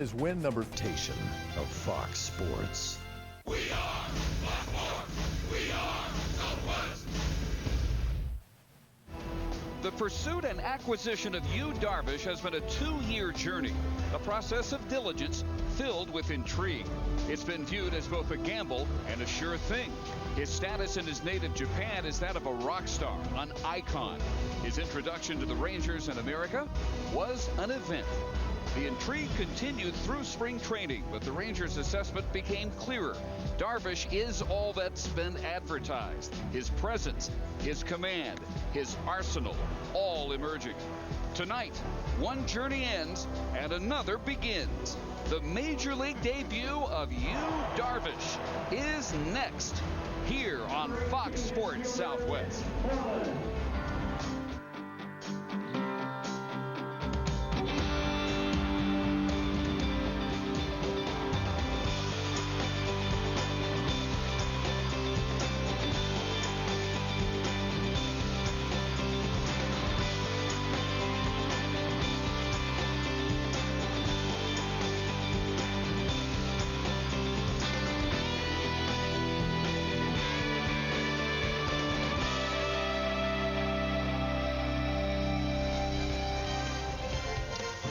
Is win number station of Fox Sports. We are Blackmore. We are Southwest. The pursuit and acquisition of Darvish has been a 2-year journey, a process of diligence filled with intrigue. It's been viewed as both a gamble and a sure thing. His status in his native Japan is that of a rock star, an icon. His introduction to the Rangers in America was an event. The intrigue continued through spring training, but the Rangers' assessment became clearer. Darvish is all that's been advertised. His presence, his command, his arsenal, all emerging. Tonight, one journey ends and another begins. The Major League debut of Darvish is next, here on Fox Sports Southwest.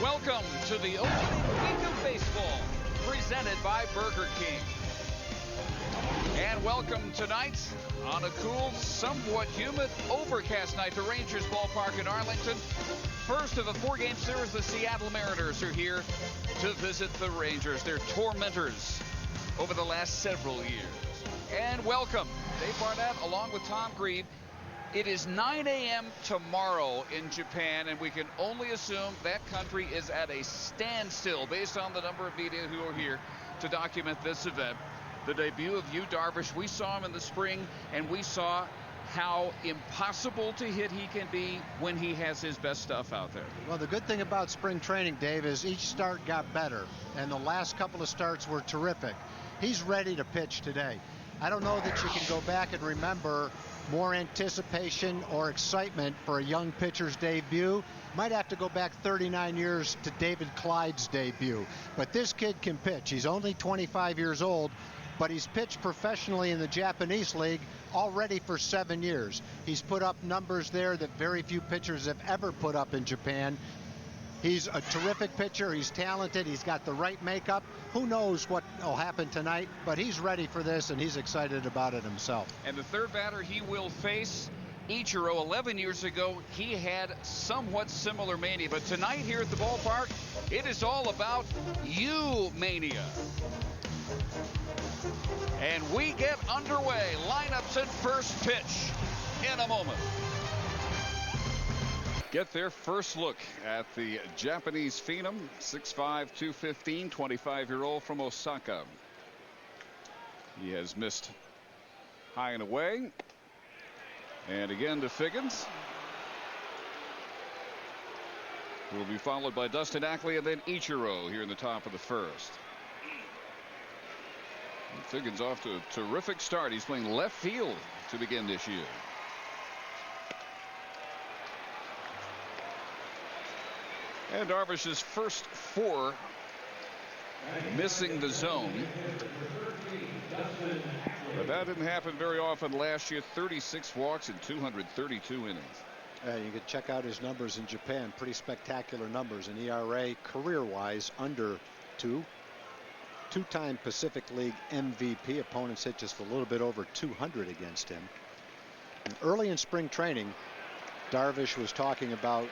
Welcome to the opening week of baseball, presented by Burger King. And welcome tonight on a cool, somewhat humid, overcast night. The Rangers Ballpark in Arlington. First of a 4-game series, the Seattle Mariners are here to visit the Rangers. They're tormentors over the last several years. And welcome, Dave Barnett along with Tom Grieve. It is 9 a.m. tomorrow in Japan, and we can only assume that country is at a standstill based on the number of media who are here to document this event. The debut of Darvish, we saw him in the spring, and we saw how impossible to hit he can be when he has his best stuff out there. Well, the good thing about spring training, Dave, is each start got better, and the last couple of starts were terrific. He's ready to pitch today. I don't know that you can go back and remember more anticipation or excitement for a young pitcher's debut. Might have to go back 39 years to David Clyde's debut. But this kid can pitch. He's only 25 years old, but he's pitched professionally in the Japanese League already for 7 years. He's put up numbers there that very few pitchers have ever put up in Japan. He's a terrific pitcher. He's talented. He's got the right makeup. Who knows what will happen tonight, but he's ready for this, and he's excited about it himself. And the third batter he will face, Ichiro. 11 years ago, he had somewhat similar mania. But tonight here at the ballpark, it is all about mania. And we get underway. Lineups at first pitch in a moment. Get their first look at the Japanese phenom, 6'5", 215, 25-year-old from Osaka. He has missed high and away. And again to Figgins. Will be followed by Dustin Ackley and then Ichiro here in the top of the first. And Figgins off to a terrific start. He's playing left field to begin this year. And Darvish's first 4 missing the zone. But that didn't happen very often last year. 36 walks in 232 innings. You could check out his numbers in Japan. Pretty spectacular numbers. An ERA career-wise under 2. 2-time Pacific League MVP. Opponents hit just a little bit over 200 against him. And early in spring training, Darvish was talking about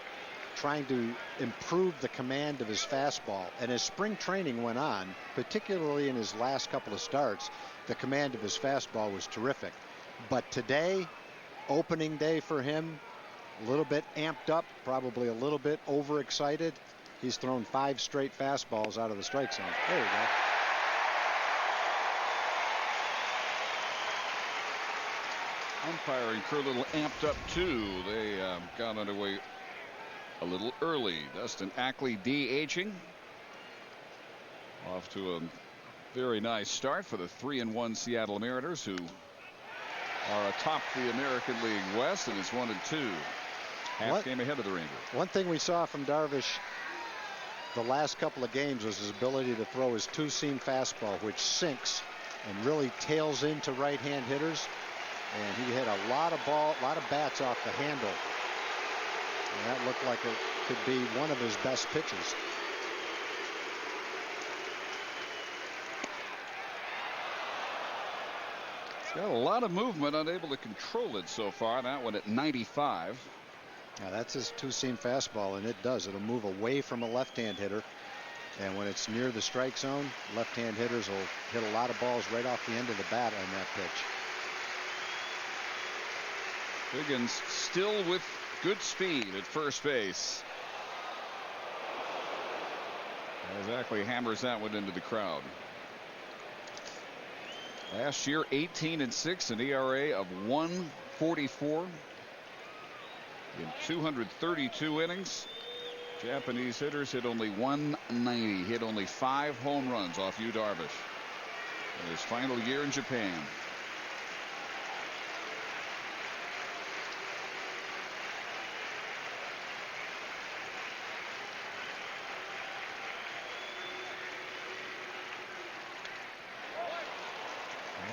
trying to improve the command of his fastball. And as spring training went on, particularly in his last couple of starts, the command of his fastball was terrific. But today, opening day for him, a little bit amped up, probably a little bit overexcited. He's thrown 5 straight fastballs out of the strike zone. There you go. Umpiring crew a little amped up too. They got underway a little early. Dustin Ackley DHing. Off to a very nice start for the 3-1 Seattle Mariners, who are atop the American League West, and it's 1-2. Half game ahead of the Rangers. One thing we saw from Darvish the last couple of games was his ability to throw his two-seam fastball, which sinks and really tails into right-hand hitters. And he hit a lot of bats off the handle. And that looked like it could be one of his best pitches. He's got a lot of movement, unable to control it so far. That one at 95. Now that's his two-seam fastball, and it does. It'll move away from a left-hand hitter. And when it's near the strike zone, left-hand hitters will hit a lot of balls right off the end of the bat on that pitch. Higgins still with good speed at first base. Exactly, hammers that one into the crowd. Last year 18-6, an ERA of 1.44 in 232 innings. Japanese hitters hit only 190, hit only 5 home runs off Yu Darvish in his final year in Japan.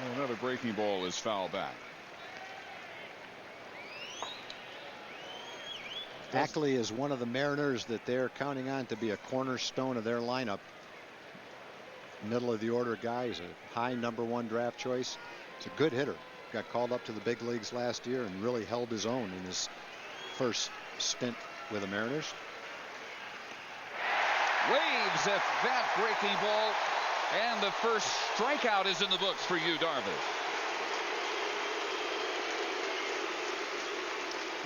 And another breaking ball is foul back. Ackley is one of the Mariners that they're counting on to be a cornerstone of their lineup. Middle of the order guy. He's a high #1 draft choice. He's a good hitter. Got called up to the big leagues last year and really held his own in his first stint with the Mariners. Waves at that breaking ball, and the first strikeout is in the books for Yu Darvish.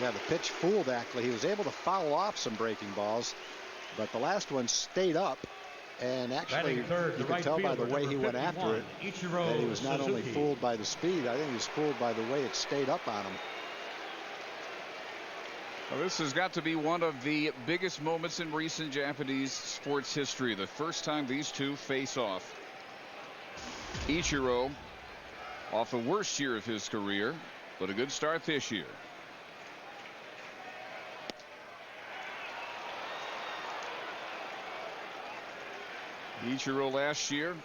Yeah, the pitch fooled Ackley. He was able to foul off some breaking balls, but the last one stayed up. And actually, you can tell by the way he went after it that he was not only fooled by the speed, I think he was fooled by the way it stayed up on him. Well, this has got to be one of the biggest moments in recent Japanese sports history. The first time these two face off. Ichiro off the worst year of his career, but a good start this year. Ichiro last year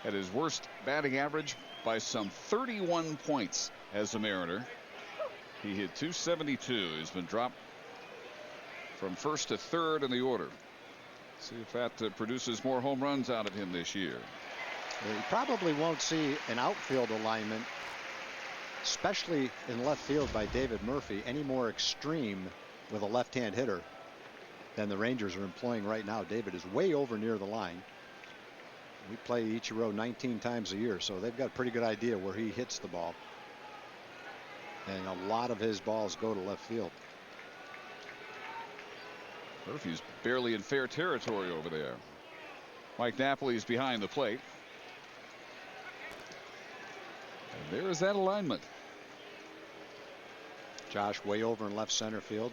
had his worst batting average by some 31 points as a Mariner. He hit .272. He's been dropped from first to third in the order. See if that produces more home runs out of him this year. You probably won't see an outfield alignment, especially in left field by David Murphy, any more extreme with a left-hand hitter than the Rangers are employing right now. David is way over near the line. We play Ichiro 19 times a year, so they've got a pretty good idea where he hits the ball. And a lot of his balls go to left field. Murphy's barely in fair territory over there. Mike Napoli's behind the plate. And there is that alignment. Josh way over in left center field.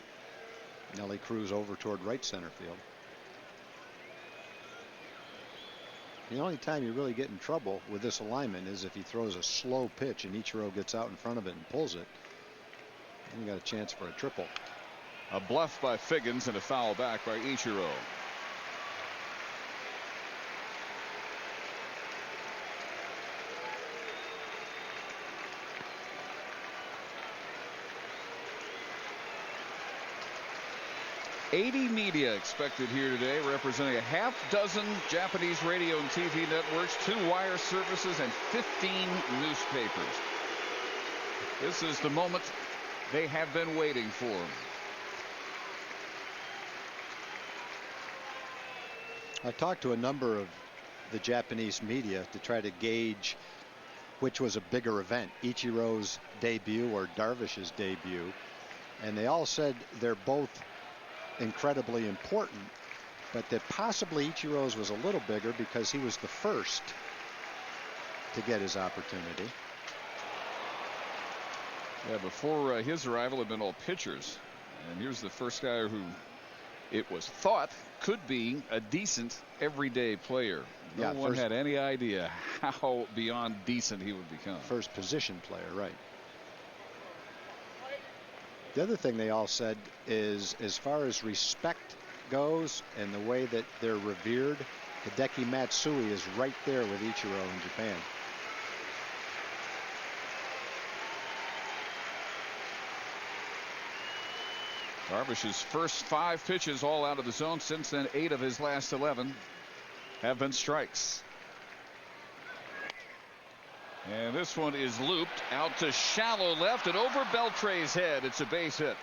Nelly Cruz over toward right center field. The only time you really get in trouble with this alignment is if he throws a slow pitch and Ichiro gets out in front of it and pulls it. Then you got a chance for a triple. A bluff by Figgins and a foul back by Ichiro. $80 media expected here today, representing a half dozen Japanese radio and TV networks, 2 wire services, and 15 newspapers. This is the moment they have been waiting for. I talked to a number of the Japanese media to try to gauge which was a bigger event, Ichiro's debut or Darvish's debut, and they all said they're both incredibly important, but that possibly Ichiro's was a little bigger because he was the first to get his opportunity. Yeah, before his arrival had been all pitchers, and here's the first guy who it was thought could be a decent everyday player. No one had any idea how beyond decent he would become. First position player, right. The other thing they all said is, as far as respect goes and the way that they're revered, Hideki Matsui is right there with Ichiro in Japan. Darvish's first 5 pitches all out of the zone. Since then, 8 of his last 11 have been strikes. And this one is looped out to shallow left and over Beltre's head. It's a base hit.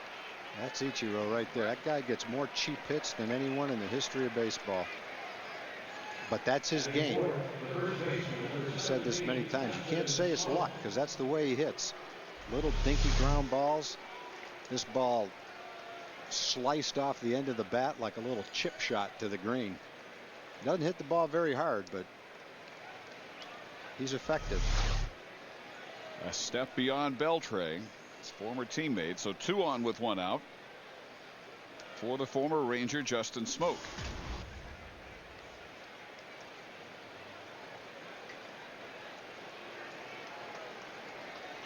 That's Ichiro right there. That guy gets more cheap hits than anyone in the history of baseball. But that's his game. I've said this many times. You can't say it's luck because that's the way he hits. Little dinky ground balls. This ball sliced off the end of the bat like a little chip shot to the green. Doesn't hit the ball very hard, but he's effective. A step beyond Beltre, his former teammate. So 2 on with 1 out for the former Ranger Justin Smoke.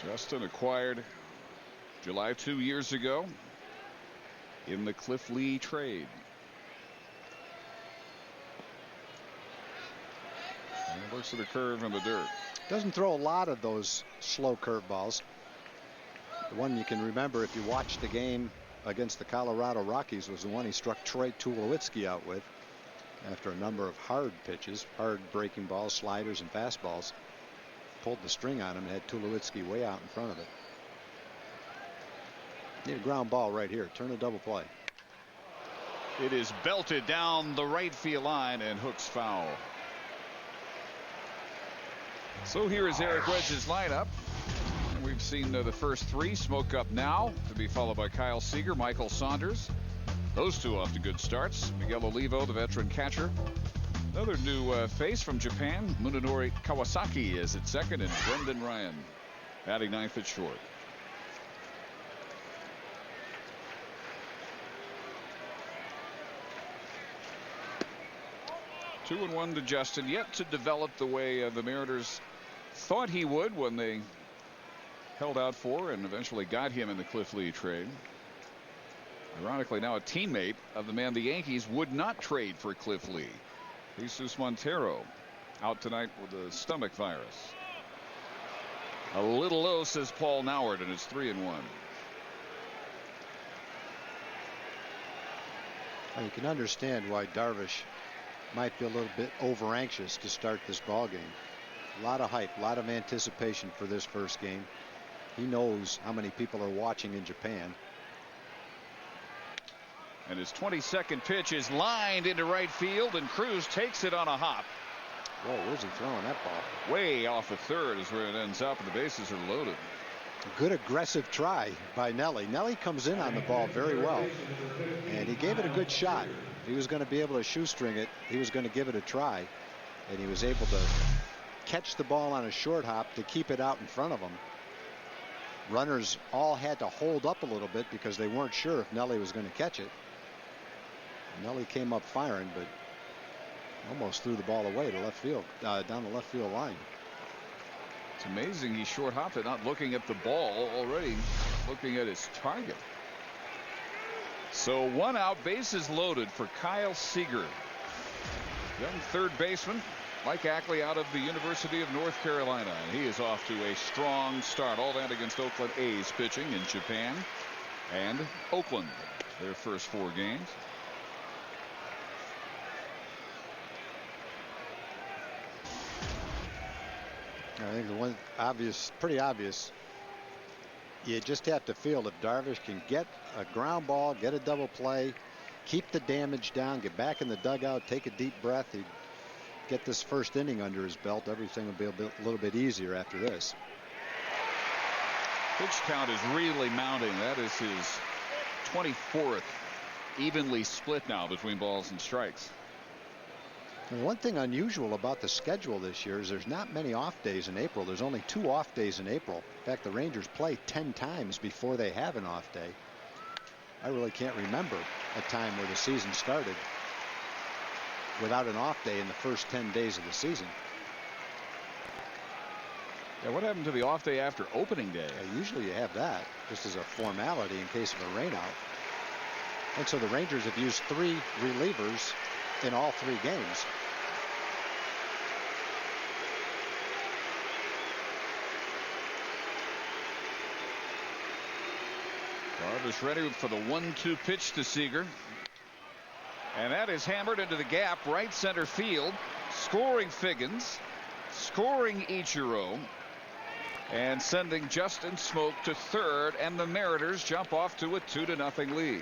Justin acquired July 2 years ago in the Cliff Lee trade. And looks at the curve in the dirt. Doesn't throw a lot of those slow curveballs. The one you can remember if you watched the game against the Colorado Rockies was the one he struck Troy Tulowitzki out with after a number of hard pitches, hard breaking balls, sliders, and fastballs. Pulled the string on him and had Tulowitzki way out in front of it. Need a ground ball right here. Turn a double play. It is belted down the right field line and hooks foul. So here is Eric Wedge's lineup. We've seen the first 3 smoke up now, to be followed by Kyle Seager, Michael Saunders. Those 2 off to good starts. Miguel Olivo, the veteran catcher. Another new face from Japan, Munenori Kawasaki is at second, and Brendan Ryan batting 9th at short. Two and 1 to Justin, yet to develop the way the Mariners thought he would when they held out for and eventually got him in the Cliff Lee trade. Ironically, now a teammate of the man the Yankees would not trade for Cliff Lee. Jesus Montero out tonight with a stomach virus. A little low, says Paul Noward, and it's 3 and 1. You can understand why Darvish might be a little bit over anxious to start this ball game. A lot of hype, a lot of anticipation for this first game. He knows how many people are watching in Japan. And his 22nd pitch is lined into right field, and Cruz takes it on a hop. Whoa, where's he throwing that ball? Way off the third is where it ends up, and the bases are loaded. A good aggressive try by Nelly. Nelly comes in on the ball very well, and he gave it a good shot. If he was going to be able to shoestring it, he was going to give it a try, and he was able to catch the ball on a short hop to keep it out in front of him. Runners all had to hold up a little bit because they weren't sure if Nelly was going to catch it. Nelly came up firing, but almost threw the ball away to left field, down the left field line. It's amazing he short hopped it, not looking at the ball, already looking at his target. So 1 out, bases loaded for Kyle Seager. Young third baseman, Mike Ackley out of the University of North Carolina. And he is off to a strong start. All that against Oakland A's pitching in Japan and Oakland, their first 4 games. I think the one obvious, pretty obvious, you just have to feel if Darvish can get a ground ball, get a double play, keep the damage down, get back in the dugout, take a deep breath, he'd get this first inning under his belt, everything will be a little bit easier after this. Pitch count is really mounting. That is his 24th evenly split now between balls and strikes. And one thing unusual about the schedule this year is there's not many off days in April. There's only 2 off days in April. In fact, the Rangers play 10 times before they have an off day. I really can't remember a time where the season started without an off day in the first 10 days of the season. Yeah, what happened to the off day after opening day? Usually you have that just as a formality in case of a rainout. And so the Rangers have used 3 relievers in all 3 games. Darvish ready for the 1-2 pitch to Seager. And that is hammered into the gap, right center field. Scoring Figgins, scoring Ichiro, and sending Justin Smoke to third. And the Mariners jump off to a 2-0 lead.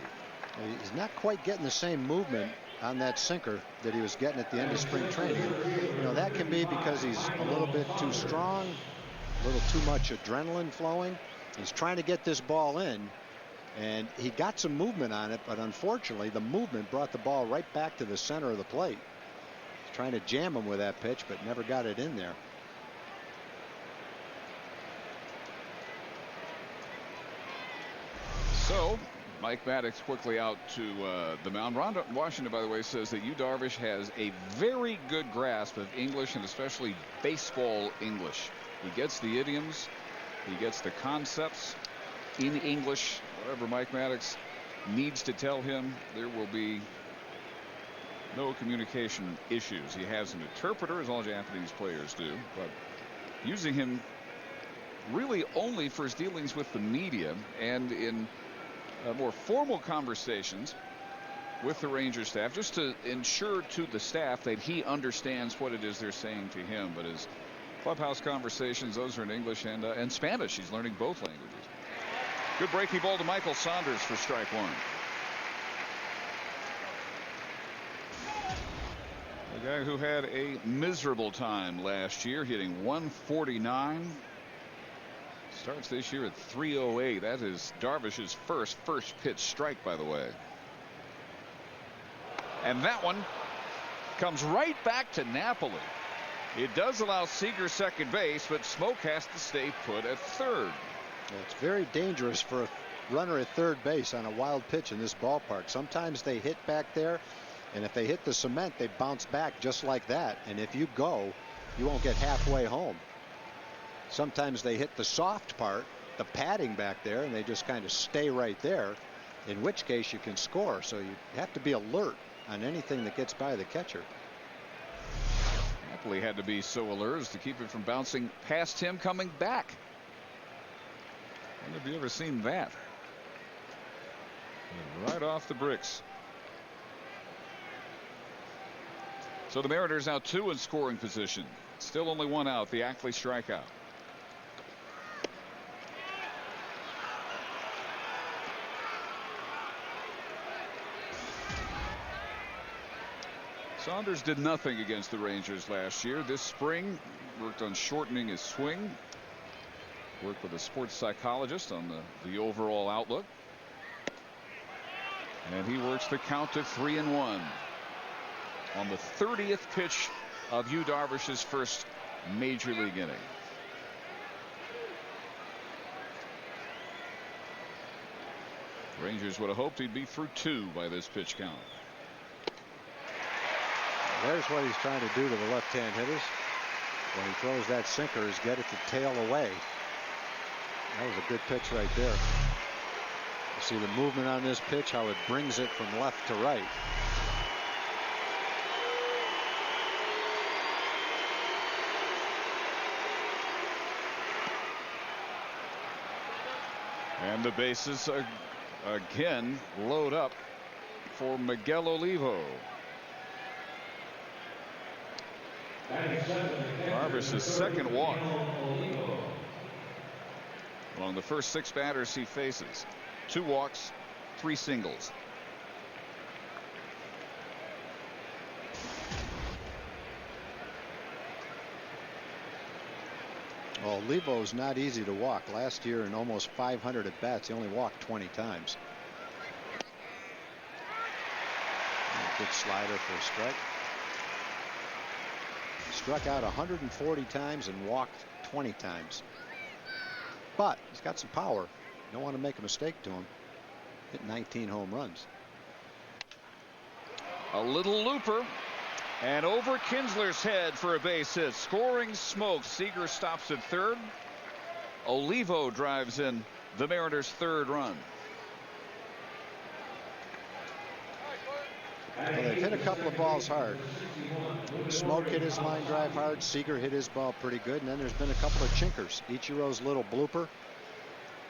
He's not quite getting the same movement on that sinker that he was getting at the end of spring training. You know, that can be because he's a little bit too strong, a little too much adrenaline flowing. He's trying to get this ball in, and he got some movement on it, but unfortunately the movement brought the ball right back to the center of the plate. He's trying to jam him with that pitch, but never got it in there. So Mike Maddox quickly out to the mound. Ron Washington, by the way, says that Yu Darvish has a very good grasp of English, and especially baseball English. He gets the idioms, he gets the concepts in English. Whatever Mike Maddox needs to tell him, there will be no communication issues. He has an interpreter, as all Japanese players do, but using him really only for his dealings with the media and in more formal conversations with the Rangers staff, just to ensure to the staff that he understands what it is they're saying to him. But his clubhouse conversations, those are in English and Spanish. He's learning both languages. Good breaking ball to Michael Saunders for strike 1. The guy who had a miserable time last year, hitting 149. Starts this year at 308. That is Darvish's first pitch strike, by the way. And that one comes right back to Napoli. It does allow Seager second base, but Smoke has to stay put at third. It's very dangerous for a runner at third base on a wild pitch in this ballpark. Sometimes they hit back there, and if they hit the cement, they bounce back just like that. And if you go, you won't get halfway home. Sometimes they hit the soft part, the padding back there, and they just kind of stay right there, in which case you can score. So you have to be alert on anything that gets by the catcher. Napoli had to be so alert as to keep it from bouncing past him coming back. When have you ever seen that? And right off the bricks. So the Mariners now 2 in scoring position. Still only 1 out. The Ackley strikeout. Saunders did nothing against the Rangers last year. This spring worked on shortening his swing. Worked with a sports psychologist on the overall outlook. And he works the count to 3-1 on the 30th pitch of Yu Darvish's first major league inning. Rangers would have hoped he'd be through 2 by this pitch count. There's what he's trying to do to the left-hand hitters when he throws that sinker, is get it to tail away. That was a good pitch right there. You see the movement on this pitch, how it brings it from left to right. And the bases again load up for Miguel Olivo. Darvish's second walk among the first 6 batters he faces. 2 walks, 3 singles. Well, Olivo's not easy to walk. Last year in almost 500 at bats, he only walked 20 times. Good slider for a strike. Struck out 140 times and walked 20 times. But he's got some power. You don't want to make a mistake to him. Hit 19 home runs. A little looper. And over Kinsler's head for a base hit. Scoring Smoke. Seager stops at third. Olivo drives in the Mariners' third run. Well, they've hit a couple of balls hard. Smoke hit his line drive hard. Seager hit his ball pretty good. And then there's been a couple of chinkers. Ichiro's little blooper.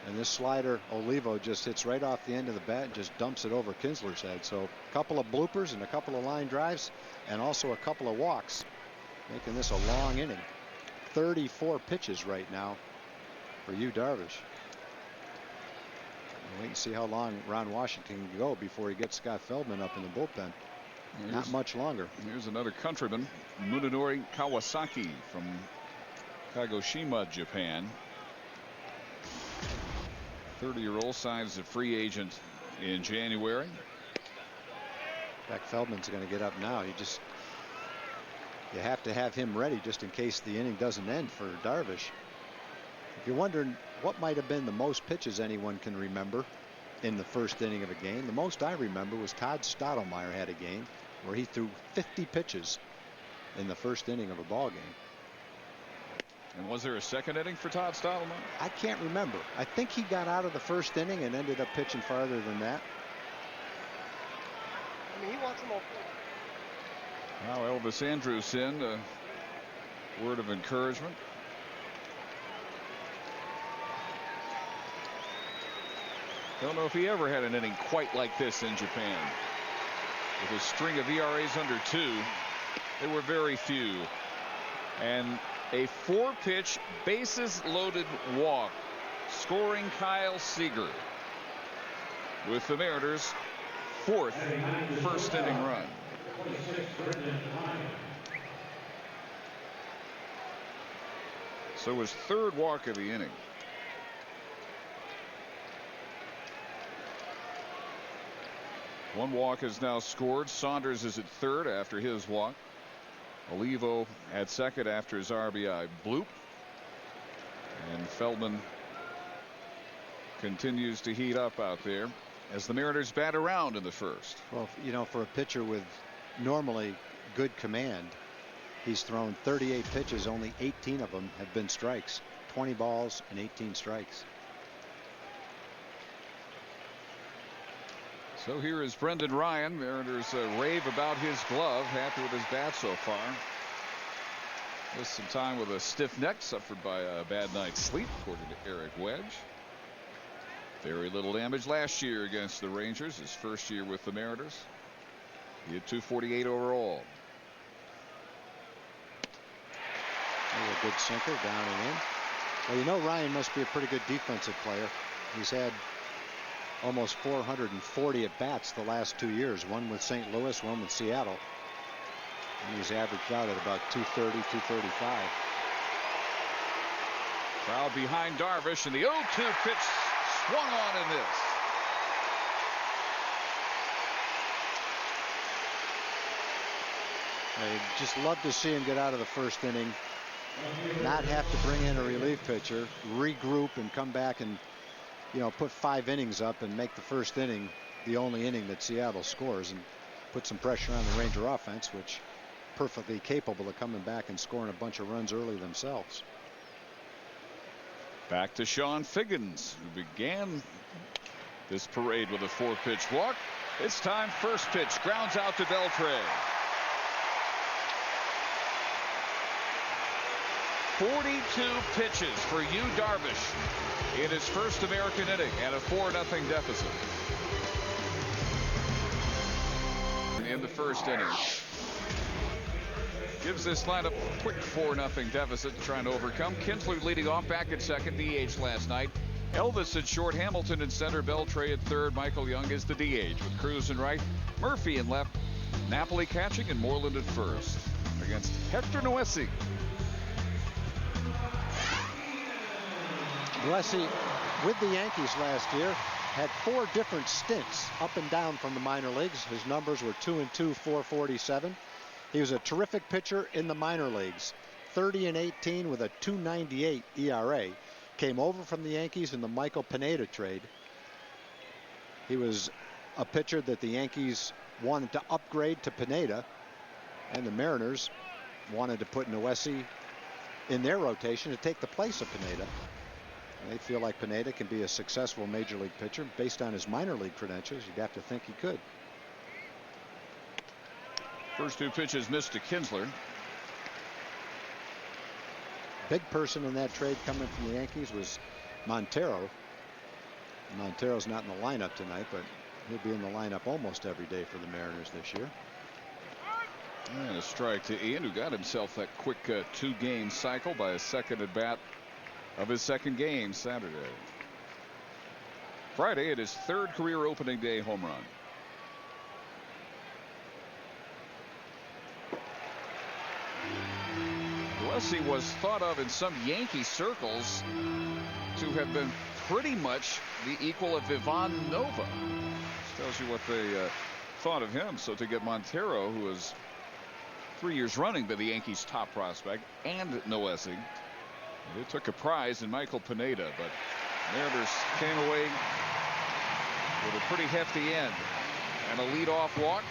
And this slider, Olivo, just hits right off the end of the bat and just dumps it over Kinsler's head. So a couple of bloopers and a couple of line drives and also a couple of walks, making this a long inning. 34 pitches right now for Yu Darvish. Wait and see how long Ron Washington can go before he gets Scott Feldman up in the bullpen. Not much longer. Here's another countryman, Munenori Kawasaki from Kagoshima, Japan. 30-year-old, signs a free agent in January. In fact, Feldman's going to get up now. You have to have him ready just in case the inning doesn't end for Darvish. If you're wondering what might have been the most pitches anyone can remember in the first inning of a game, the most I remember was Todd Stottlemyre had a game where he threw 50 pitches in the first inning of a ball game. And was there a second inning for Todd Stottlemyre? I can't remember. I think he got out of the first inning and ended up pitching farther than that. I mean, he wants them all. Now Elvis Andrus in, a word of encouragement. Don't know if he ever had an inning quite like this in Japan. With a string of ERAs under 2, there were very few. And a 4-pitch bases loaded walk, scoring Kyle Seager with the Mariners' 4th first inning run. So his 3rd walk of the inning. One walk is now scored. Saunders is at 3rd after his walk. Olivo at 2nd after his RBI bloop. And Feldman continues to heat up out there as the Mariners bat around in the 1st. Well, you know, for a pitcher with normally good command, he's thrown 38 pitches. Only 18 of them have been strikes. 20 balls and 18 strikes. So here is Brendan Ryan. Mariners rave about his glove. Happy with his bat so far. Missed some time with a stiff neck, suffered by a bad night's sleep, according to Eric Wedge. Very little damage last year against the Rangers, his first year with the Mariners. He had 248 overall. A good sinker down and in. Well, you know, Ryan must be a pretty good defensive player. He's had almost 440 at bats the last 2 years, one with St. Louis, one with Seattle. And he's averaged out at about 230, 235. Crowd behind Darvish, and the 0-2 pitch swung on in this. I just love to see him get out of the first inning, not have to bring in a relief pitcher, regroup and come back and, you know, put 5 innings up and make the first inning the only inning that Seattle scores, and put some pressure on the Ranger offense, which perfectly capable of coming back and scoring a bunch of runs early themselves. Back to Sean Figgins, who began this parade with a 4-pitch walk. It's time, first pitch, grounds out to Beltre. 42 pitches for Yu Darvish in his first American inning and a 4-0 deficit. In the first inning. Gives this lineup a quick 4-0 deficit, trying to overcome. Kinsler leading off back at second, DH last night. Elvis at short, Hamilton in center, Beltre at third. Michael Young is the DH with Cruz in right, Murphy in left, Napoli catching, and Moreland at first against Hector Noesi. Noesi, with the Yankees last year, had 4 different stints up and down from the minor leagues. His numbers were 2-2, 447. He was a terrific pitcher in the minor leagues. 30-18 with a 2.98 ERA. Came over from the Yankees in the Michael Pineda trade. He was a pitcher that the Yankees wanted to upgrade to Pineda, and the Mariners wanted to put Noesi in their rotation to take the place of Pineda. They feel like Pineda can be a successful major league pitcher based on his minor league credentials. You'd have to think he could. First two pitches missed to Kinsler. Big person in that trade coming from the Yankees was Montero. Montero's not in the lineup tonight, but he'll be in the lineup almost every day for the Mariners this year. And a strike to Ian, who got himself that quick 2-game cycle by a second at bat of his second game Saturday. Friday, hit his third career opening day home run. Duessy was thought of in some Yankee circles to have been pretty much the equal of Ivan Nova. This tells you what they thought of him. So to get Montero, who was 3 years running been the Yankees' top prospect, and Noesi, they took a prize in Michael Pineda, but Mariners came away with a pretty hefty end and a leadoff walk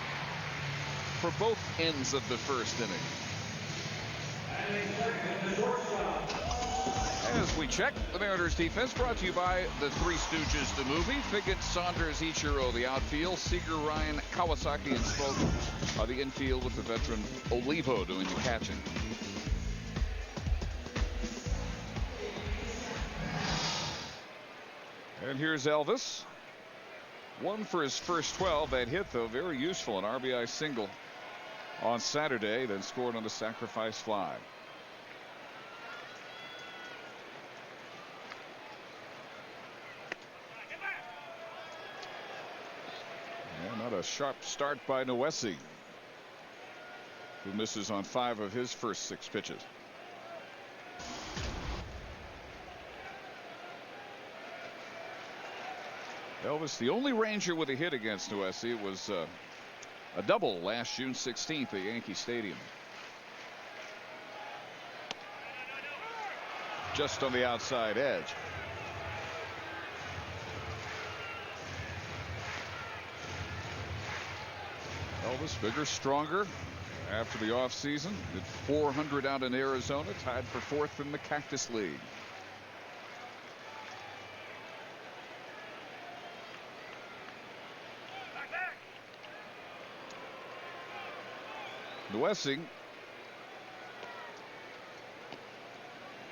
for both ends of the first inning. As we check the Mariners defense, brought to you by the Three Stooges, the movie. Figgett, Saunders, Ichiro, the outfield. Seager, Ryan, Kawasaki, and Spoke are the infield, with the veteran Olivo doing the catching. And here's Elvis. One for his first 12. That hit, though, very useful. An RBI single on Saturday, then scored on the sacrifice fly. And not a sharp start by Noesi, who misses on 5 of his first 6 pitches. Elvis, the only Ranger with a hit against Noesi. It was a double last June 16th at Yankee Stadium. Just on the outside edge. Elvis, bigger, stronger after the offseason. Did 400 out in Arizona, tied for 4th in the Cactus League. Noesi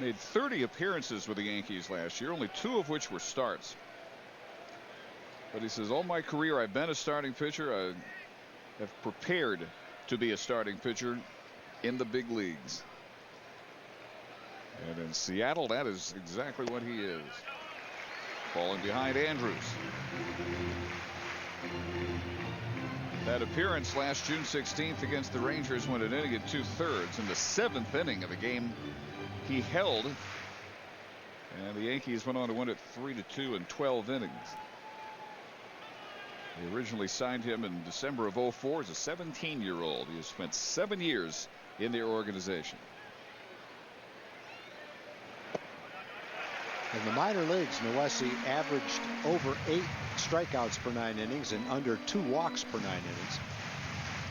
made 30 appearances with the Yankees last year, only 2 of which were starts. But he says, all my career I've been a starting pitcher. I have prepared to be a starting pitcher in the big leagues. And in Seattle, that is exactly what he is. Falling behind Andrews. That appearance last June 16th against the Rangers went an inning and 2/3 in the 7th inning of a game he held. And the Yankees went on to win it 3-2 in 12 innings. They originally signed him in December of 04 as a 17-year-old. He has spent 7 years in their organization. In the minor leagues, Noesi averaged over 8 strikeouts per 9 innings and under 2 walks per 9 innings.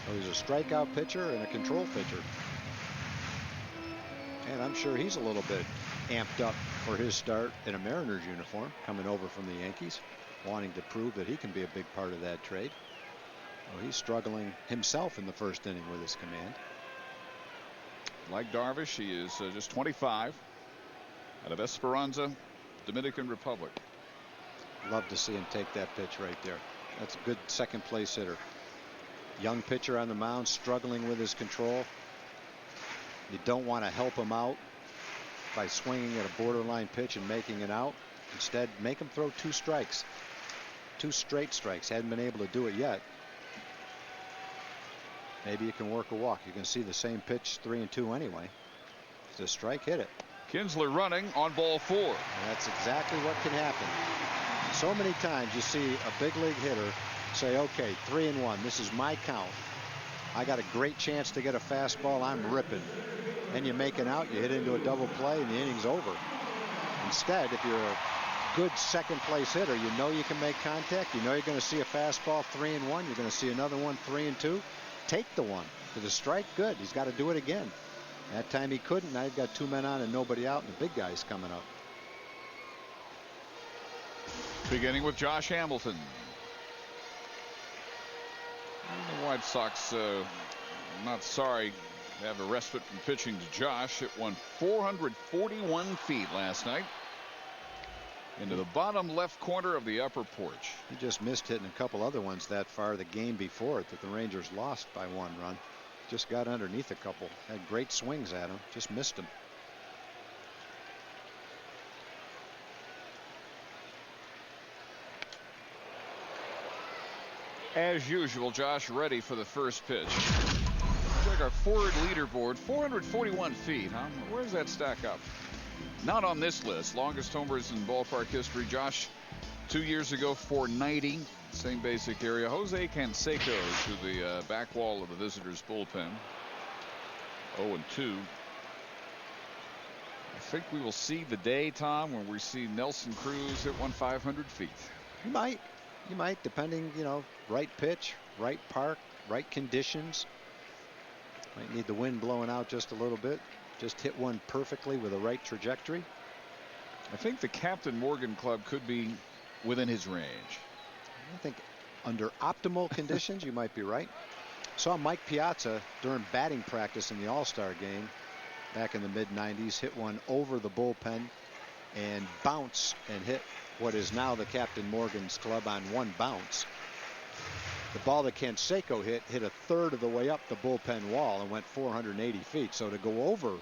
So he's a strikeout pitcher and a control pitcher. And I'm sure he's a little bit amped up for his start in a Mariners uniform, coming over from the Yankees, wanting to prove that he can be a big part of that trade. Well, he's struggling himself in the first inning with his command. Like Darvish, he is just 25, out of Esperanza, Dominican Republic. Love to see him take that pitch right there. That's a good second place hitter. Young pitcher on the mound, struggling with his control. You don't want to help him out by swinging at a borderline pitch and making it out. Instead, make him throw 2 strikes. 2 straight strikes. Hadn't been able to do it yet. Maybe you can work a walk. You can see the same pitch 3-2 anyway. If it's a strike, hit it. Kinsler running on ball 4. And that's exactly what can happen. So many times you see a big league hitter say, okay, 3-1. This is my count. I got a great chance to get a fastball. I'm ripping. Then you make it out. You hit into a double play and the inning's over. Instead, if you're a good second place hitter, you know you can make contact. You know you're going to see a fastball 3-1. You're going to see another one 3-2. Take the one. For the strike, good. He's got to do it again. That time he couldn't. Now you've got 2 men on and nobody out, and the big guy's coming up. Beginning with Josh Hamilton. And the White Sox I'm not sorry to have a respite from pitching to Josh. It won 441 feet last night into the bottom left corner of the upper porch. He just missed hitting a couple other ones that far the game before it that the Rangers lost by 1 run. Just got underneath a couple. Had great swings at him. Just missed him. As usual, Josh ready for the first pitch. Check our forward leaderboard. 441 feet, huh? Where does that stack up? Not on this list. Longest homers in ballpark history. Josh, 2 years ago, 490. Same basic area. Jose Canseco to the back wall of the visitors' bullpen. 0-2. I think we will see the day, Tom, when we see Nelson Cruz hit 500 feet. You might. You might, depending, right pitch, right park, right conditions. Might need the wind blowing out just a little bit. Just hit one perfectly with the right trajectory. I think the Captain Morgan Club could be within his range. I think under optimal conditions, you might be right. Saw Mike Piazza during batting practice in the All-Star game back in the mid-90s. Hit one over the bullpen and bounce and hit what is now the Captain Morgan's Club on one bounce. The ball that Canseco hit a third of the way up the bullpen wall and went 480 feet. So to go over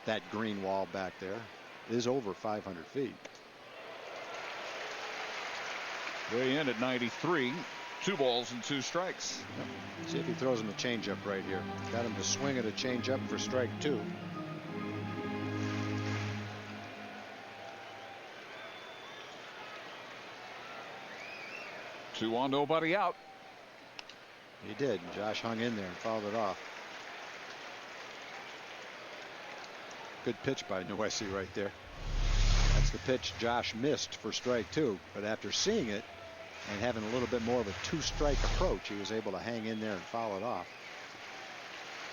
that green wall back there is over 500 feet. Way in at 93. 2 balls and 2 strikes. Yep. See if he throws him a changeup right here. Got him to swing at a changeup for strike 2. Two on, nobody out. He did. Josh hung in there and fouled it off. Good pitch by Noesi right there. That's the pitch Josh missed for strike 2. But after seeing it and having a little bit more of a 2-strike approach, he was able to hang in there and foul it off.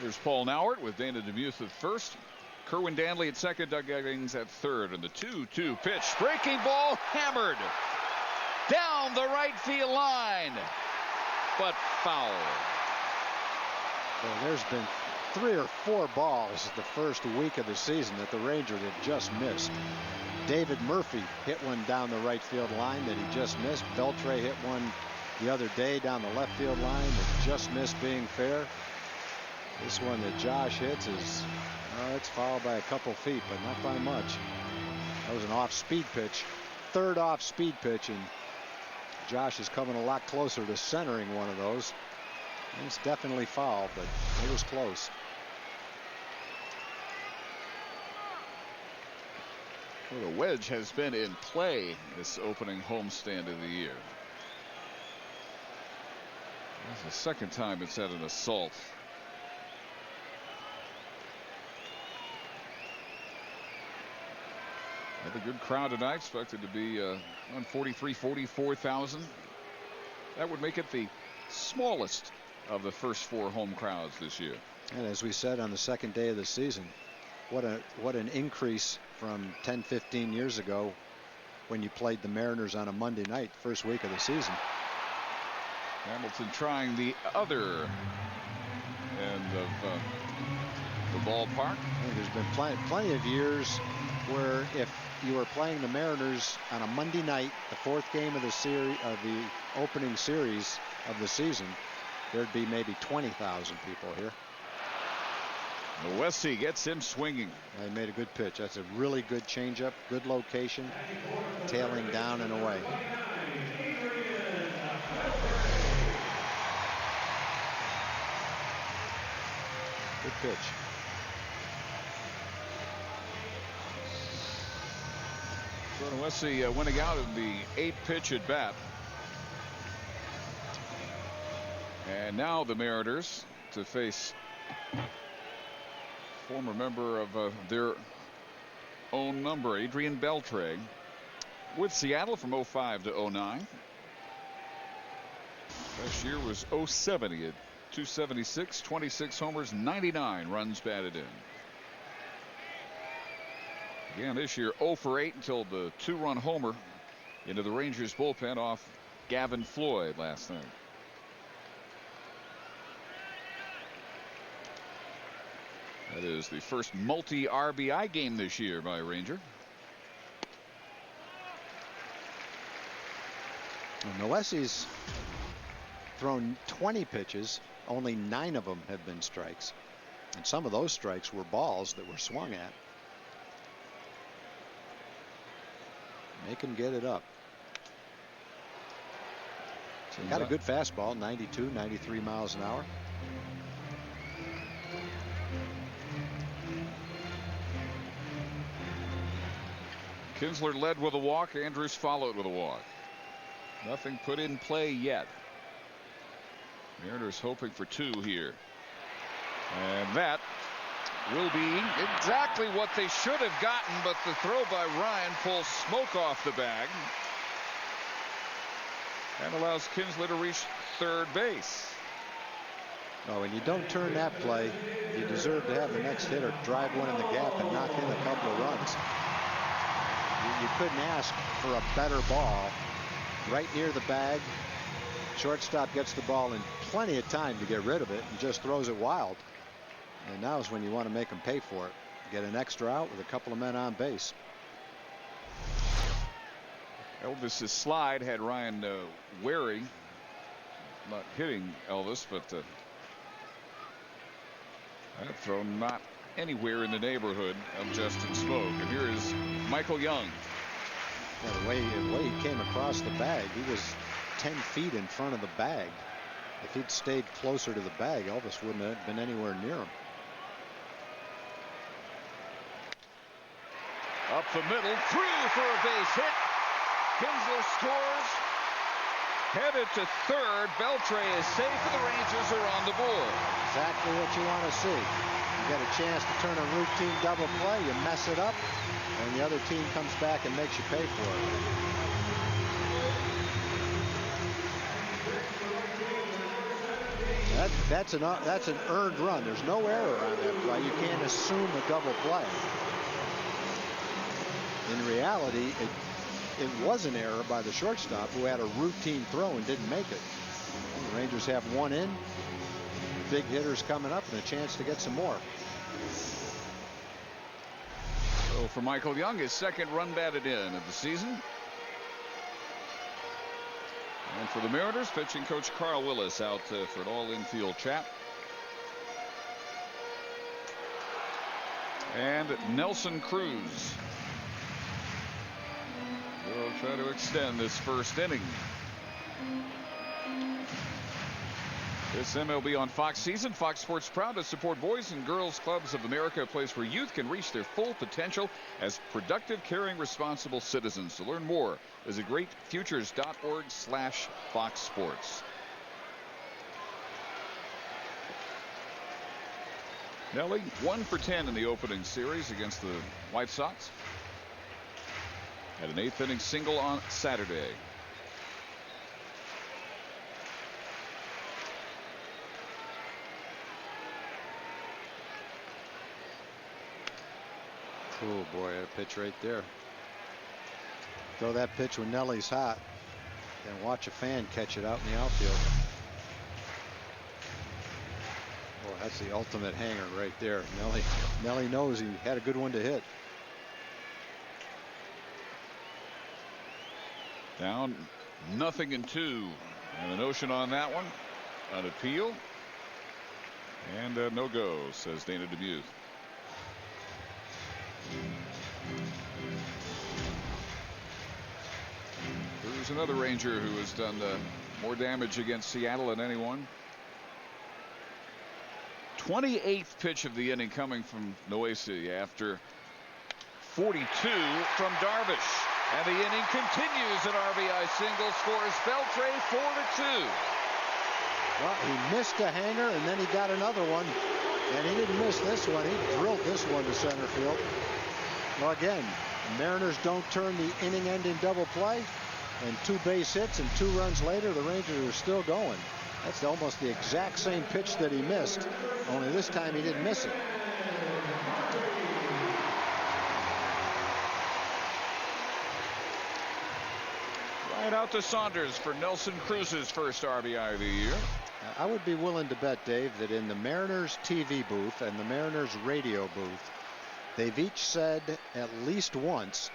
Here's Paul Nauert with Dana DeMuth at first. Kerwin Danley at second. Doug Eggings at third. And the 2-2 pitch. Breaking ball hammered down the right field line, but foul. Well, there's been 3 or 4 balls the first week of the season that the Rangers have just missed. David Murphy hit one down the right field line that he just missed. Beltre hit one the other day down the left field line that just missed being fair. This one that Josh hits is, it's fouled by a couple feet, but not by much. That was an off-speed pitch. 3rd off-speed pitch, and Josh is coming a lot closer to centering one of those. And it's definitely foul, but it was close. Well, the wedge has been in play this opening homestand of the year. That's the 2nd time it's had an assault. Another good crowd tonight, expected to be around 44,000. That would make it the smallest of the first 4 home crowds this year. And as we said on the 2nd day of the season, what an increase from 10-15 years ago when you played the Mariners on a Monday night, first week of the season. Hamilton trying the other end of the ballpark. There's been plenty of years where if you were playing the Mariners on a Monday night, the 4th game of the series of the opening series of the season, there'd be maybe 20,000 people here. Noesi gets him swinging. He made a good pitch. That's a really good changeup, good location, tailing down and away. Good pitch. So Noesi winning out in the 8th pitch at bat. And now the Mariners to face former member of their own number, Adrian Beltre, with Seattle from 05 to 09. Last year was 07. He had 276, 26 homers, 99 runs batted in. Again, this year 0 for 8 until the 2-run homer into the Rangers bullpen off Gavin Floyd last night. That is the first multi-RBI game this year by a Ranger. Noesi's thrown 20 pitches. Only 9 of them have been strikes. And some of those strikes were balls that were swung at. Make him get it up. Got a good fastball, 92, 93 miles an hour. Kinsler led with a walk. Andrews followed with a walk. Nothing put in play yet. Mariners hoping for 2 here. And that will be exactly what they should have gotten, but the throw by Ryan pulls smoke off the bag and allows Kinsler to reach third base. Oh, when you don't turn that play, you deserve to have the next hitter drive one in the gap and knock in a couple of runs. You couldn't ask for a better ball right near the bag. Shortstop gets the ball in plenty of time to get rid of it and just throws it wild. And now is when you want to make them pay for it. Get an extra out with a couple of men on base. Elvis's slide had Ryan wary, not hitting Elvis, but that throw not anywhere in the neighborhood of Justin Smoke. And here is Michael Young. Yeah, the way he came across the bag, he was 10 feet in front of the bag. If he'd stayed closer to the bag, Elvis wouldn't have been anywhere near him. Up the middle, through for a base hit. Kinsler scores. Headed to third. Beltre is safe, and the Rangers are on the board. Exactly what you want to see. You get a chance to turn a routine double play, you mess it up, and the other team comes back and makes you pay for it. That's an earned run. There's no error on that play. You can't assume a double play. In reality, it was an error by the shortstop who had a routine throw and didn't make it. And the Rangers have one in. Big hitters coming up and a chance to get some more. So for Michael Young, his second run batted in of the season. And for the Mariners, pitching coach Carl Willis out for an all-infield chat. And Nelson Cruz will try to extend this first inning. This MLB on Fox season. Fox Sports proud to support Boys and Girls Clubs of America, a place where youth can reach their full potential as productive, caring, responsible citizens. To learn more, visit greatfutures.org/Fox Sports. Nelly 1 for 10 in the opening series against the White Sox. Had an 8th inning single on Saturday. Oh boy, a pitch right there. Throw that pitch when Nelly's hot, and watch a fan catch it out in the outfield. Boy, that's the ultimate hanger right there. Nelly knows he had a good one to hit. Down 0-2, and a notion on that one. An appeal and a no-go, says Dana Demuth. There's another Ranger who has done more damage against Seattle than anyone. 28th pitch of the inning coming from Noesi after 42 from Darvish. And the inning continues. An RBI single scores Beltre 4-2. Well, he missed a hanger and then he got another one. And he didn't miss this one. He drilled this one to center field. Well, again, Mariners don't turn the inning-ending double play. And 2 base hits and 2 runs later, the Rangers are still going. That's almost the exact same pitch that he missed. Only this time he didn't miss it. Right out to Saunders for Nelson Cruz's first RBI of the year. I would be willing to bet, Dave, that in the Mariners TV booth and the Mariners radio booth, they've each said at least once,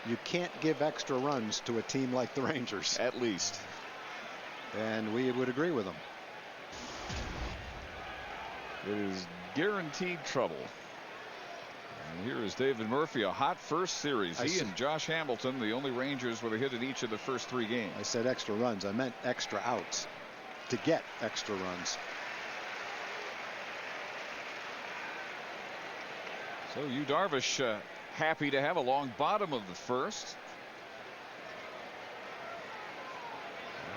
you can't give extra runs to a team like the Rangers. At least. And we would agree with them. It is guaranteed trouble. And here is David Murphy, a hot first series. He and Josh Hamilton, the only Rangers with a hit in each of the first 3 games. I said extra runs. I meant extra outs to get extra runs. So Yu Darvish happy to have a long bottom of the first.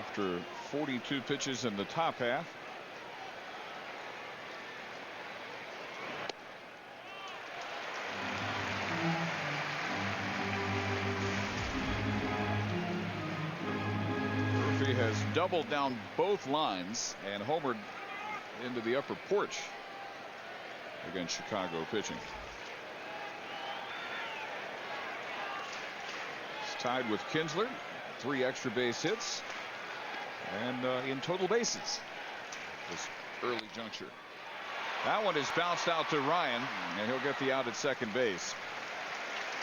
After 42 pitches in the top half. Murphy has doubled down both lines and homered into the upper porch against Chicago pitching. He's tied with Kinsler, 3 extra base hits, and in total bases this early juncture. That one is bounced out to Ryan, and he'll get the out at second base.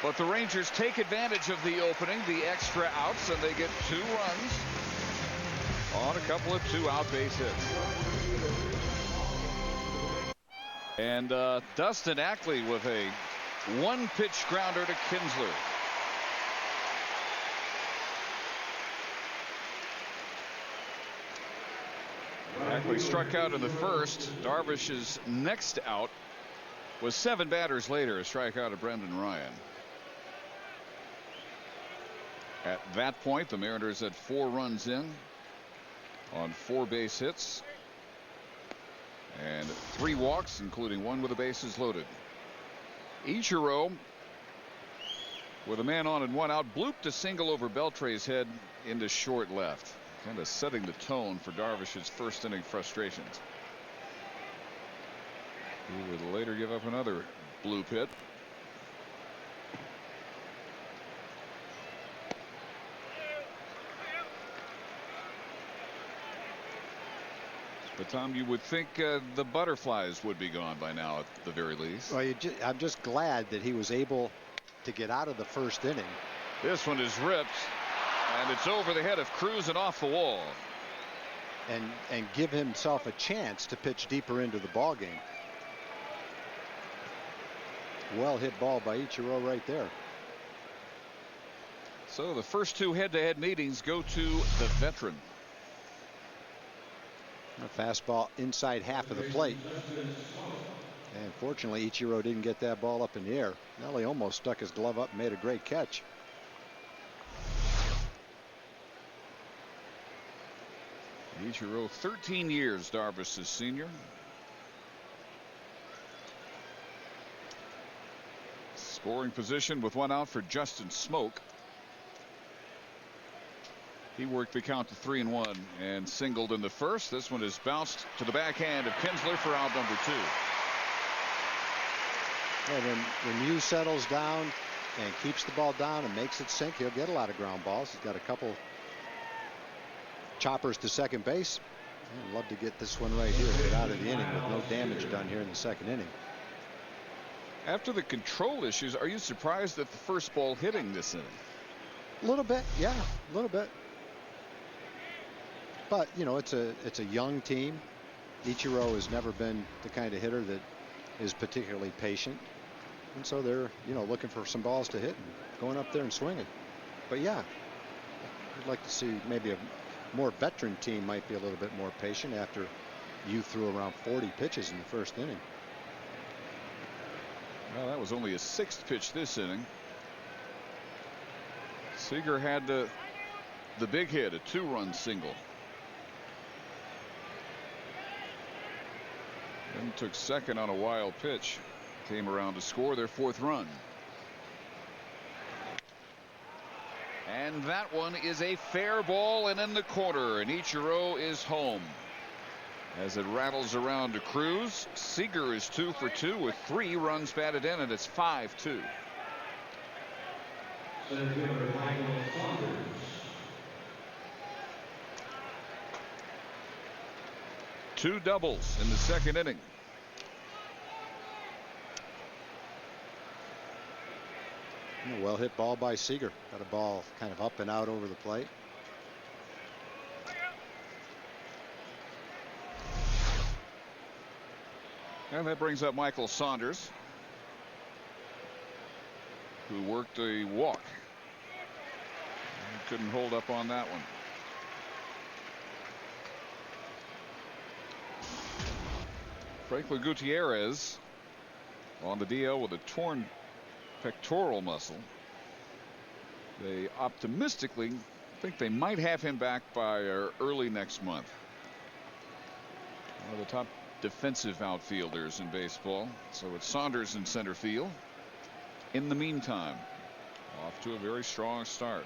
But the Rangers take advantage of the opening, the extra outs, and they get 2 runs on a couple of 2-out base hits. And Dustin Ackley with a 1-pitch grounder to Kinsler. Ackley struck out in the first. Darvish's next out was 7 batters later, a strikeout of Brendan Ryan. At that point, the Mariners had 4 runs in on 4 base hits and 3 walks, including 1 with the bases loaded. Ichiro, with a man on and 1 out, blooped a single over Beltre's head into short left, kind of setting the tone for Darvish's first inning frustrations. He would later give up another bloop hit. But Tom, you would think the butterflies would be gone by now at the very least. Well, I'm just glad that he was able to get out of the first inning. This one is ripped, and it's over the head of Cruz and off the wall. And give himself a chance to pitch deeper into the ball game. Well hit ball by Ichiro right there. So the first 2 head-to-head meetings go to the veteran. A fastball inside half of the plate. And fortunately, Ichiro didn't get that ball up in the air. Well, he almost stuck his glove up and made a great catch. Ichiro, 13 years, Darvish is senior. Scoring position with 1 out for Justin Smoke. He worked the count to 3-1 and singled in the first. This one is bounced to the backhand of Kinsler for out number 2. Yeah, when Mew settles down and keeps the ball down and makes it sink, he'll get a lot of ground balls. He's got a couple choppers to second base. I'd love to get this one right here, get out of the inning with no damage done here in the second inning. After the control issues, are you surprised at the first ball hitting this inning? A little bit, yeah, a little bit. But you know, it's a young team. Ichiro has never been the kind of hitter that is particularly patient, and so they're looking for some balls to hit and going up there and swinging. But yeah, I'd like to see maybe a more veteran team might be a little bit more patient after you threw around 40 pitches in the first inning. Well, that was only his 6th pitch this inning. Seager had the big hit, a 2-run single. Then took second on a wild pitch. Came around to score their 4th run. And that one is a fair ball and in the corner, and Ichiro is home. As it rattles around to Cruz, Seager is 2 for 2 with 3 runs batted in, and it's 5-2. 2 doubles in the 2nd inning. Well hit ball by Seager. Got a ball kind of up and out over the plate. And that brings up Michael Saunders, who worked a walk. Couldn't hold up on that one. Franklin Gutierrez on the DL with a torn pectoral muscle. They optimistically think they might have him back by early next month. One of the top defensive outfielders in baseball. So it's Saunders in center field. In the meantime, off to a very strong start.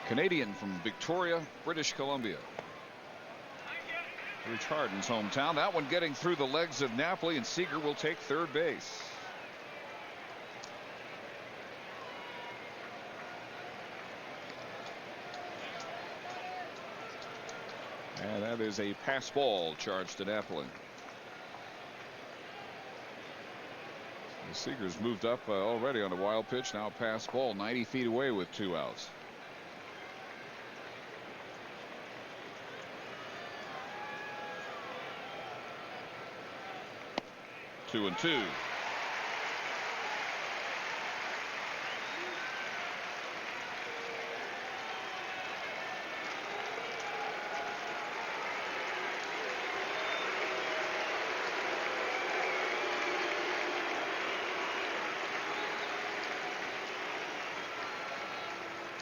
Canadian from Victoria, British Columbia. Rich Harden's hometown. That one getting through the legs of Napoli, and Seager will take third base. And that is a pass ball charged to Napoli. Seager's moved up already on a wild pitch. Now pass ball 90 feet away with 2 outs. Two and two.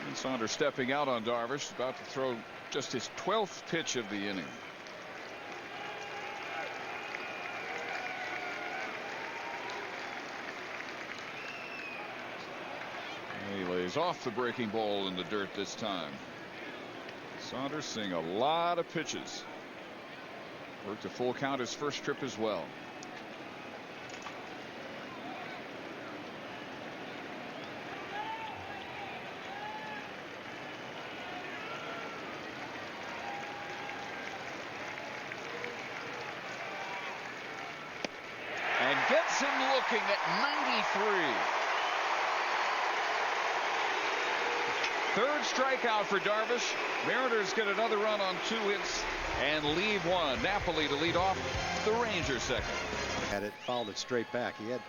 And Saunders stepping out on Darvish, about to throw just his 12th pitch of the inning. He lays off the breaking ball in the dirt this time. Saunders seeing a lot of pitches. Worked a full count his first trip as well. And gets him looking at 93. Third strikeout for Darvish. Mariners get another run on 2 hits and leave one. Napoli to lead off the Rangers second. Had it, fouled it straight back. He had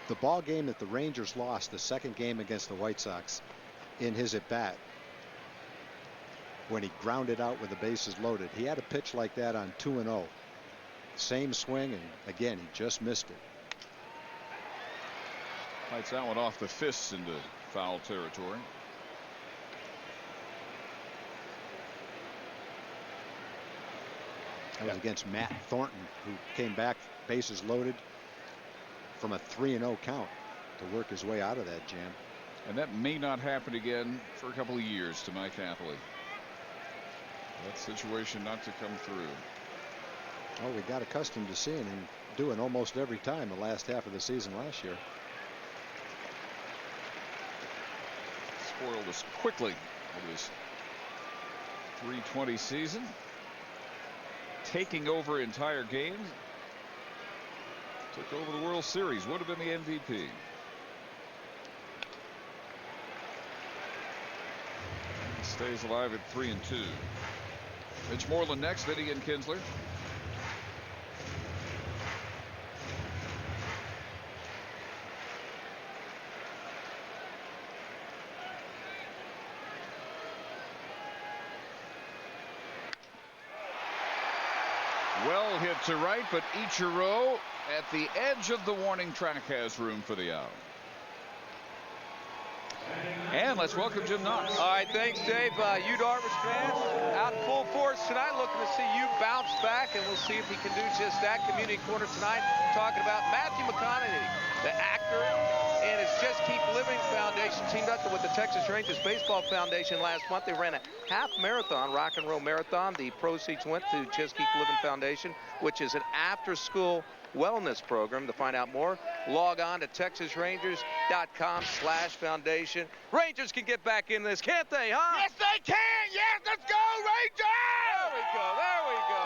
the ball game that the Rangers lost, the second game against the White Sox, in his at bat when he grounded out with the bases loaded. He had a pitch like that on 2-0. Same swing, and again he just missed it. Fights that one off the fists into foul territory. That was against Matt Thornton, who came back bases loaded from a 3-0 count to work his way out of that jam. And that may not happen again for a couple of years to Mike Napoli. That situation not to come through. Oh, we got accustomed to seeing him doing almost every time the last half of the season last year. Spoiled us quickly of his .320 season. Taking over entire games. Took over the World Series. Would have been the MVP. Stays alive at 3-2. Mitch Moreland next. Then Ian Kinsler. Well hit to right, but Ichiro at the edge of the warning track has room for the out. And let's welcome Jim Knox. All right, thanks, Dave. You Darvish fans out in full force tonight, looking to see you bounce back, and we'll see if he can do just that. Community Corner tonight, talking about Matthew McConaughey, the actor, and is Just Keep Living Foundation teamed up with the Texas Rangers Baseball Foundation last month. They ran a half marathon, rock and roll marathon. The proceeds went to Just Keep Living Foundation, which is an after-school wellness program. To find out more, log on to texasrangers.com/foundation. Rangers can get back in this, can't they, huh? Yes, they can. Yes, let's go, Rangers! There we go. There we go.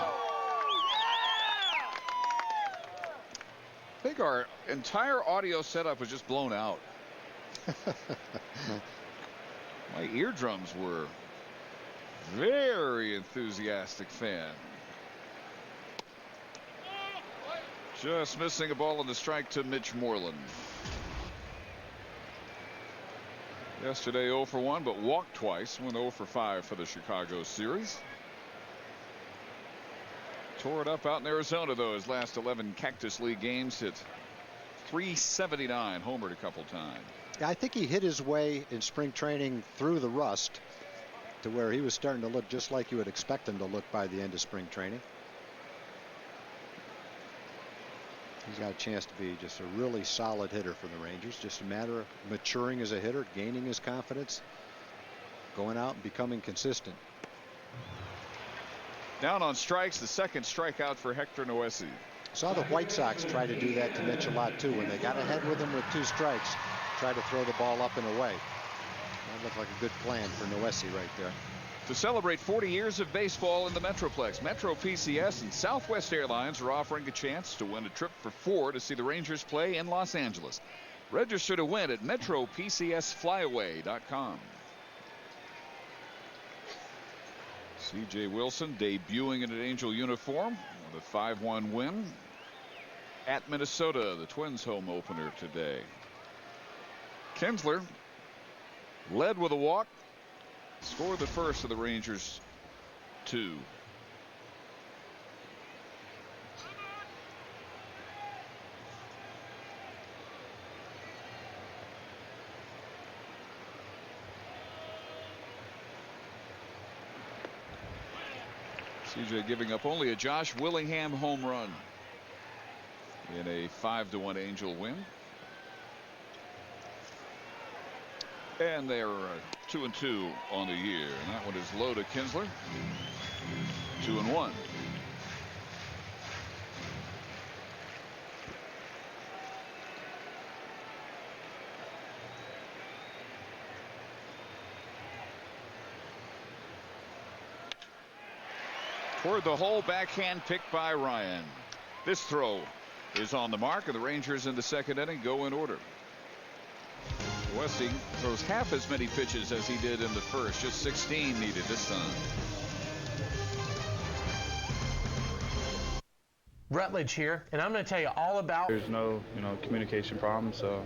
I think our entire audio setup was just blown out. My eardrums were very enthusiastic fan. Just missing a ball on the strike to Mitch Moreland. Yesterday 0 for 1, but walked twice. Went 0 for 5 for the Chicago series. Tore it up out in Arizona, though. His last 11 Cactus League games, hit .379, homered a couple times. Yeah, I think he hit his way in spring training through the rust to where he was starting to look just like you would expect him to look by the end of spring training. He's got a chance to be just a really solid hitter for the Rangers. Just a matter of maturing as a hitter, gaining his confidence, going out and becoming consistent. Down on strikes, the second strikeout for Hector Noesi. Saw the White Sox try to do that to Mitch a lot too. When they got ahead with him with 2 strikes, try to throw the ball up and away. That looked like a good plan for Noesi right there. To celebrate 40 years of baseball in the Metroplex, Metro PCS and Southwest Airlines are offering a chance to win a trip for 4 to see the Rangers play in Los Angeles. Register to win at metropcsflyaway.com. C.J. Wilson debuting in an Angel uniform with a 5-1 win at Minnesota, the Twins home opener today. Kinsler led with a walk, scored the first of the Rangers 2. CJ giving up only a Josh Willingham home run in a 5-1 Angel win. And they're 2-2 on the year. And that one is low to Kinsler. 2-1. Toward the hole, backhand picked by Ryan. This throw is on the mark, and the Rangers in the second inning go in order. Westing throws half as many pitches as he did in the first. Just 16 needed this time. Rutledge here, and I'm going to tell you all about. There's no, communication problem. So,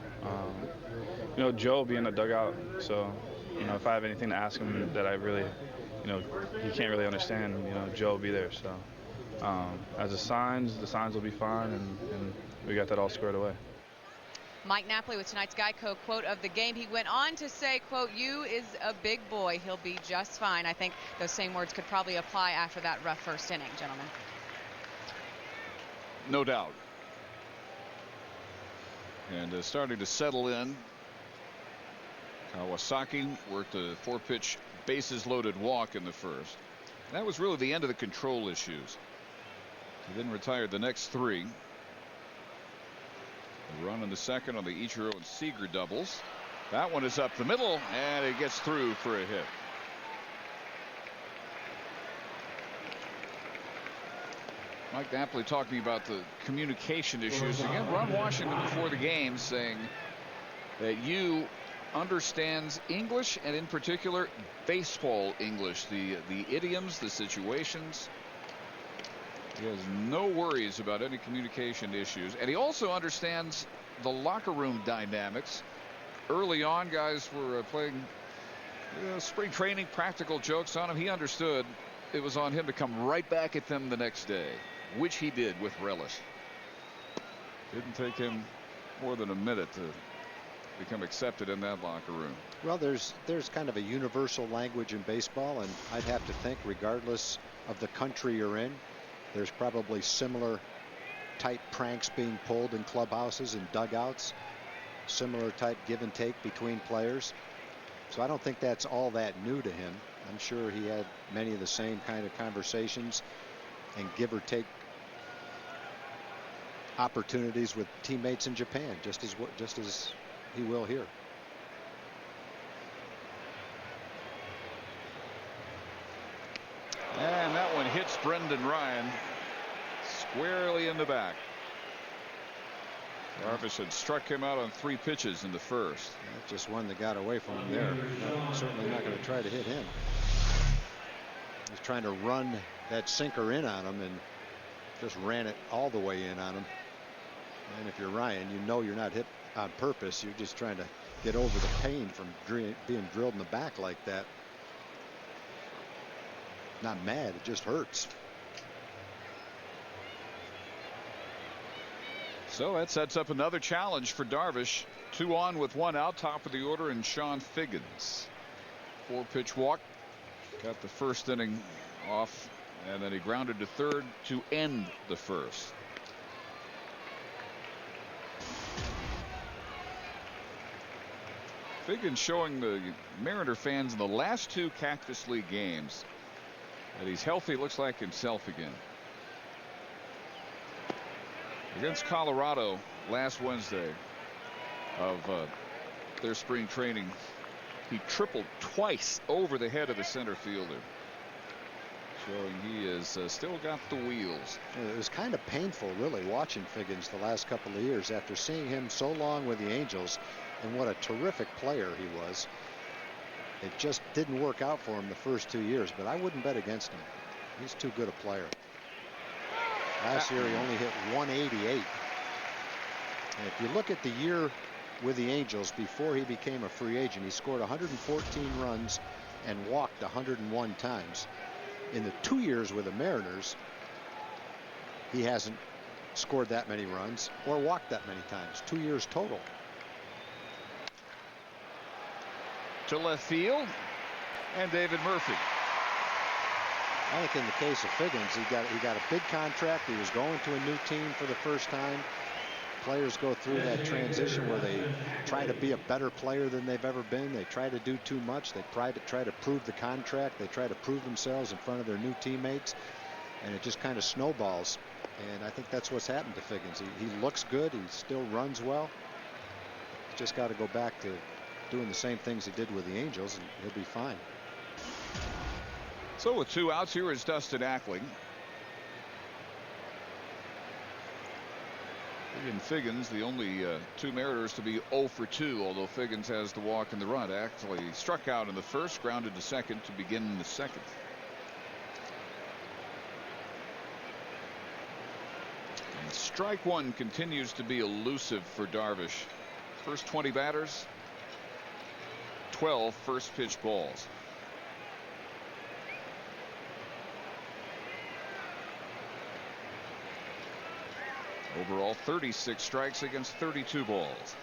Joe will be in the dugout. So, if I have anything to ask him that I really, he can't really understand, Joe will be there. So, as the signs will be fine, and we got that all squared away. Mike Napoli with tonight's Geico quote of the game. He went on to say, quote, "You is a big boy. He'll be just fine." I think those same words could probably apply after that rough first inning, gentlemen. No doubt. And starting to settle in. Kawasaki worked a 4-pitch bases loaded walk in the first. That was really the end of the control issues. He then retired the next 3. A run in the second on the Ichiro and Seager doubles. That one is up the middle, and it gets through for a hit. Mike Napoli talking about the communication issues again. Ron Washington before the game saying that you understands English, and in particular baseball English, the idioms, the situations. He has no worries about any communication issues, and he also understands the locker room dynamics. Early on, guys were playing spring training practical jokes on him. He understood it was on him to come right back at them the next day, which he did with relish. Didn't take him more than a minute to become accepted in that locker room. Well, there's kind of a universal language in baseball, and I'd have to think, regardless of the country you're in, there's probably similar type pranks being pulled in clubhouses and dugouts. similar type give and take between players. So I don't think that's all that new to him. I'm sure he had many of the same kind of conversations and give or take opportunities with teammates in Japan, just as he will here. And that one hits Brendan Ryan squarely in the back. Darvish had struck him out on 3 pitches in the first. That's just one that got away from him there. Certainly not going to try to hit him. He's trying to run that sinker in on him and just ran it all the way in on him. And if you're Ryan, you know you're not hit on purpose. You're just trying to get over the pain from being drilled in the back like that. Not mad, it just hurts. So that sets up another challenge for Darvish. 2 on with 1 out, top of the order, and Sean Figgins. 4-pitch walk. Got the first inning off, and then he grounded to third to end the first. Figgins showing the Mariner fans in the last 2 Cactus League games that he's healthy, looks like himself again. Against Colorado last Wednesday of their spring training, he tripled twice over the head of the center fielder, showing he has still got the wheels. It was kind of painful, really, watching Figgins the last couple of years after seeing him so long with the Angels and what a terrific player he was. It just didn't work out for him the first 2 years, but I wouldn't bet against him. He's too good a player. Last year he only hit 188. And if you look at the year with the Angels before he became a free agent, he scored 114 runs and walked 101 times. In the 2 years with the Mariners, he hasn't scored that many runs or walked that many times. 2 years total. To left field, and David Murphy. I think in the case of Figgins, he got a big contract. He was going to a new team for the first time. Players go through that transition where they try to be a better player than they've ever been. They try to do too much. They try to prove the contract. They try to prove themselves in front of their new teammates, and it just kind of snowballs. And I think that's what's happened to Figgins. He looks good. He still runs well. He's just got to go back to doing the same things he did with the Angels, and he'll be fine. So with 2 outs, here is Dustin Ackling. And Figgins, the only 2 Mariners to be 0 for 2, although Figgins has the walk and the run. Actually struck out in the first, grounded to second to begin the second. And strike 1 continues to be elusive for Darvish. First 20 batters, 12 first pitch balls. Overall 36 strikes against 32 balls.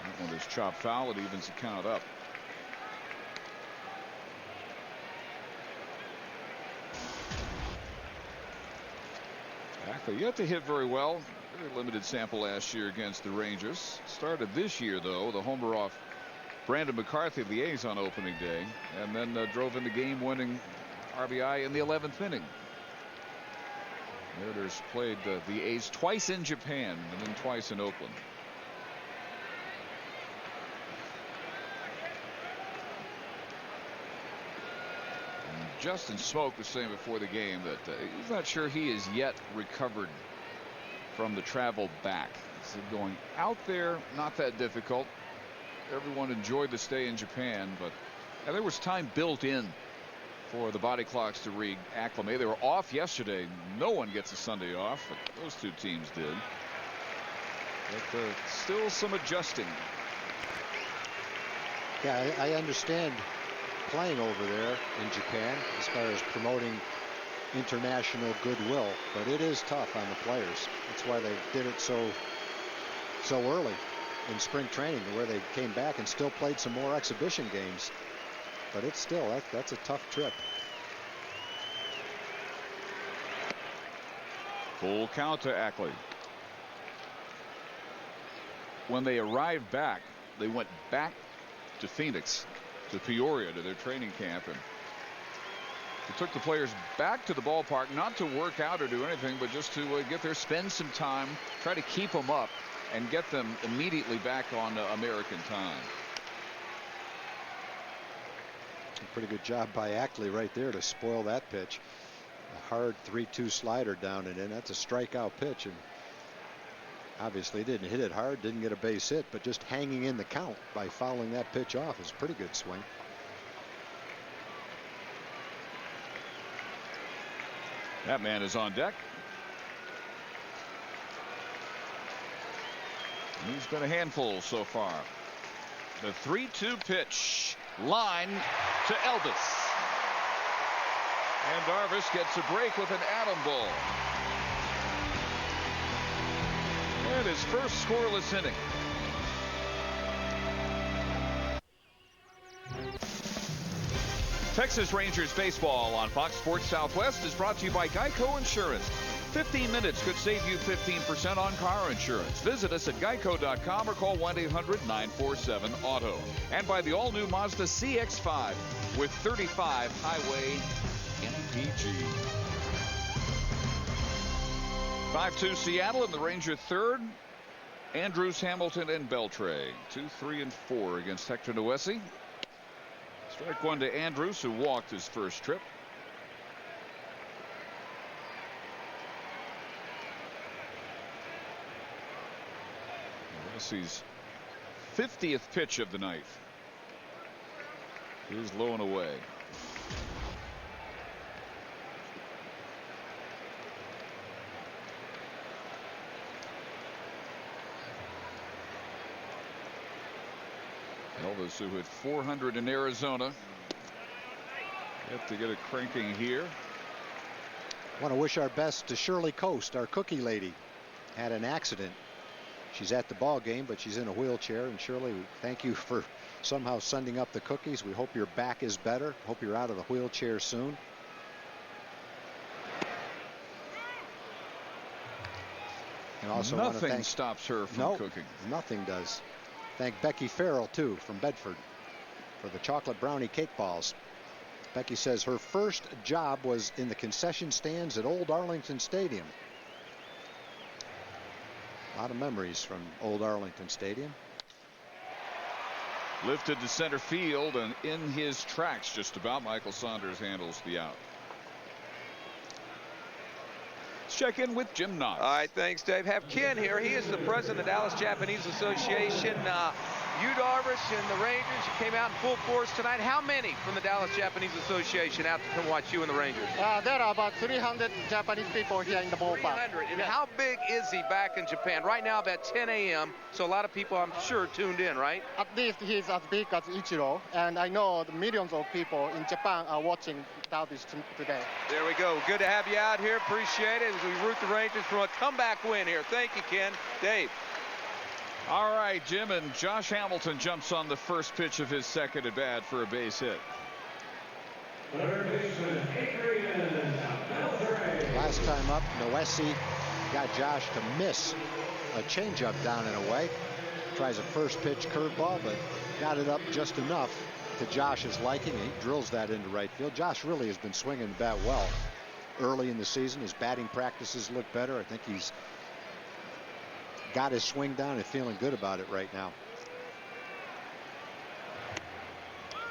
That one is chopped foul. It evens the count up. Ackley yet to hit very well. Very limited sample last year against the Rangers. Started this year, though, the homer off Brandon McCarthy of the A's on opening day, and then drove in the game-winning RBI in the 11th inning. Mariners played the A's twice in Japan and then twice in Oakland. And Justin Smoke was saying before the game that he's not sure he is yet recovered from the travel back. So going out there, not that difficult. Everyone enjoyed the stay in Japan, but there was time built in for the body clocks to reacclimate. They were off yesterday. No one gets a Sunday off, but those 2 teams did. But still some adjusting. Yeah, I understand playing over there in Japan as far as promoting international goodwill, but it is tough on the players. That's why they did it so early in spring training, where they came back and still played some more exhibition games. But it's still, that's a tough trip. Full count to Ackley. When they arrived back, they went back to Phoenix, to Peoria, to their training camp, and they took the players back to the ballpark, not to work out or do anything, but just to get there, spend some time, try to keep them up, and get them immediately back on American time. A pretty good job by Ackley right there to spoil that pitch. A hard 3-2 slider down and in. That's a strikeout pitch, and obviously didn't hit it hard, didn't get a base hit, but just hanging in the count by fouling that pitch off is a pretty good swing. That man is on deck. He's been a handful so far. The 3-2 pitch, line to Elvis. And Darvish gets a break with an atom ball. And his first scoreless inning. Texas Rangers baseball on Fox Sports Southwest is brought to you by Geico Insurance. 15 minutes could save you 15% on car insurance. Visit us at geico.com or call 1-800-947-AUTO. And by the all-new Mazda CX-5 with 35 highway MPG. 5-2 Seattle, and the Ranger third. Andrews, Hamilton, and Beltre. 2, 3, and 4 against Hector Noesi. Strike one to Andrews, who walked his first trip. Noesi's 50th pitch of the night is low and away. Elvis, who hit 400 in Arizona, have to get it cranking here. Want to wish our best to Shirley Coast, our cookie lady. Had an accident. She's at the ball game, but she's in a wheelchair. And Shirley, thank you for somehow sending up the cookies. We hope your back is better. Hope you're out of the wheelchair soon. And also nothing stops her from cooking. Nothing does. Thank Becky Farrell, too, from Bedford, for the chocolate brownie cake balls. Becky says her first job was in the concession stands at Old Arlington Stadium. A lot of memories from Old Arlington Stadium. Lifted to center field, and in his tracks just about, Michael Saunders handles the out. Let's check in with Jim Knox. All right, thanks, Dave. Have Ken here. He is the president of the Dallas Japanese Association. You, Darvish, and the Rangers, you came out in full force tonight. How many from the Dallas Japanese Association out to come watch you and the Rangers? There are about 300 Japanese people here in the ballpark. 300. And how big is he back in Japan? Right now about 10 a.m., so a lot of people, I'm sure, tuned in, right? At least he's as big as Ichiro, and I know the millions of people in Japan are watching Darvish today. There we go. Good to have you out here. Appreciate it as we root the Rangers for a comeback win here. Thank you, Ken. Dave. All right, Jim, and Josh Hamilton jumps on the first pitch of his second at bat for a base hit. Last time up, Noesi got Josh to miss a changeup down and away. Tries a first pitch curveball, but got it up just enough to Josh's liking. He drills that into right field. Josh really has been swinging the bat well early in the season. His batting practices look better. I think he's got his swing down and feeling good about it right now.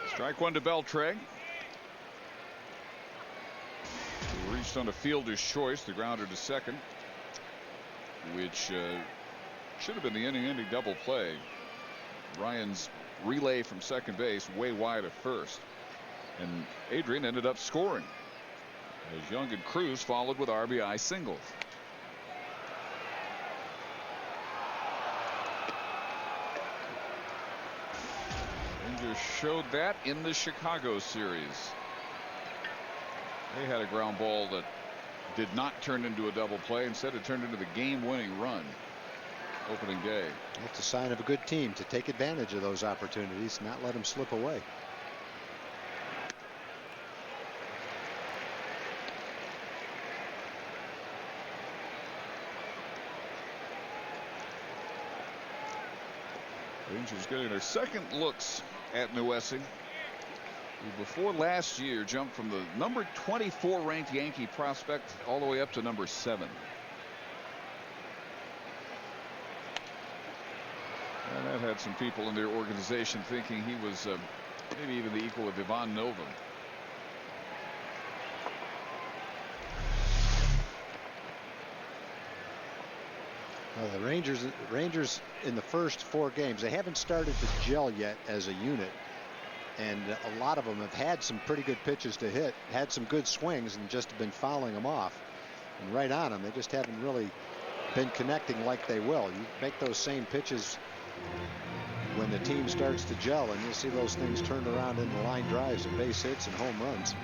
Strike one to Beltre. He reached on a fielder's choice, the grounder to second, which should have been the inning-ending double play. Ryan's relay from second base way wide of first, and Adrian ended up scoring as Young and Cruz followed with RBI singles. Rangers showed that in the Chicago series. They had a ground ball that did not turn into a double play. Instead, it turned into the game-winning run opening day. That's a sign of a good team to take advantage of those opportunities, not let them slip away. Rangers getting their second looks at Nuesi, who before last year jumped from the number 24 ranked Yankee prospect all the way up to number 7. And that had some people in their organization thinking he was maybe even the equal of Ivan Nova. Well, the Rangers in the first 4 games, they haven't started to gel yet as a unit. And a lot of them have had some pretty good pitches to hit, had some good swings, and just been fouling them off. And right on them, they just haven't really been connecting like they will. You make those same pitches when the team starts to gel, and you'll see those things turned around into line drives and base hits and home runs.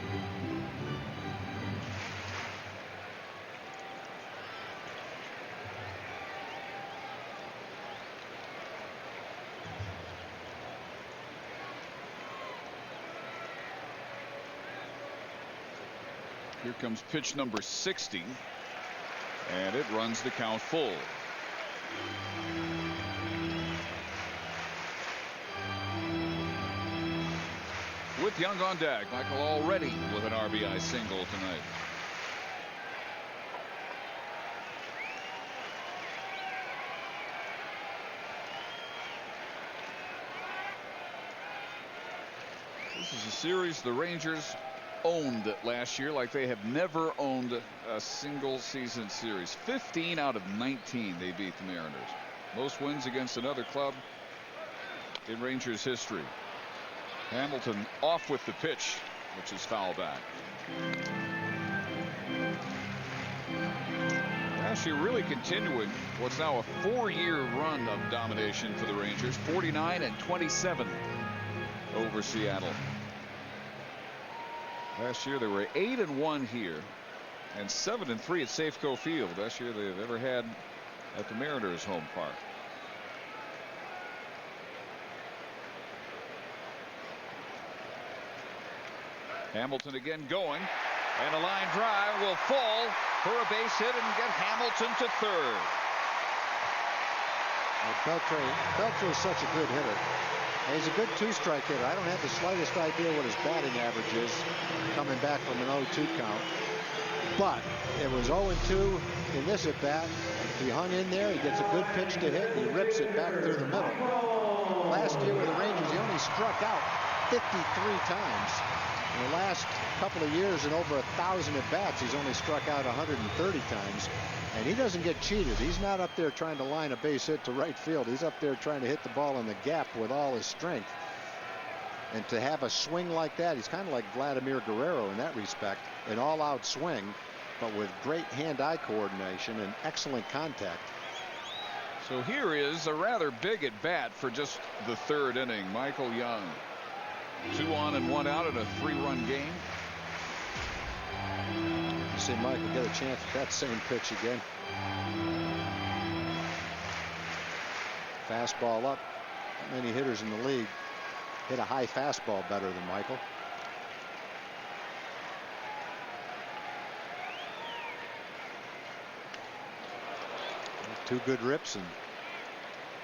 Here comes pitch number 60, and it runs the count full. With Young on deck, Michael already with an RBI single tonight. This is a series the Rangers owned last year like they have never owned a single season series. 15 out of 19 they beat the Mariners. Most wins against another club in Rangers history. Hamilton off with the pitch, which is foul back. Actually really continuing what's now a 4-year run of domination for the Rangers. 49-27 over Seattle. Last year they were 8-1 here and 7-3 at Safeco Field. Best year they've ever had at the Mariners home park. Hamilton again going, and a line drive will fall for a base hit and get Hamilton to third. Beltre is such a good hitter. And he's a good 2-strike hitter. I don't have the slightest idea what his batting average is coming back from an 0-2 count. But it was 0-2 in this at bat. He hung in there. He gets a good pitch to hit, and he rips it back through the middle. Last year with the Rangers, he only struck out 53 times. In the last couple of years, in over 1,000 at bats, he's only struck out 130 times. And he doesn't get cheated. He's not up there trying to line a base hit to right field. He's up there trying to hit the ball in the gap with all his strength. And to have a swing like that, he's kind of like Vladimir Guerrero in that respect. An all-out swing, but with great hand-eye coordination and excellent contact. So here is a rather big at bat for just the 3rd inning. Michael Young. 2 on and 1 out in a 3-run game. You see Michael get a chance at that same pitch again. Fastball up. Not many hitters in the league hit a high fastball better than Michael. Two good rips and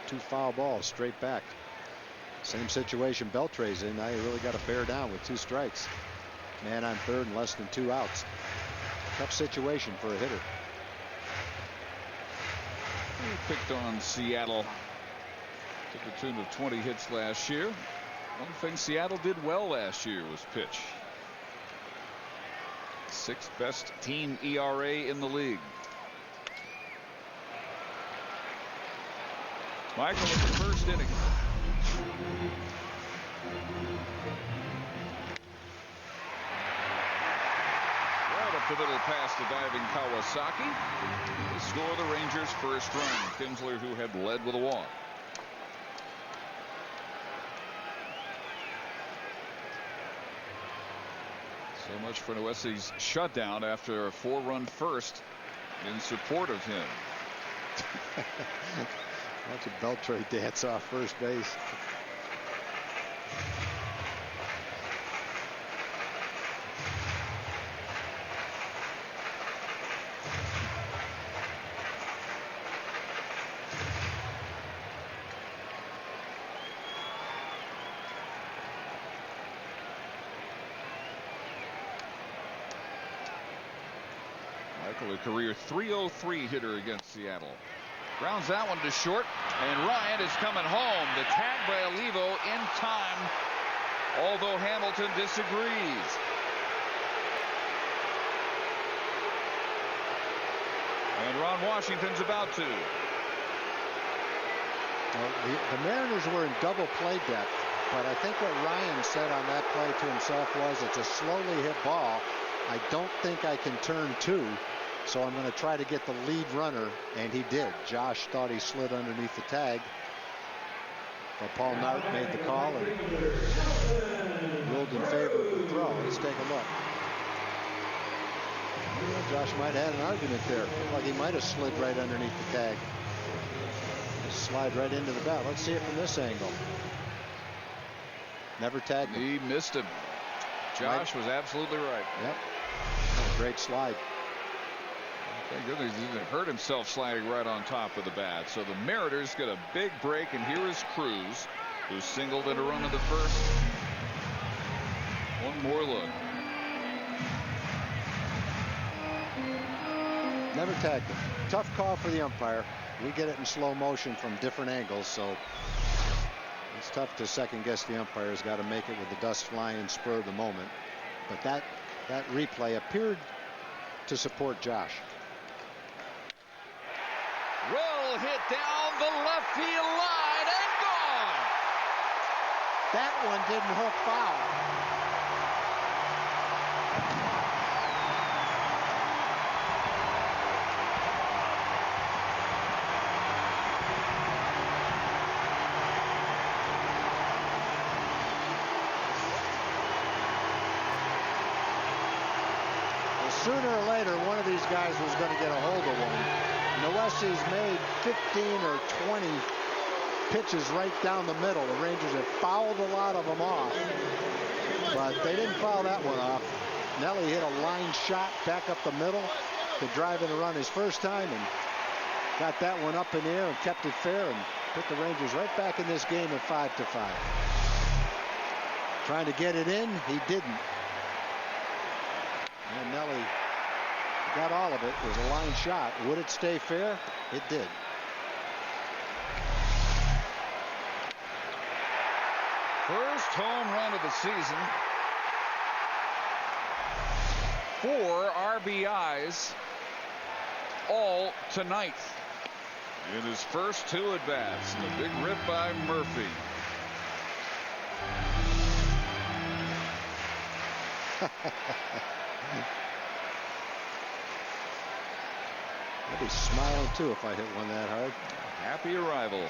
2 foul balls straight back. Same situation Beltre's in. Now you really got to bear down with 2 strikes. Man on third and less than 2 outs. Tough situation for a hitter. He picked on Seattle to the tune of 20 hits last year. One thing Seattle did well last year was pitch. 6th best team ERA in the league. Michael in the 1st inning. The middle pass to diving Kawasaki to score the Rangers' 1st run. Kinsler, who had led with a walk. So much for Nuesi's shutdown after a 4-run first in support of him. Watch a Beltre dance off first base. Michael, a career .303 hitter against Seattle. Grounds that one to short, and Ryan is coming home. The tag by Olivo in time, although Hamilton disagrees. And Ron Washington's about to. Well, the Mariners were in double play depth, but I think what Ryan said on that play to himself was, it's a slowly hit ball. I don't think I can turn two, so I'm going to try to get the lead runner, and he did. Josh thought he slid underneath the tag, but Paul Nart made the call and ruled in favor of the throw. Let's take a look. Well, Josh might have had an argument there. Looked like he might have slid right underneath the tag. Just slide right into the bat. Let's see it from this angle. Never tagged him. He missed him. Josh was absolutely right. Yep. Great slide. Thank goodness he didn't hurt himself sliding right on top of the bat. So the Mariners get a big break, and here is Cruz, who singled in a run in the first. One more look. Never tagged him. Tough call for the umpire. We get it in slow motion from different angles, so it's tough to second guess the umpire. Has got to make it with the dust flying spur of the moment. But that replay appeared to support Josh. Well hit down the left field line and gone. That one didn't hook foul. Sooner or later, one of these guys was going to get a hold of one. Noesi's made 15 or 20 pitches right down the middle. The Rangers have fouled a lot of them off, but they didn't foul that one off. Nelly hit a line shot back up the middle to drive in a run his first time, and got that one up in the air and kept it fair and put the Rangers right back in this game at 5-5. Trying to get it in, he didn't. And Nelly got all of it. It was a line shot. Would it stay fair? It did. First home run of the season. 4 RBIs all tonight. In his first 2 at-bats. The big rip by Murphy. I'd be smiling too if I hit one that hard. Happy arrival.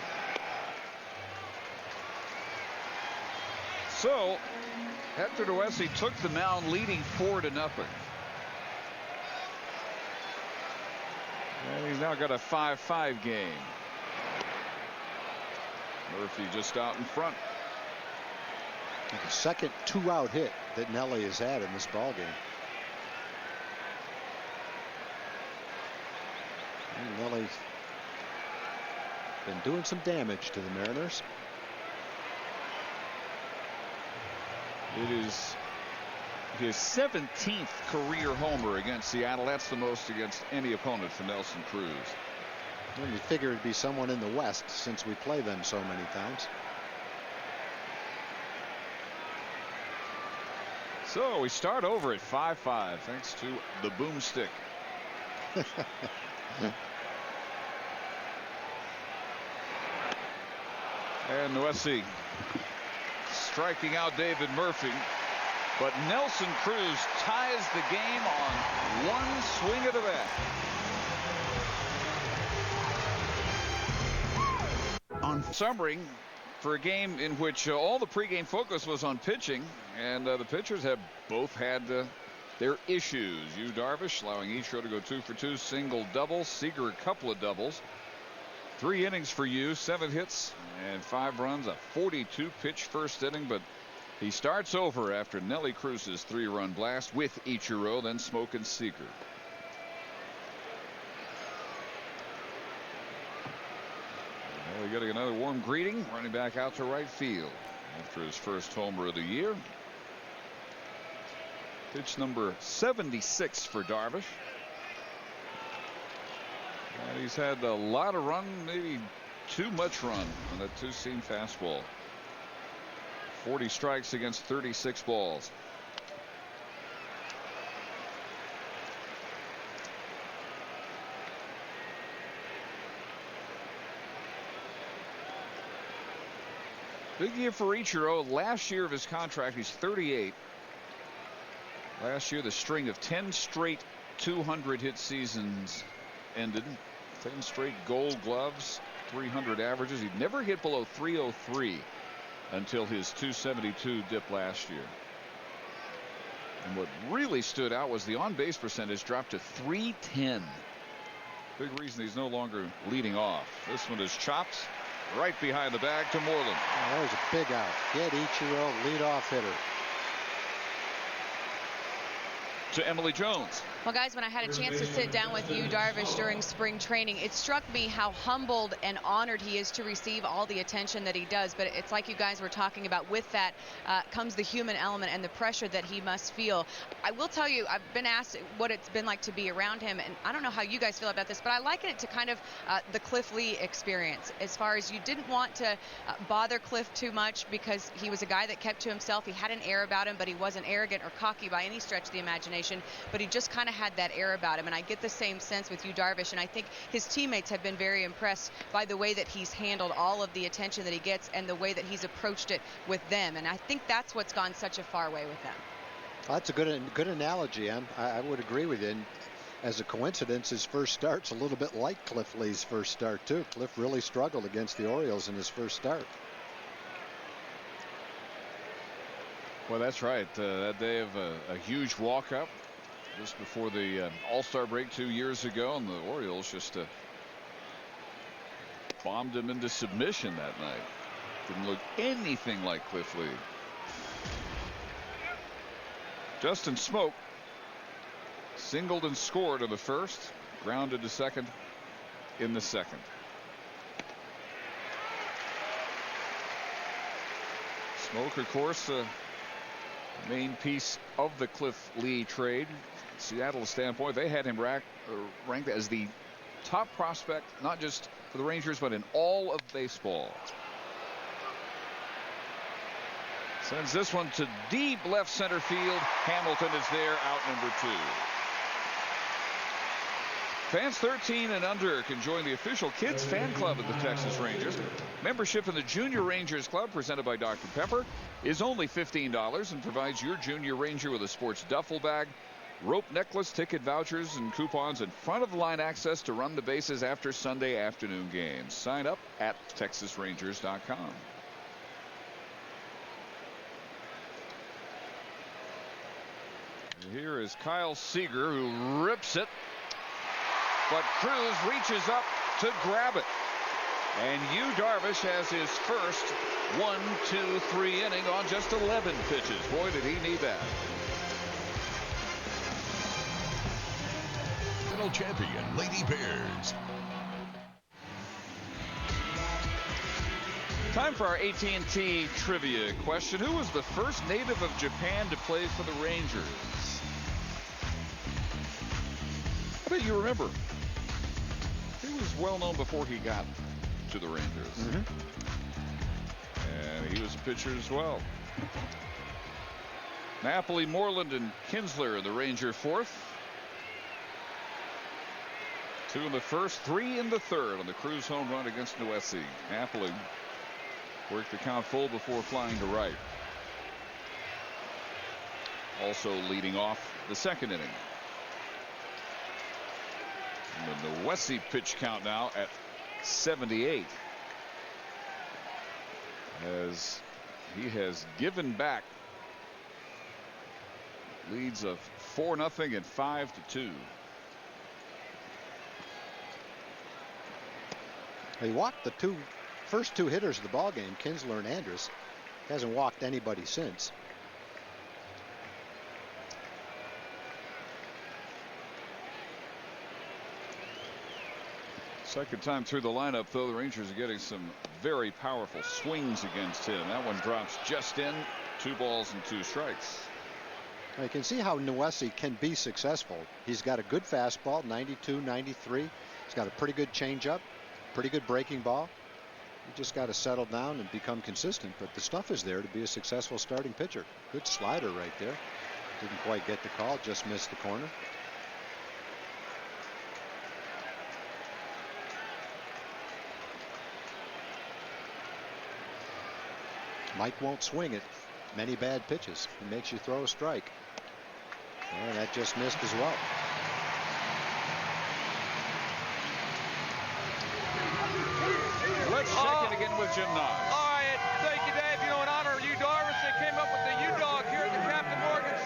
So Hector Noesi took the mound leading 4-0. And he's now got a 5-5 game. Murphy just out in front. The second 2-out hit that Nelly has had in this ball game. And Nelly's been doing some damage to the Mariners. It is his 17th career homer against Seattle. That's the most against any opponent for Nelson Cruz. Well, you figure it'd be someone in the West since we play them so many times. So we start over at 5-5 thanks to the boomstick. And Noesi striking out David Murphy, but Nelson Cruz ties the game on one swing of the bat. On summary for a game in which all the pregame focus was on pitching, and the pitchers have both had their issues. Yu Darvish allowing Ichiro to go 2 for 2, single double. Seager a couple of doubles. 3 innings for Yu, 7 hits and 5 runs, a 42 pitch first inning, but he starts over after Nelly Cruz's 3-run blast with Ichiro, then Smoke and Seager. Well, we're getting another warm greeting, running back out to right field after his first homer of the year. Pitch number 76 for Darvish. And he's had a lot of run, maybe too much run on that two-seam fastball. 40 strikes against 36 balls. Big year for Ichiro. Last year of his contract, he's 38. Last year, the string of 10 straight 200 hit seasons ended. 10 straight Gold Gloves, 300 averages. He'd never hit below 303 until his 272 dip last year. And what really stood out was the on-base percentage dropped to 310. Big reason he's no longer leading off. This one is chopped right behind the bag to Moreland. Oh, that was a big out. Get Ichiro, leadoff hitter. To Emily Jones. Well, guys, when I had a chance to sit down with you, Darvish, during spring training, it struck me how humbled and honored he is to receive all the attention that he does. But it's like you guys were talking about. With that comes the human element and the pressure that he must feel. I will tell you, I've been asked what it's been like to be around him, and I don't know how you guys feel about this, but I liken it to kind of the Cliff Lee experience, as far as you didn't want to bother Cliff too much because he was a guy that kept to himself. He had an air about him, but he wasn't arrogant or cocky by any stretch of the imagination, but he just kind of had that air about him. And I get the same sense with you, Darvish, and I think his teammates have been very impressed by the way that he's handled all of the attention that he gets and the way that he's approached it with them. And I think that's what's gone such a far way with them. That's a good analogy, Em. I would agree with you. And as a coincidence, his first start's a little bit like Cliff Lee's first start too. Cliff really struggled against the Orioles in his first start. Well, that's right. That day of a huge walk-up just before the All-Star break 2 years ago, and the Orioles just bombed him into submission that night. Didn't look anything like Cliff Lee. Justin Smoke singled and scored in the first, grounded to second in the second. Smoke, of course, main piece of the Cliff Lee trade. Seattle's standpoint, they had him ranked as the top prospect, not just for the Rangers, but in all of baseball. Sends this one to deep left center field. Hamilton is there, out number 2. Fans 13 and under can join the official kids fan club of the Texas Rangers. Membership in the Junior Rangers Club, presented by Dr. Pepper, is only $15 and provides your Junior Ranger with a sports duffel bag, rope necklace, ticket vouchers, and coupons, and front-of-the-line access to run the bases after Sunday afternoon games. Sign up at TexasRangers.com. Here is Kyle Seager, who rips it, but Cruz reaches up to grab it. And Yu Darvish has his first 1, 2, 3 inning on just 11 pitches. Boy, did he need that. Champion Lady Bears. Time for our AT&T trivia question. Who was the first native of Japan to play for the Rangers? I bet you remember. He was well known before he got to the Rangers. And he was a pitcher as well. Napoli, Moreland, and Kinsler, the Ranger fourth. 2 in the first, 3 in the third on the Cruz home run against Noesi. Napoli worked the count full before flying to right. Also leading off the second inning. And the Noesi pitch count now at 78. As he has given back leads of 4-0 and 5-2. He walked the first two hitters of the ball game, Kinsler and Andrus. Hasn't walked anybody since. Second time through the lineup, though, the Rangers are getting some very powerful swings against him. That one drops just in. 2 balls and 2 strikes. You can see how Nwesi can be successful. He's got a good fastball, 92, 93. He's got a pretty good changeup, pretty good breaking ball. You just got to settle down and become consistent. But the stuff is there to be a successful starting pitcher. Good slider right there. Didn't quite get the call, just missed the corner. Mike won't swing it. Many bad pitches. He makes you throw a strike. And that just missed as well. Let's check it again with Jim Knox. All right, thank you, Dave. You know, in honor of you, Darvish, they came up with the U-Dog here at the Captain Morgan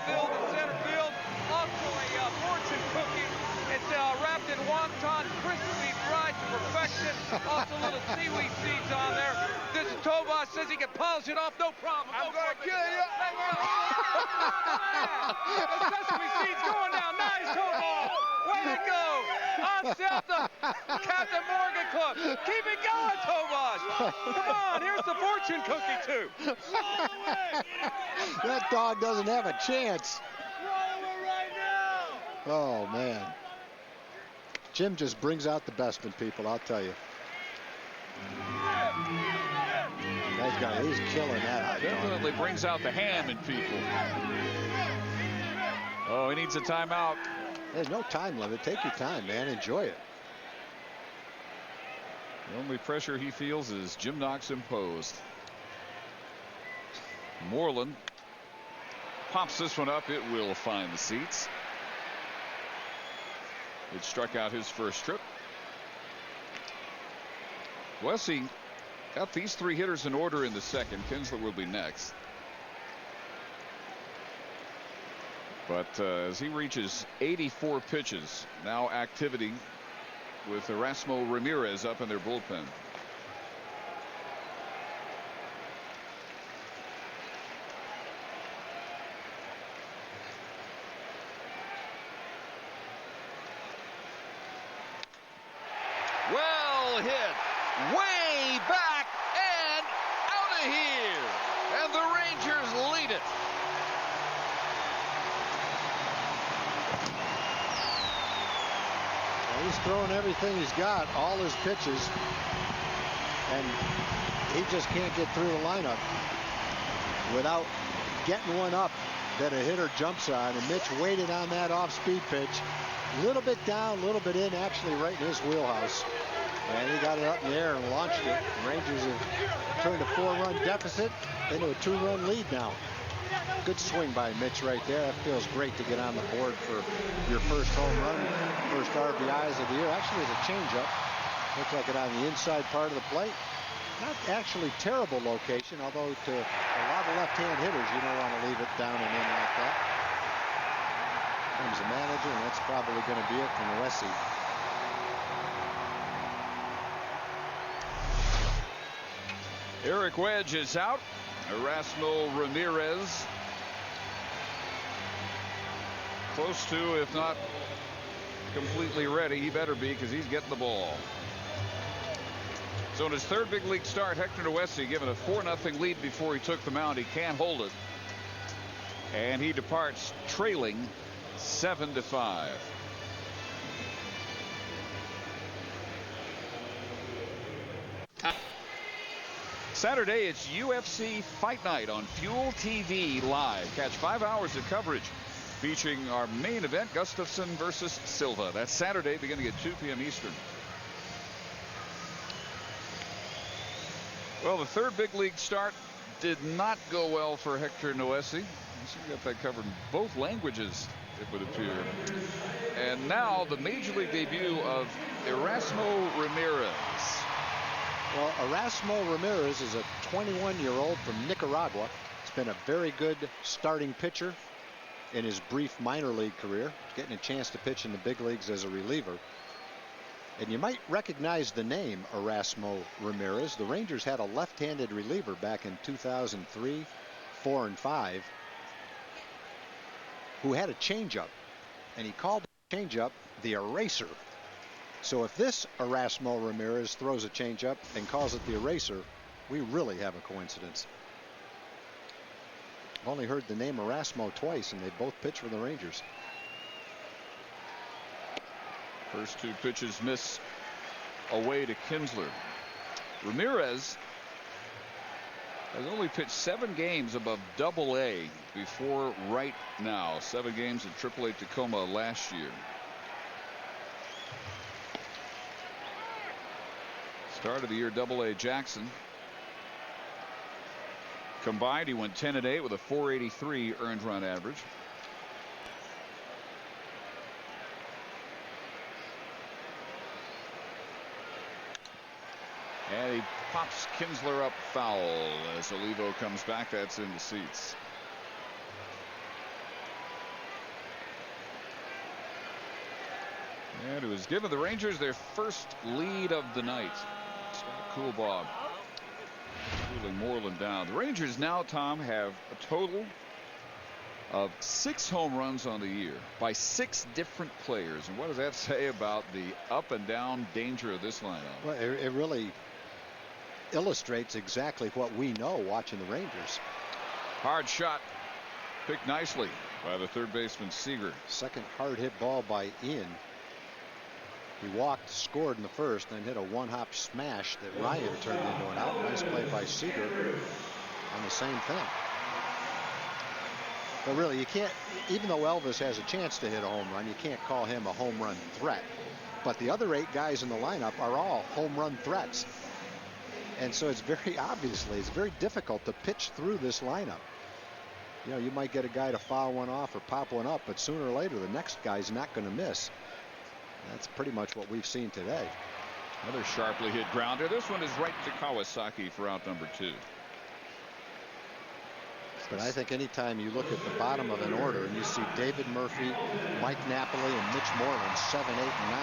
field in center field. Also a fortune cookie. It's wrapped in wonton, crispy, fried to perfection. Also little seaweed seeds on there. This is Tomas, says he can polish it off, no problem. I'm going to kill you. The sesame seeds going down. Nice, Tomas. Way to go. On south the Captain Morgan Club. Keep it going, Tomas. Come on, here's the fortune cookie, too. That dog doesn't have a chance. Oh, man. Jim just brings out the best in people, I'll tell you. That guy, he's killing that. Definitely brings out the ham in people. Oh, he needs a timeout. There's no time limit. Take your time, man. Enjoy it. The only pressure he feels is Jim Knox imposed. Moreland pops this one up. It will find the seats. It struck out his first trip. Wessy got these three hitters in order in the second. Kinsler will be next. But as he reaches 84 pitches, now activity with Erasmo Ramirez up in their bullpen. Well hit, way back and out of here, and the Rangers lead it. He's throwing everything he's got, all his pitches, and he just can't get through the lineup without getting one up that a hitter jumps on. And Mitch waited on that off-speed pitch, a little bit down, a little bit in, actually right in his wheelhouse, and he got it up in the air and launched it. The Rangers have turned a 4-run deficit into a 2-run lead now. Good swing by Mitch right there. That feels great to get on the board for your first home run, first RBIs of the year. Actually, it's a changeup. Looks like it on the inside part of the plate. Not actually terrible location, although to a lot of left-hand hitters, you don't want to leave it down and in like that. Comes the manager, and that's probably going to be it from Wessy. Eric Wedge is out. Erasmo Ramirez close to, if not completely ready. He better be, because he's getting the ball. So in his third big league start, Hector Nwesi given a 4-0 lead before he took the mound. He can't hold it, and he departs trailing 7-5. Saturday, it's UFC Fight Night on Fuel TV Live. Catch 5 hours of coverage featuring our main event, Gustafsson versus Silva. That's Saturday, beginning at 2 p.m. Eastern. Well, the third big league start did not go well for Hector Nwesi. We got that covered in both languages, it would appear. And now the major league debut of Erasmo Ramirez. Well, Erasmo Ramirez is a 21-year-old from Nicaragua. He's been a very good starting pitcher in his brief minor league career, getting a chance to pitch in the big leagues as a reliever. And you might recognize the name Erasmo Ramirez. The Rangers had a left-handed reliever back in 2003, 4, and 5 who had a changeup, and he called the changeup the eraser. So if this Erasmo Ramirez throws a changeup and calls it the eraser, we really have a coincidence. I've only heard the name Erasmo twice, and they both pitch for the Rangers. First 2 pitches miss away to Kinsler. Ramirez has only pitched 7 games above Double-A before right now. 7 games at Triple-A Tacoma last year. Start of the year, Double-A Jackson. Combined, he went 10-8 with a .483 earned run average. And he pops Kinsler up foul as Olivo comes back. That's in the seats. And it was given the Rangers their first lead of the night. Cool Bob cooling Moreland down. The Rangers now, Tom, have a total of 6 home runs on the year by 6 different players. And what does that say about the up and down danger of this lineup? Well, it really illustrates exactly what we know watching the Rangers. Hard shot picked nicely by the third baseman Seager. Second hard hit ball by Ian. He walked, scored in the first, then hit a one-hop smash that Ryan turned into an out. Nice play by Seager on the same thing. But really, you can't, even though Elvis has a chance to hit a home run, you can't call him a home run threat. But the other 8 guys in the lineup are all home run threats. And so it's very difficult to pitch through this lineup. You know, you might get a guy to foul one off or pop one up, but sooner or later the next guy's not going to miss. That's pretty much what we've seen today. Another sharply hit grounder. This one is right to Kawasaki for out number 2. But I think anytime you look at the bottom of an order and you see David Murphy, Mike Napoli, and Mitch Moreland 7, 8, and 9,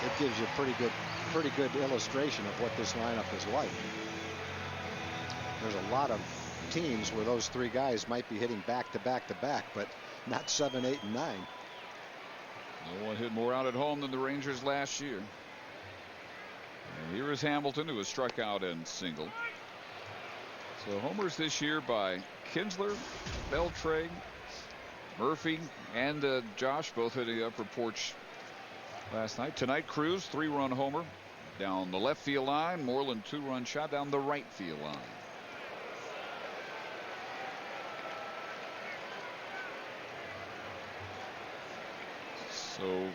it gives you a pretty good illustration of what this lineup is like. There's a lot of teams where those 3 guys might be hitting back to back to back, but not 7, 8, and 9. No one hit more out at home than the Rangers last year. And here is Hamilton, who was struck out and singled. So homers this year by Kinsler, Beltre, Murphy, and Josh both hitting the upper porch last night. Tonight, Cruz, 3-run homer down the left field line. Moreland, 2-run shot down the right field line. So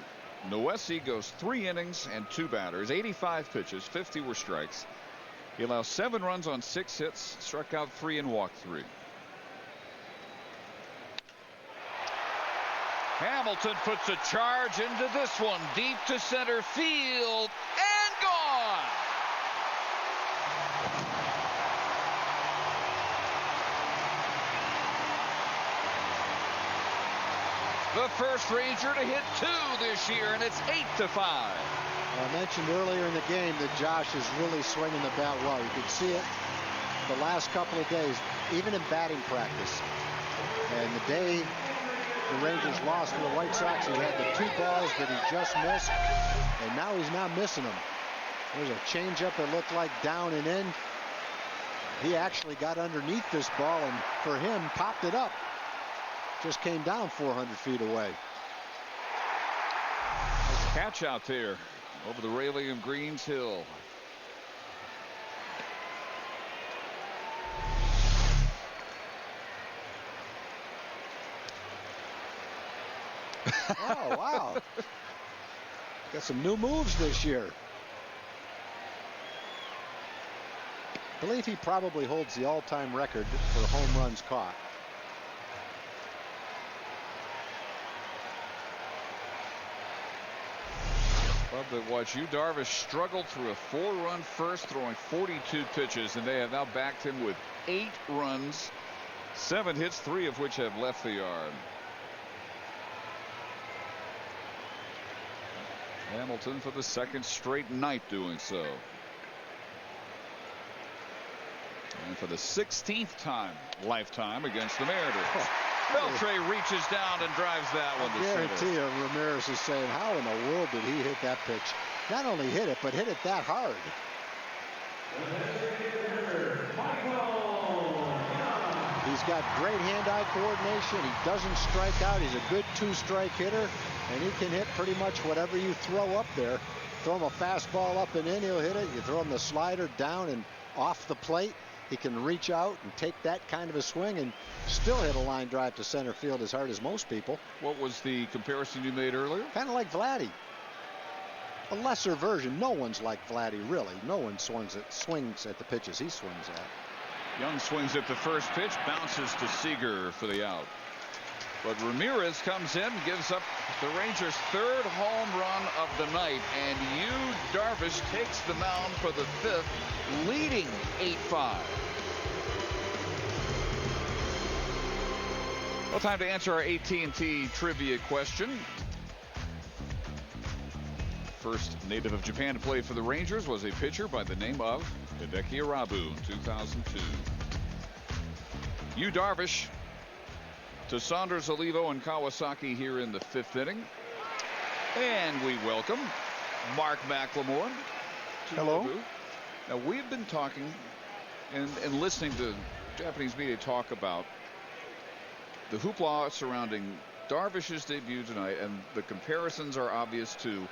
Noesi goes 3 innings and 2 batters, 85 pitches, 50 were strikes. He allows 7 runs on 6 hits, struck out 3 and walked 3. Hamilton puts a charge into this one, deep to center field and gone. The first Ranger to hit 2 this year, and it's 8-5. I mentioned earlier in the game that Josh is really swinging the bat well. You could see it the last couple of days, even in batting practice. And the day the Rangers lost to the White Sox, he had the 2 balls that he just missed, and now he's not missing them. There's a changeup that looked like down and in. He actually got underneath this ball, and for him, popped it up. Just came down 400 feet away. Nice catch out there over the railing of Greens Hill. Oh, wow. Got some new moves this year. I believe he probably holds the all-time record for home runs caught. Love to watch you, Darvish, struggle through a 4-run first, throwing 42 pitches, and they have now backed him with 8 runs, 7 hits, 3 of which have left the yard. Hamilton for the 2nd straight night doing so. And for the 16th time lifetime against the Mariners. Beltre reaches down and drives that one to center. I guarantee you, Ramirez is saying, how in the world did he hit that pitch? Not only hit it, but hit it that hard. He's He's got great hand-eye coordination. He doesn't strike out. He's a good two-strike hitter, and he can hit pretty much whatever you throw up there. Throw him a fastball up and in, he'll hit it. You throw him the slider down and off the plate, he can reach out and take that kind of a swing and still hit a line drive to center field as hard as most people. What was the comparison you made earlier? Kind of like Vladdy. A lesser version. No one's like Vladdy, really. No one swings at the pitches he swings at. Young swings at the first pitch, bounces to Seager for the out. But Ramirez comes in, gives up the Rangers' third home run of the night, and Darvish takes the mound for the fifth, leading 8-5. Well, time to answer our AT&T trivia question. First native of Japan to play for the Rangers was a pitcher by the name of Hideki Irabu in 2002. Darvish to Saunders, Olivo, and Kawasaki here in the fifth inning. And we welcome Mark McLemore. Hello. Now, we've been talking and listening to Japanese media talk about the hoopla surrounding Darvish's debut tonight, and the comparisons are obvious to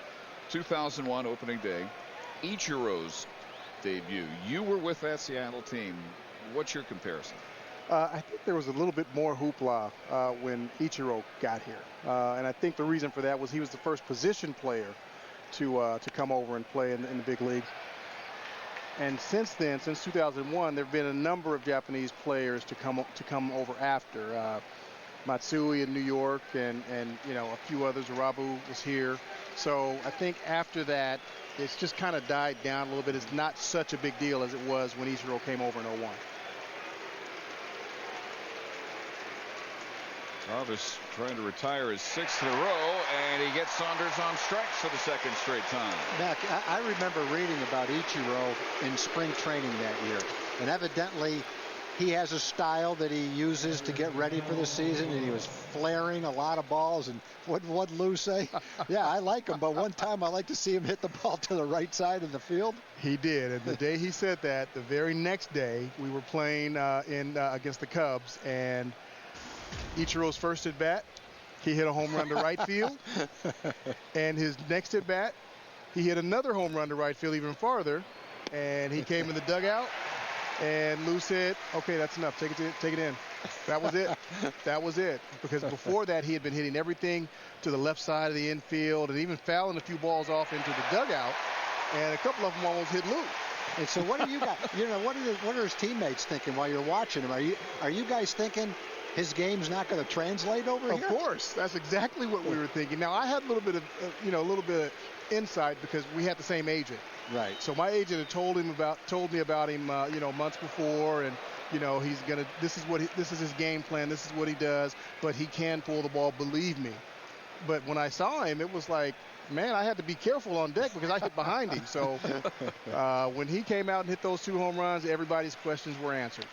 2001 opening day, Ichiro's debut. You were with that Seattle team. What's your comparison? I think there was a little bit more hoopla when Ichiro got here. And I think the reason for that was he was the first position player to come over and play in the big league. And since then, since 2001, there have been a number of Japanese players to come over after. Matsui in New York and a few others. Irabu was here. So I think after that, it's just kind of died down a little bit. It's not such a big deal as it was when Ichiro came over in 01. Darvish trying to retire his sixth in a row, and he gets Saunders on strikes for the second straight time. Mac, I remember reading about Ichiro in spring training that year, and evidently he has a style that he uses to get ready for the season, and he was flaring a lot of balls. And what Lou say? Yeah, I like him, but one time I like to see him hit the ball to the right side of the field. He did, and the day he said that, the very next day we were playing against the Cubs, and Ichiro's first at bat, he hit a home run to right field, and his next at bat, he hit another home run to right field even farther, and he came in the dugout. And Lou said, okay, that's enough. Take it in. That was it. That was it. Because before that, he had been hitting everything to the left side of the infield and even fouling a few balls off into the dugout. And a couple of them almost hit Lou. And so what are you guys, what are his teammates thinking while you're watching him? Are you guys thinking his game's not going to translate over here? Of course. That's exactly what we were thinking. Now, I had a little bit of insight because we had the same agent. Right. So my agent had told me about him, months before, and he's gonna. This is his game plan. This is what he does. But he can pull the ball, believe me. But when I saw him, it was like, man, I had to be careful on deck because I hit behind him. So when he came out and hit those two home runs, everybody's questions were answered.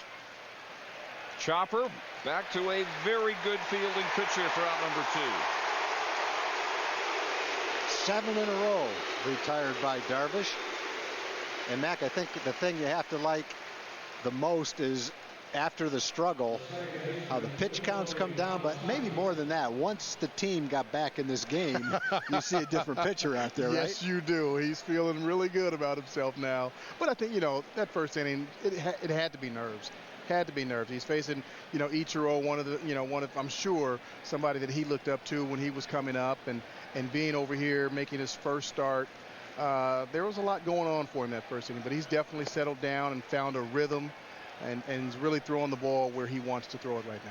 Chopper back to a very good fielding pitcher for out number 2. 7 in a row retired by Darvish. And Mac, I think the thing you have to like the most is after the struggle, how the pitch counts come down, but maybe more than that. Once the team got back in this game, you see a different pitcher out there, right? Yes, you do. He's feeling really good about himself now. But I think, that first inning, it had to be nerves. Had to be nerves. He's facing, Ichiro, one of I'm sure somebody that he looked up to when he was coming up, and being over here making his first start. There was a lot going on for him that first inning, but he's definitely settled down and found a rhythm, and he's really throwing the ball where he wants to throw it right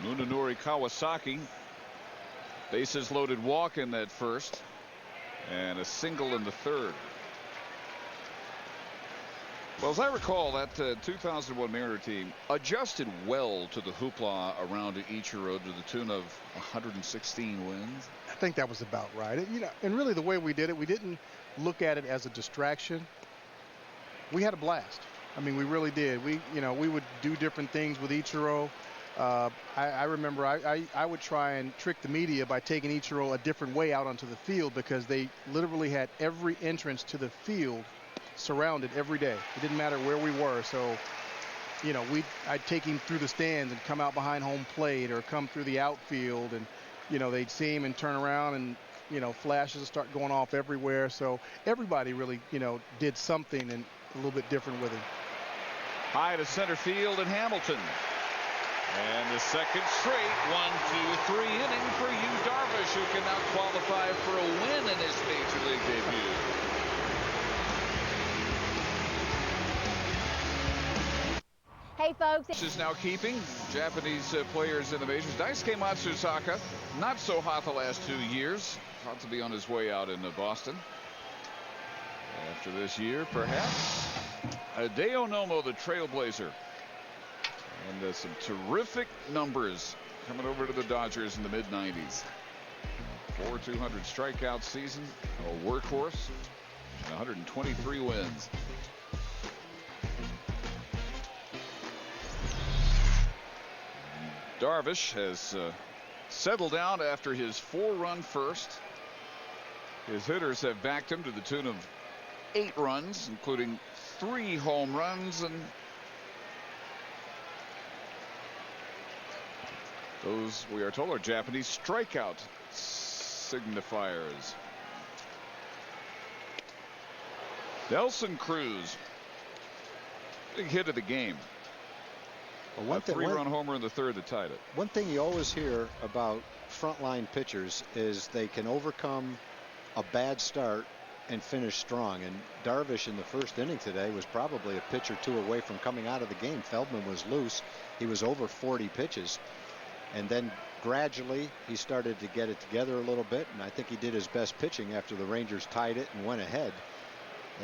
now. Munenori Kawasaki, bases loaded walk in that first, and a single in the third. Well, as I recall, that 2001 Mariner team adjusted well to the hoopla around Ichiro to the tune of 116 wins. I think that was about right. And really the way we did it, we didn't look at it as a distraction. We had a blast. I mean, we really did. We would do different things with Ichiro. I remember I would try and trick the media by taking Ichiro a different way out onto the field because they literally had every entrance to the field surrounded every day. It didn't matter where we were. So you know, I'd take him through the stands and come out behind home plate or come through the outfield, and, you know, they'd see him and turn around and, you know, flashes start going off everywhere. So everybody really, you know, did something and a little bit different with him. High to center field in Hamilton. And the second straight 1-2-3 inning for Yu Darvish, who can now qualify for a win in his major league debut. Hey folks, This is now keeping Japanese players in the majors. Daisuke Matsusaka, not so hot the last 2 years. Thought to be on his way out in Boston. After this year, perhaps. Hideo Nomo, the trailblazer. And some terrific numbers coming over to the Dodgers in the mid-90s. 4 200 strikeout season, a workhorse, and 123 wins. Darvish has settled down after his 4-run first. His hitters have backed him to the tune of 8 runs, including 3 home runs, and those, we are told, are Japanese strikeout signifiers. Nelson Cruz, big hit of the game. Well, A 3-run homer in the third that tied it. One thing you always hear about frontline pitchers is they can overcome a bad start and finish strong. And Darvish in the first inning today was probably a pitch or 2 away from coming out of the game. Feldman was loose. He was over 40 pitches. And then gradually he started to get it together a little bit. And I think he did his best pitching after the Rangers tied it and went ahead.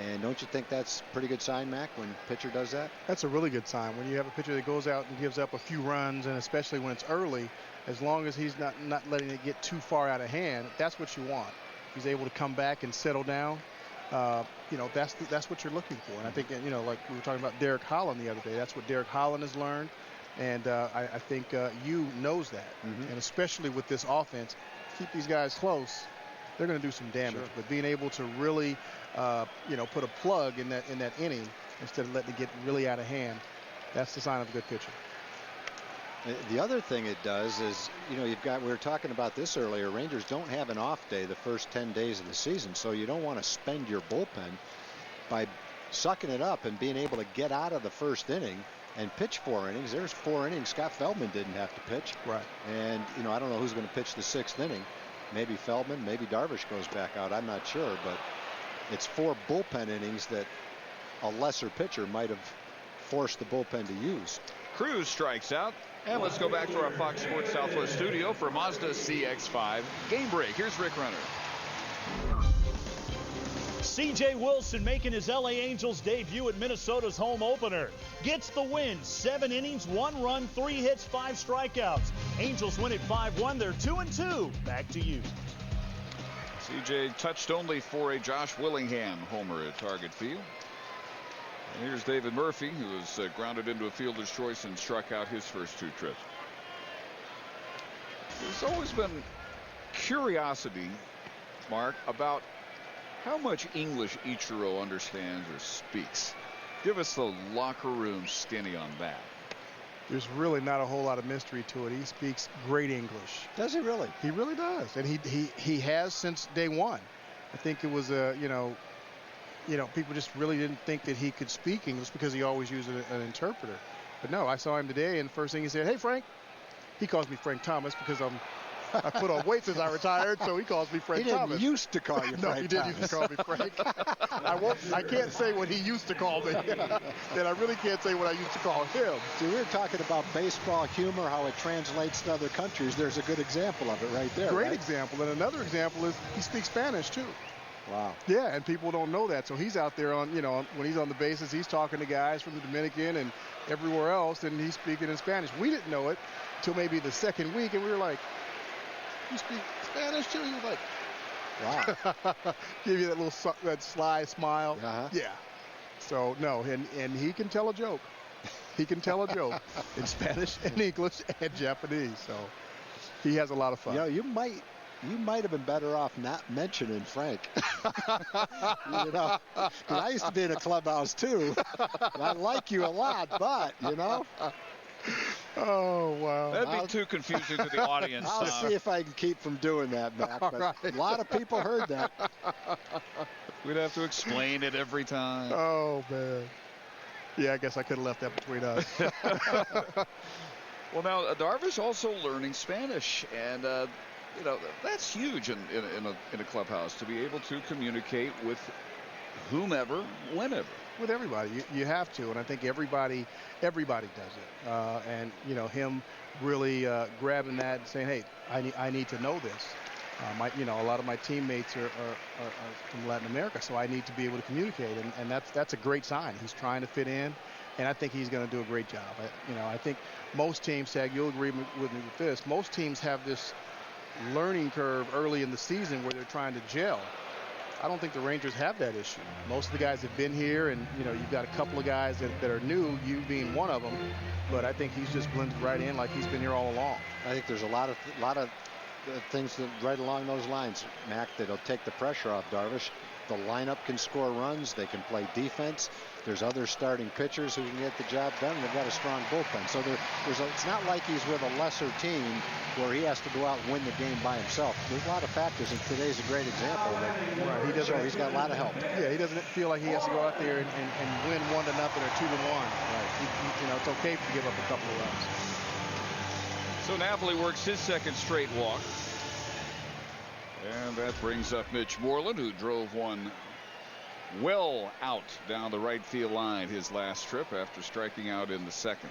And don't you think that's a pretty good sign, Mac, when a pitcher does that? That's a really good sign. When you have a pitcher that goes out and gives up a few runs, and especially when it's early, as long as he's not letting it get too far out of hand, that's what you want. He's able to come back and settle down. You know, that's what you're looking for. And I think, you know, like we were talking about Derek Holland the other day, that's what Derek Holland has learned. And I think Yu knows that. And especially with this offense, keep these guys close, they're going to do some damage. Sure. But being able to really, you know, put a plug in that inning instead of letting it get really out of hand, that's the sign of a good pitcher. The other thing it does is, you know, we were talking about this earlier, Rangers don't have an off day the first 10 days of the season, so you don't want to spend your bullpen by sucking it up and being able to get out of the first inning and pitch 4 innings. There's 4 innings Scott Feldman didn't have to pitch. Right. And, you know, I don't know who's going to pitch the 6th inning. Maybe Feldman, maybe Darvish goes back out. I'm not sure, but it's 4 bullpen innings that a lesser pitcher might have forced the bullpen to use. Cruz strikes out. And let's go back to our Fox Sports Southwest studio for Mazda CX-5 game break. Here's Rick Renner. C.J. Wilson making his LA Angels debut at Minnesota's home opener. Gets the win. 7 innings, 1 run, 3 hits, 5 strikeouts. Angels win at 5-1. They're 2-2. Back to you. C.J. touched only for a Josh Willingham homer at Target Field. And here's David Murphy, who was grounded into a fielder's choice and struck out his first 2 trips. There's always been curiosity, Mark, about how much English Ichiro understands or speaks. Give us the locker room skinny on that. There's really not a whole lot of mystery to it. He speaks great English. Does he really? He really does, and he has since day one. I think it was you know, people just really didn't think that he could speak English because he always used an interpreter. But no, I saw him today, and the first thing he said, "Hey, Frank." He calls me Frank Thomas because I put on weight since I retired, so he calls me Frank Thomas. He used to call you Frank No, he didn't used to call me Frank. I can't say what he used to call me. And I really can't say what I used to call him. See, we were talking about baseball humor, how it translates to other countries. There's a good example of it right there. Great right? example. And another example is he speaks Spanish, too. Wow. Yeah, and people don't know that. So he's out there on, when he's on the bases, he's talking to guys from the Dominican and everywhere else, and he's speaking in Spanish. We didn't know it till maybe the second week, and we were like, "You speak Spanish too?" He was like, "Wow." Give you that sly smile. Uh-huh. Yeah. So no, and he can tell a joke. He can tell a joke in Spanish and English and Japanese. So he has a lot of fun. You might you might have been better off not mentioning Frank. You know, 'cause I used to be in a clubhouse too. And I like you a lot, but you know. Oh, wow. That'd be too confusing to the audience. I'll see if I can keep from doing that, Mac. But right. a lot of people heard that. We'd have to explain it every time. Oh, man. Yeah, I guess I could have left that between us. Well, now, Darvish also learning Spanish, and, you know, that's huge in a clubhouse, to be able to communicate with whomever, whenever. With everybody, you have to, and I think everybody does it. And you know, him really grabbing that and saying, "Hey, I need to know this." A lot of my teammates are from Latin America, so I need to be able to communicate, and that's a great sign. He's trying to fit in, and I think he's going to do a great job. I think most teams, Tag, you'll agree with me with this. Most teams have this learning curve early in the season where they're trying to gel. I don't think the Rangers have that issue. Most of the guys have been here, and you know, you've got a couple of guys that are new, you being one of them. But I think he's just blended right in like he's been here all along. I think there's a lot of things that right along those lines, Mac, that'll take the pressure off Darvish. The lineup can score runs. They can play defense. There's other starting pitchers who can get the job done. They've got a strong bullpen. So it's not like he's with a lesser team where he has to go out and win the game by himself. There's a lot of factors, and today's a great example. Right. He's got a lot of help. Yeah, he doesn't feel like he has to go out there and win 1-0 or 2-1. Right. It's okay to give up a couple of runs. So Napoli works his second straight walk. And that brings up Mitch Moreland, who drove one well out down the right field line his last trip after striking out in the second.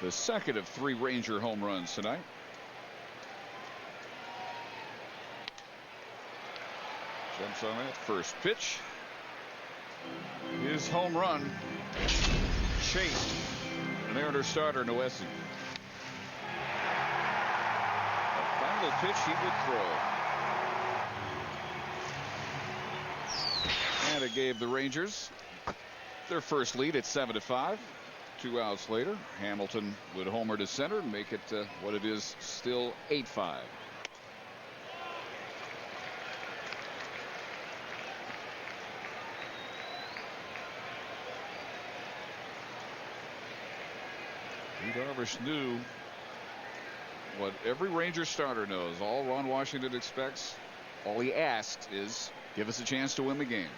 The second of 3 Ranger home runs tonight. Jumps on that first pitch. His home run chased Mariner starter Noesi. The final pitch he would throw. And it gave the Rangers their first lead at 7-5. 2 outs later, Hamilton would homer to center and make it what it is, still 8-5. Darvish knew what every Ranger starter knows. All Ron Washington expects, all he asks is, give us a chance to win the game.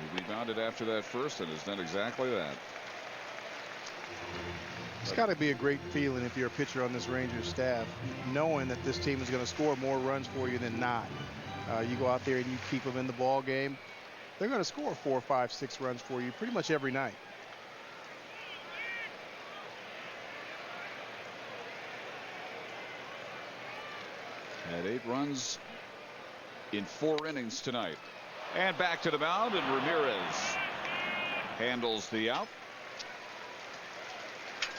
He rebounded after that first and has done exactly that. It's got to be a great feeling if you're a pitcher on this Rangers staff, knowing that this team is going to score more runs for you than not. You go out there and you keep them in the ball game, they're going to score 4, 5, 6 runs for you pretty much every night. Had 8 runs in 4 innings tonight. And back to the mound, and Ramirez handles the out.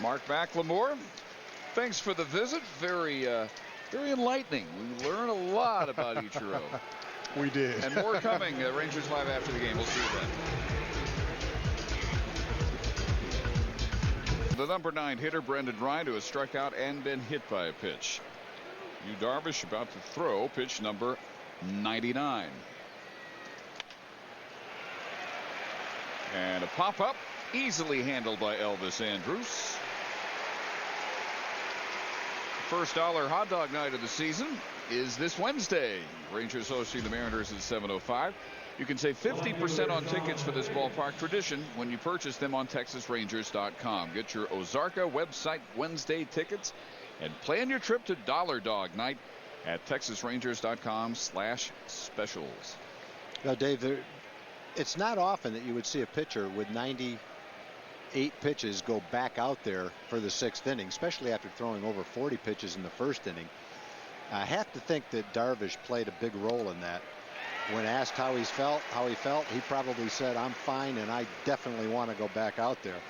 Mark McLemore, thanks for the visit. Very enlightening. We learn a lot about Ichiro. We did. And more coming. Rangers Live after the game. We'll see you then. The number 9 hitter, Brendan Ryan, who has struck out and been hit by a pitch. Yu Darvish about to throw pitch number 99. And a pop-up, easily handled by Elvis Andrus. First dollar hot dog night of the season is this Wednesday. Rangers hosting the Mariners at 7:05. You can save 50% on tickets for this ballpark tradition when you purchase them on TexasRangers.com. Get your Ozarka website Wednesday tickets and plan your trip to Dollar Dog Night at TexasRangers.com/specials. Now, Dave, it's not often that you would see a pitcher with 98 pitches go back out there for the 6th inning, especially after throwing over 40 pitches in the first inning. I have to think that Darvish played a big role in that. When asked how he felt, he probably said, "I'm fine, and I definitely want to go back out there."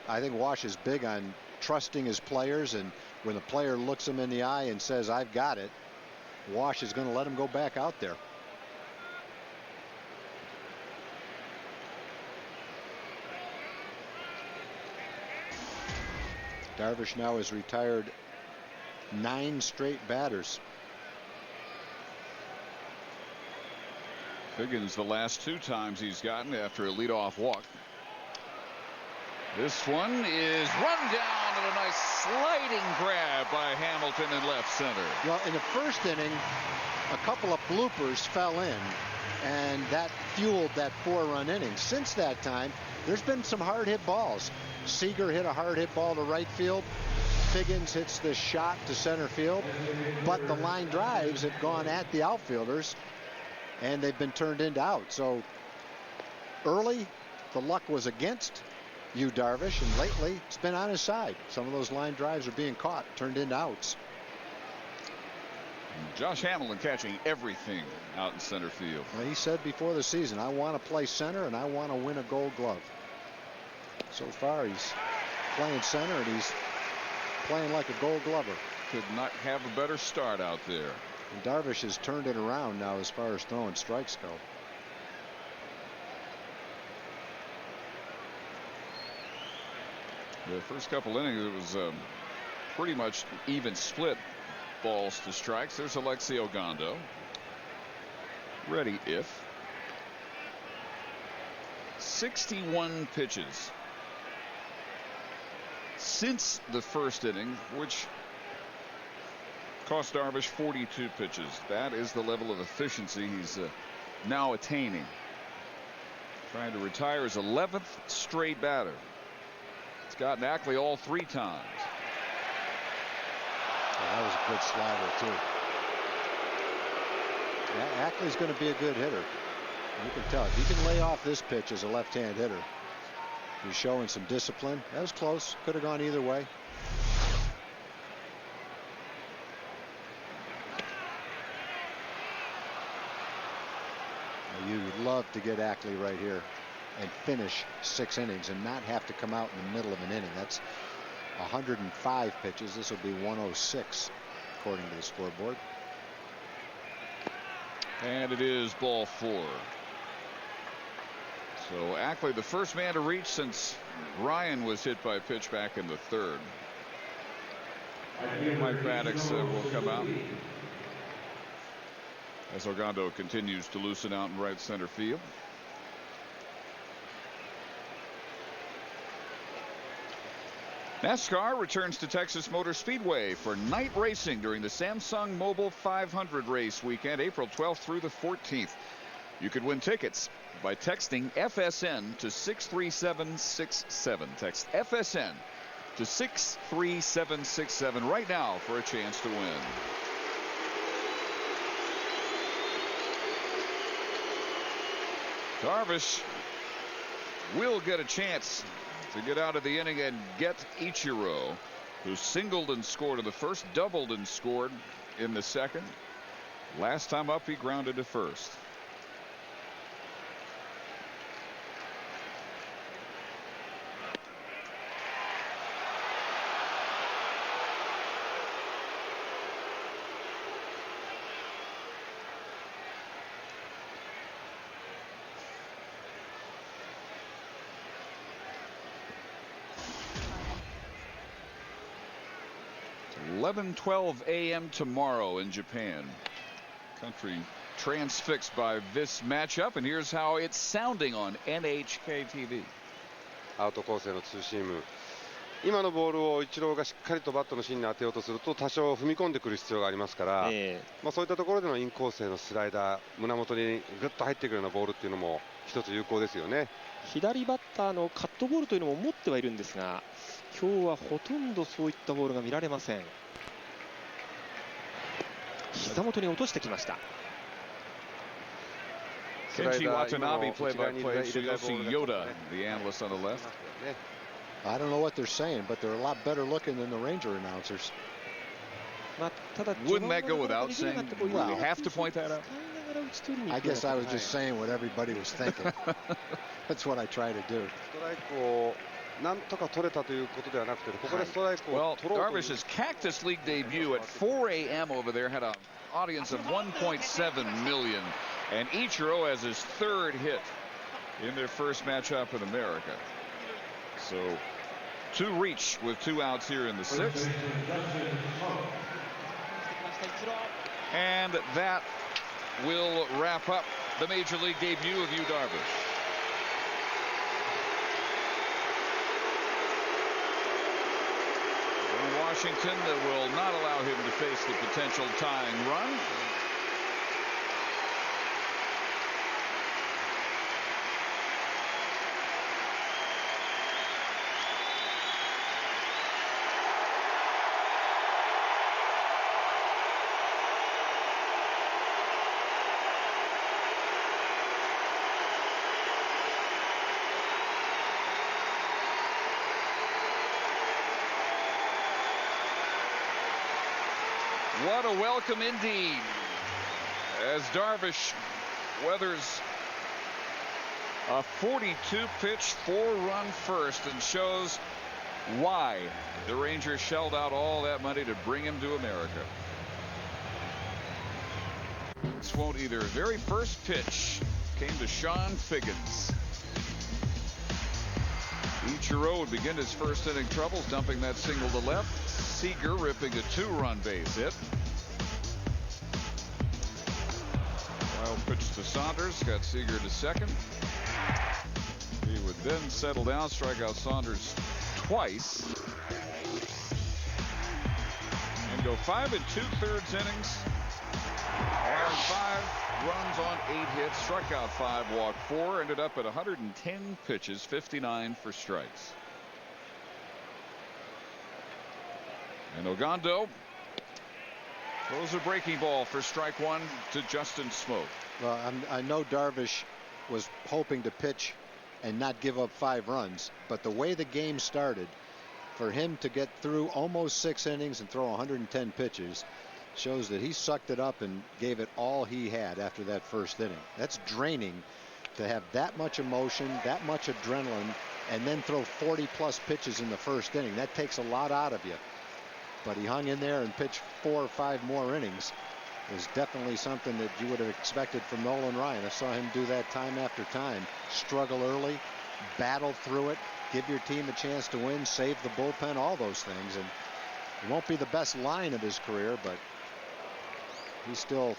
I think Wash is big on trusting his players, and when the player looks him in the eye and says, "I've got it," Wash is going to let him go back out there. Darvish now has retired 9 straight batters. Figgins the last 2 times he's gotten after a leadoff walk. This one is run down and a nice sliding grab by Hamilton in left center. Well, in the first inning, a couple of bloopers fell in, and that fueled that 4-run inning. Since that time, there's been some hard hit balls. Seager hit a hard hit ball to right field. Figgins hits this shot to center field, but the line drives have gone at the outfielders, and they've been turned into outs. So early, the luck was against Yu Darvish, and lately it's been on his side. Some of those line drives are being caught, turned into outs. Josh Hamilton catching everything out in center field. Well, he said before the season, I want to play center and I want to win a Gold Glove. So far, he's playing center and he's playing like a Gold Glover. Could not have a better start out there. And Darvish has turned it around now as far as throwing strikes go. The first couple innings, it was pretty much even split balls to strikes. There's Alexi Ogando. Ready if. 61 pitches since the first inning, which cost Darvish 42 pitches. That is the level of efficiency he's now attaining. Trying to retire his 11th straight batter. It's gotten Ackley all 3 times. Oh, that was a good slider, too. Yeah, Ackley's going to be a good hitter. You can tell. If he can lay off this pitch as a left-hand hitter, he's showing some discipline. That was close. Could have gone either way. You'd love to get Ackley right here and finish 6 innings and not have to come out in the middle of an inning. That's 105 pitches. This will be 106 according to the scoreboard. And it is ball 4. So Ackley, the first man to reach since Ryan was hit by a pitch back in the 3rd. Mike Maddox will come out as Ogando continues to loosen out in right center field. NASCAR returns to Texas Motor Speedway for night racing during the Samsung Mobile 500 race weekend, April 12th through the 14th. You could win tickets by texting FSN to 63767. Text FSN to 63767 right now for a chance to win. Darvish will get a chance to get out of the inning and get Ichiro, who singled and scored in the first, doubled and scored in the second. Last time up, he grounded to first. It's 11:12 a.m. tomorrow in Japan. Country transfixed by this matchup, and here's how it's sounding on NHK TV. アウトコースへのツーシーム。今のボールをイチローがしっかりとバットの芯に当てようとすると多少踏み込んでくる必要がありますから、そういったところでのインコースへのスライダー、胸元にグッと入ってくるようなボールっていうのも一つ有効ですよね。左バッターのカットボールというのも持ってはいるんですが、今日はほとんどそういったボールが見られません。膝元に落としてきました。Kenji Watanabe, play-by-play. Yoshi Yoda, the analyst on the left. I don't know what they're saying, but they're a lot better looking than the Ranger announcers. Wouldn't that go without saying? Well, we have to point that out. I guess I was just saying what everybody was thinking. That's what I try to do. Well, Darvish's Cactus League debut at 4 a.m. over there had an audience of 1.7 million. And Ichiro has his 3rd hit in their first matchup in America. So to reach with 2 outs here in the 6th. And that will wrap up the Major League debut of Yu Darvish. Washington that will not allow him to face the potential tying run. What a welcome indeed, as Darvish weathers a 42-pitch 4-run first and shows why the Rangers shelled out all that money to bring him to America. This won't either. Very first pitch came to Sean Figgins. Ichiro would begin his first inning troubles, dumping that single to left. Seager ripping a 2-run base hit. Wild pitch to Saunders, got Seager to second. He would then settle down, strike out Saunders twice, and go 5 2/3 innings. Allowing 5 runs on 8 hits, struck out 5, walked 4, ended up at 110 pitches, 59 for strikes. And Ogando throws a breaking ball for strike 1 to Justin Smoke. Well, I know Darvish was hoping to pitch and not give up 5 runs, but the way the game started, for him to get through almost 6 innings and throw 110 pitches shows that he sucked it up and gave it all he had after that first inning. That's draining to have that much emotion, that much adrenaline, and then throw 40+ pitches in the first inning. That takes a lot out of you. But he hung in there and pitched 4 or 5 more innings. Is definitely something that you would have expected from Nolan Ryan. I saw him do that time after time. Struggle early, battle through it, give your team a chance to win, save the bullpen, all those things. And it won't be the best line of his career, but he still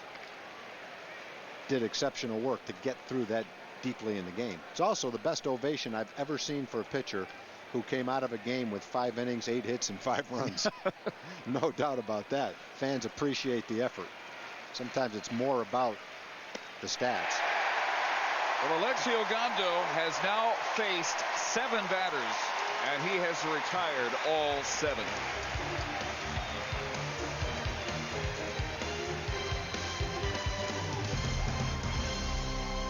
did exceptional work to get through that deeply in the game. It's also the best ovation I've ever seen for a pitcher who came out of a game with 5 innings, 8 hits, and 5 runs. No doubt about that. Fans appreciate the effort. Sometimes it's more about the stats. Well, Alexi Ogando has now faced 7 batters, and he has retired all 7.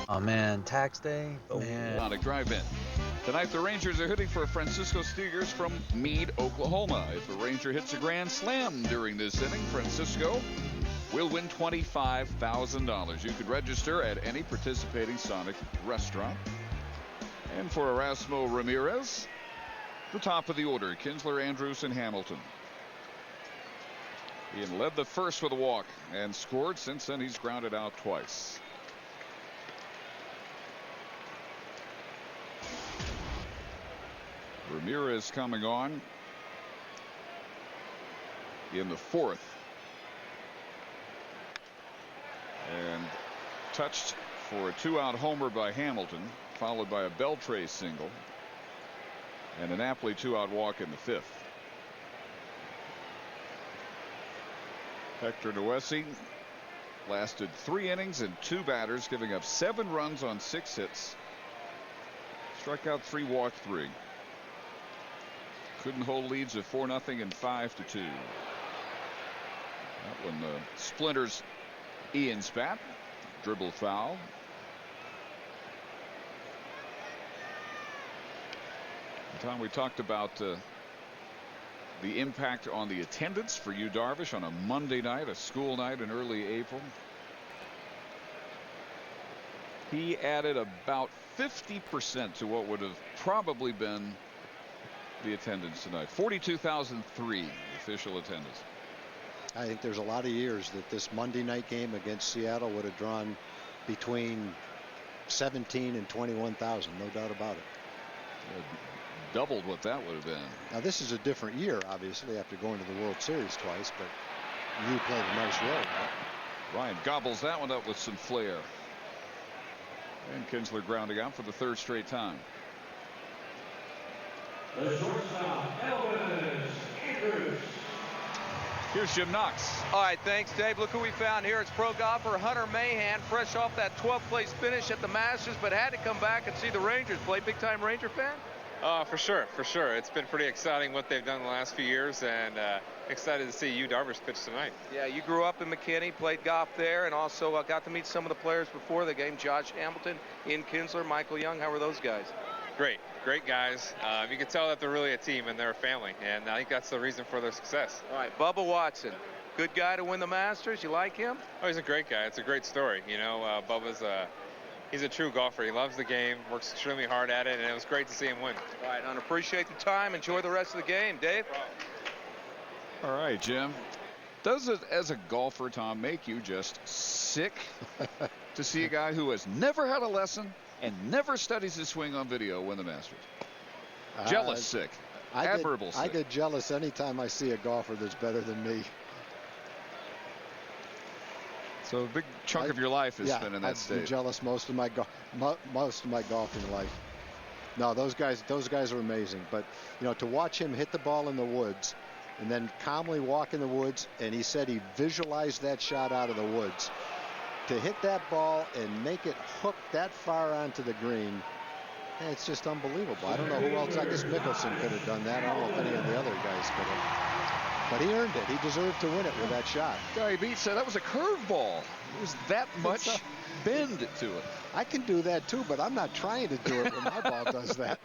Oh man, tax day. Man. On a drive in. Tonight the Rangers are hitting for Francisco Stigers from Meade, Oklahoma. If a Ranger hits a grand slam during this inning, Francisco will win $25,000. You could register at any participating Sonic restaurant. And for Erasmo Ramirez, the top of the order, Kinsler, Andrews, and Hamilton. Ian led the first with a walk and scored. Since then, he's grounded out twice. Ramirez coming on in the 4th. And touched for a 2-out homer by Hamilton, followed by a Beltre single and an Napoli 2-out walk in the 5th. Hector Noesi lasted 3 innings and 2 batters, giving up 7 runs on 6 hits. Struck out 3, walked 3. Couldn't hold leads of 4-0 and 5-2. That one splinters Ian's bat. Dribble foul. Tom, we talked about the impact on the attendance for Yu Darvish on a Monday night, a school night in early April. He added about 50% to what would have probably been the attendance tonight. 42,003 official attendance. I think there's a lot of years that this Monday night game against Seattle would have drawn between 17 and 21,000, no doubt about it. doubled what that would have been. Now this is a different year, obviously, after going to the World Series twice, but you played a nice role. Right? Ryan gobbles that one up with some flair. And Kinsler grounding out for the third straight time. The shortstop, Elvis Andrews. Here's Jim Knox. All right, thanks, Dave. Look who we found here. It's pro golfer Hunter Mahan, fresh off that 12th place finish at the Masters, but had to come back and see the Rangers play. Big time Ranger fan? For sure. It's been pretty exciting what they've done the last few years, and excited to see you, Darvish, pitch tonight. Yeah, you grew up in McKinney, played golf there, and also got to meet some of the players before the game. Josh Hamilton, Ian Kinsler, Michael Young. How were those guys? Great guys. You can tell that they're really a team and they're a family, and I think that's the reason for their success. All right, Bubba Watson, good guy to win the Masters. You like him? Oh, he's a great guy. It's a great story. You know, Bubba's he's a true golfer. He loves the game, works extremely hard at it, and it was great to see him win. All right, and appreciate the time. Enjoy the rest of the game, Dave. All right, Jim. Does it, as a golfer, Tom, make you just sick to see a guy who has never had a lesson and never studies his swing on video win the Masters? Jealous sick. Admirable sick. I get jealous anytime I see a golfer that's better than me. So a big chunk of your life is spent in that state. I've been jealous most of my golfing life. No, those guys are amazing. But you know, to watch him hit the ball in the woods and then calmly walk in the woods, and he said he visualized that shot out of the woods. To hit that ball and make it hook that far onto the green, it's just unbelievable. I don't know who else. I guess Mickelson could have done that. I don't know if any of the other guys could have. But he earned it. He deserved to win it with that shot. Guy beat said that was a curveball. There's that much bend to it. I can do that too, but I'm not trying to do it when my ball does that.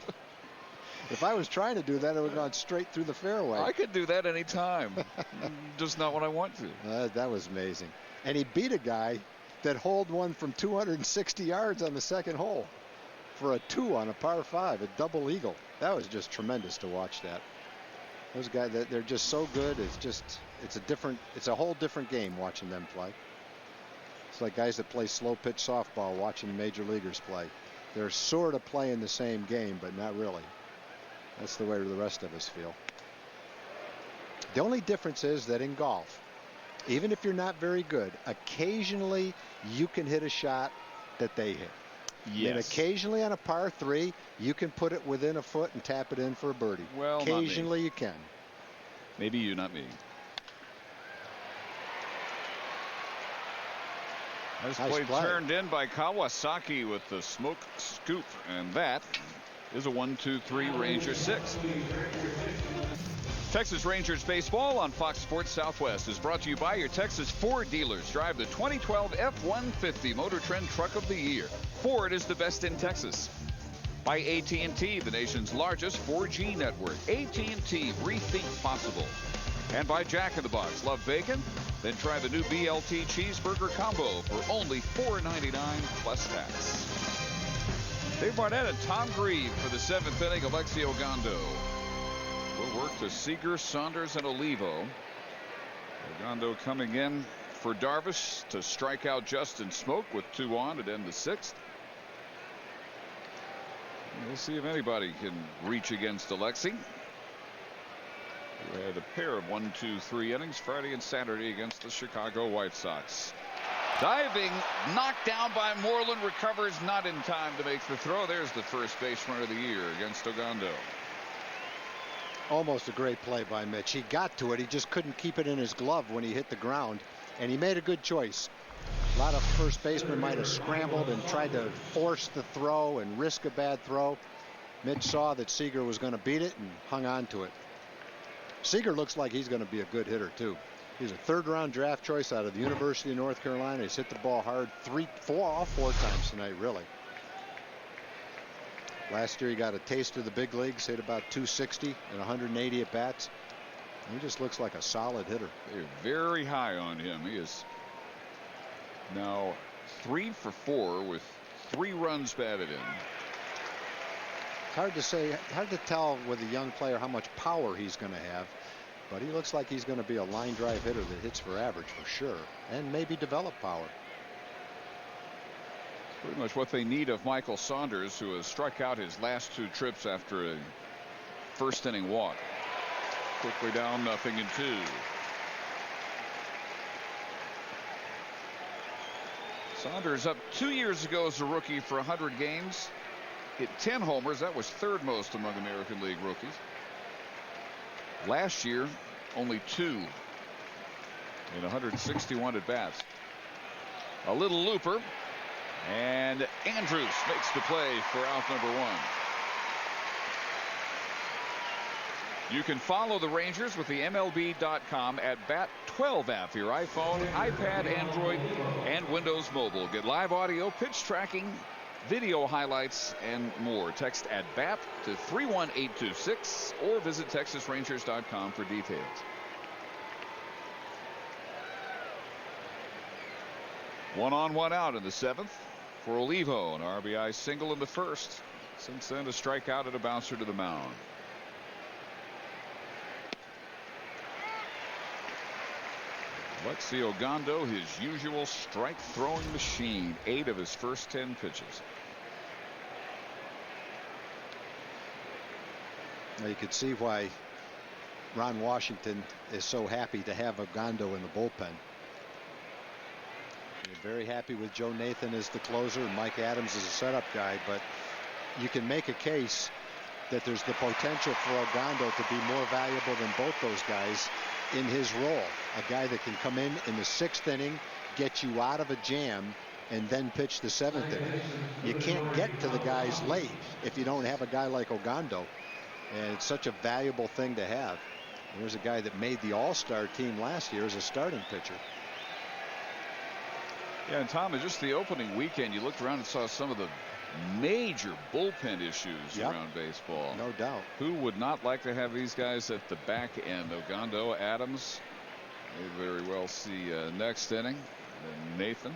If I was trying to do that, it would have gone straight through the fairway. I could do that any time. Just not when I want to. That was amazing. And he beat a guy that holed one from 260 yards on the second hole for a 2 on a par 5, a double eagle. That was just tremendous to watch that. Those guys, they're just so good. It's a whole different game watching them play. It's like guys that play slow pitch softball watching major leaguers play. They're sort of playing the same game, but not really. That's the way the rest of us feel. The only difference is that in golf, even if you're not very good, occasionally you can hit a shot that they hit. Yes. And occasionally on a par 3, you can put it within a foot and tap it in for a birdie. Well, occasionally you can. Maybe you, not me. Nice play turned in by Kawasaki with the smoke scoop, and that is a 1-2-3 Ranger 6. Texas Rangers baseball on Fox Sports Southwest is brought to you by your Texas Ford dealers. Drive the 2012 F-150 Motor Trend Truck of the Year. Ford is the best in Texas. By AT&T, the nation's largest 4G network. AT&T, rethink possible. And by Jack in the Box. Love bacon? Then try the new BLT cheeseburger combo for only $4.99 plus tax. Dave Barnett and Tom Grieve for the 7th inning. Alexi Ogando will work to Seager, Saunders, and Olivo. Ogando coming in for Darvish to strike out Justin Smoak with 2 on to end the 6th. We'll see if anybody can reach against Alexi, who had a pair of 1-2-3 innings Friday and Saturday against the Chicago White Sox. Diving, knocked down by Moreland, recovers not in time to make the throw. There's the first baseman of the year against Ogando. Almost a great play by Mitch. He got to it. He just couldn't keep it in his glove when he hit the ground, and he made a good choice. A lot of first basemen might have scrambled and tried to force the throw and risk a bad throw. Mitch saw that Seager was going to beat it and hung on to it. Seager looks like he's going to be a good hitter too. He's a 3rd-round draft choice out of the University of North Carolina. He's hit the ball hard all four times tonight, really. Last year he got a taste of the big leagues, hit about 260 and 180 at bats. He just looks like a solid hitter. They're very high on him. He is now 3 for 4 with 3 runs batted in. Hard to tell with a young player how much power he's going to have, but he looks like he's going to be a line drive hitter that hits for average for sure, and maybe develop power. Pretty much what they need of Michael Saunders, who has struck out his last 2 trips after a first inning walk. Quickly down 0-2. Saunders up 2 years ago as a rookie for 100 games. Hit 10 homers. That was third most among American League rookies. Last year, only 2 in 161 at bats. A little looper, and Andrews makes the play for out number 1. You can follow the Rangers with the MLB.com at Bat12 app for your iPhone, iPad, Android, and Windows Mobile. Get live audio, pitch tracking, video highlights, and more. Text at BAT to 31826 or visit TexasRangers.com for details. One on, one out in the 7th for Olivo. An RBI single in the first. Since then, a strikeout and a bouncer to the mound. Alexi Ogando, his usual strike-throwing machine. 8 of his first 10 pitches. Now you could see why Ron Washington is so happy to have Ogando in the bullpen. You're very happy with Joe Nathan as the closer and Mike Adams as a setup guy, but you can make a case that there's the potential for Ogando to be more valuable than both those guys in his role. A guy that can come in the 6th inning, get you out of a jam, and then pitch the 7th inning. You can't get to the guys late if you don't have a guy like Ogando, and it's such a valuable thing to have. There's a guy that made the All-Star team last year as a starting pitcher. Yeah, and Tom, just the opening weekend, you looked around and saw some of the major bullpen issues around baseball. No doubt. Who would not like to have these guys at the back end? Ogando, Adams, may very well see next inning. And Nathan.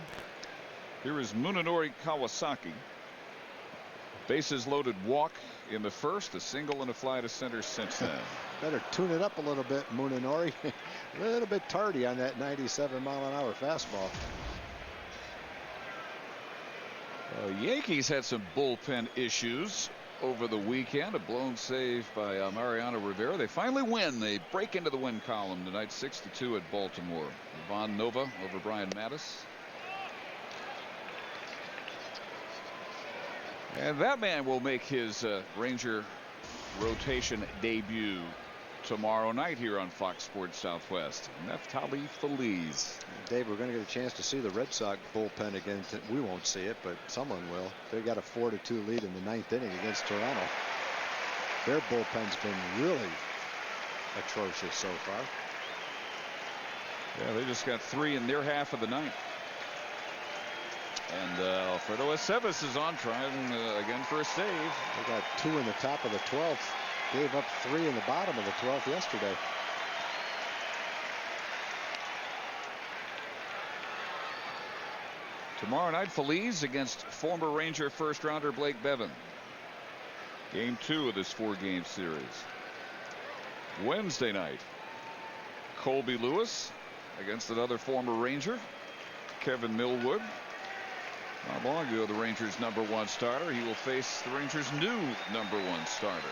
Here is Munenori Kawasaki. Bases loaded walk in the first, a single and a fly to center since then. Better tune it up a little bit, Munenori. A little bit tardy on that 97-mile-an-hour fastball. Yankees had some bullpen issues over the weekend. A blown save by Mariano Rivera. They finally win. They break into the win column tonight, 6-2 at Baltimore. Ivan Nova over Brian Mattis. And that man will make his Ranger rotation debut tomorrow night here on Fox Sports Southwest. Neftali Feliz. Dave, we're going to get a chance to see the Red Sox bullpen again. We won't see it, but someone will. They got a 4-2 lead in the 9th inning against Toronto. Their bullpen's been really atrocious so far. Yeah, they just got 3 in their half of the 9th. And Alfredo Aceves is on, trying again for a save. They got 2 in the top of the 12th. Gave up 3 in the bottom of the 12th yesterday. Tomorrow night, Feliz against former Ranger first-rounder Blake Bevan. Game 2 of this 4-game series. Wednesday night, Colby Lewis against another former Ranger, Kevin Millwood. Not long ago, the Rangers' #1 starter. He will face the Rangers' new #1 starter.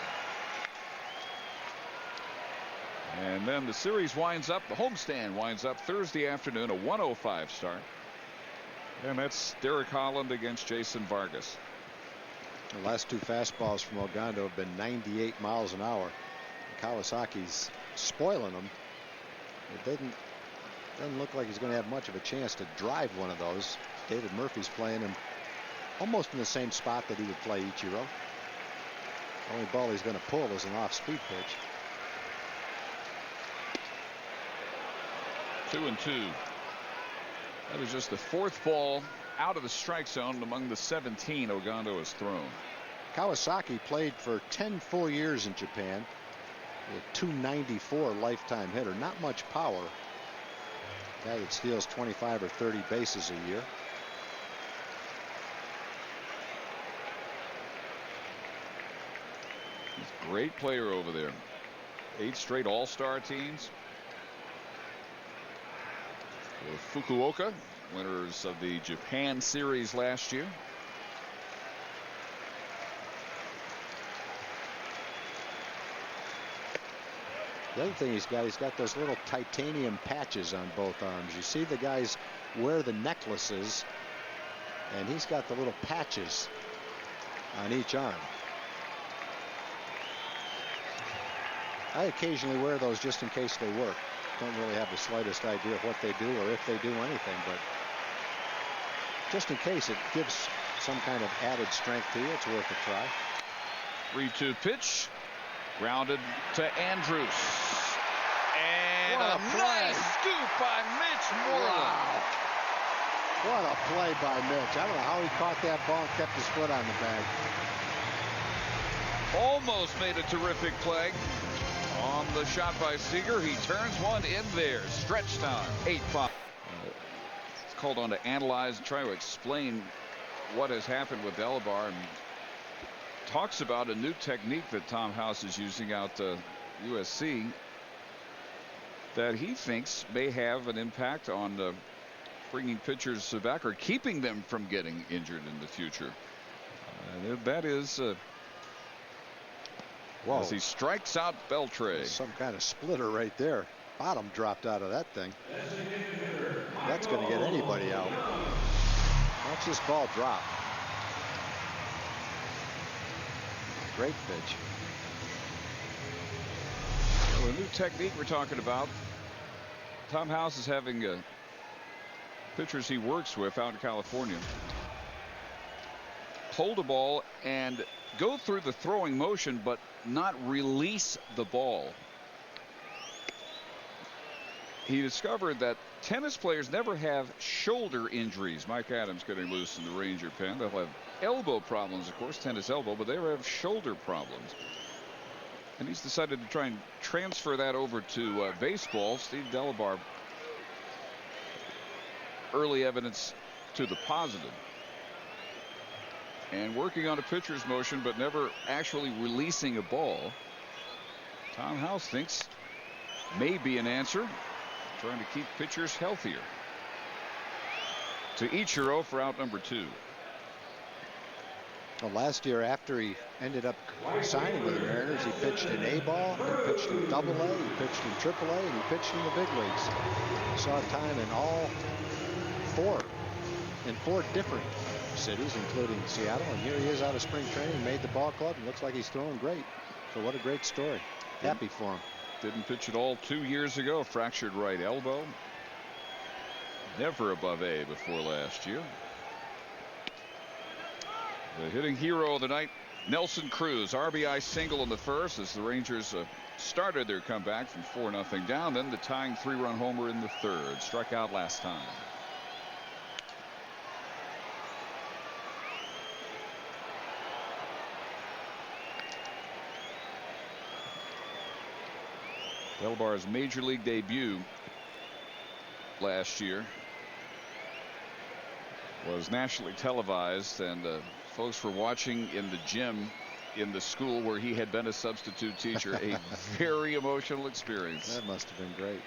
And then the series winds up, the homestand winds up Thursday afternoon, a 1:05 start. And that's Derek Holland against Jason Vargas. The last 2 fastballs from Ogando have been 98 miles an hour. Kawasaki's spoiling them. It doesn't look like he's going to have much of a chance to drive one of those. David Murphy's playing him almost in the same spot that he would play Ichiro. Only ball he's going to pull is an off-speed pitch. 2-2. That is just the 4th ball out of the strike zone among the 17 Ogando has thrown. Kawasaki played for 10 full years in Japan. A 294 lifetime hitter. Not much power. Guy that steals 25 or 30 bases a year. He's a great player over there. 8 straight all-star teams. Fukuoka, winners of the Japan series last year. The other thing he's got those little titanium patches on both arms. You see the guys wear the necklaces, and he's got the little patches on each arm. I occasionally wear those just in case they work. Don't really have the slightest idea of what they do or if they do anything, but just in case it gives some kind of added strength to you, it's worth a try. 3-2 pitch. Grounded to Andrews. And a nice scoop by Mitch Moreland. Wow. What a play by Mitch. I don't know how he caught that ball and kept his foot on the bag. Almost made a terrific play. On the shot by Seager, he turns one in there. Stretch time, 8-5. It's called on to analyze, try to explain what has happened with Delabar, and talks about a new technique that Tom House is using out USC that he thinks may have an impact on bringing pitchers back or keeping them from getting injured in the future. That is as he strikes out Beltre. Some kind of splitter right there. Bottom dropped out of that thing. That's going to get anybody out. Watch this ball drop. Great pitch. Well, a new technique we're talking about. Tom House is having pitchers he works with out in California hold a ball and go through the throwing motion but not release the ball. He discovered that tennis players never have shoulder injuries. Mike Adams getting loose in the Ranger pen. They'll have elbow problems, of course, tennis elbow, but they have shoulder problems. And he's decided to try and transfer that over to baseball. Steve Delabar, early evidence to the positive. And working on a pitcher's motion, but never actually releasing a ball. Tom House thinks may be an answer. Trying to keep pitchers healthier. To Ichiro for out number 2. Well, last year, after he ended up signing with the Mariners, he pitched in A ball, he pitched in Double A, he pitched in Triple A, and he pitched in the big leagues. Saw time in all 4 different cities, including Seattle. And here he is out of spring training, made the ball club, and looks like he's throwing great. So what a great story. Happy for him. Didn't pitch at all 2 years ago. Fractured right elbow. Never above A before last year. The hitting hero of the night, Nelson Cruz. RBI single in the first as the Rangers started their comeback from 4-0 down. Then the tying 3-run homer in the third. Struck out last time. Delabar's major league debut last year was nationally televised, and folks were watching in the gym in the school where he had been a substitute teacher. A very emotional experience. That must have been great.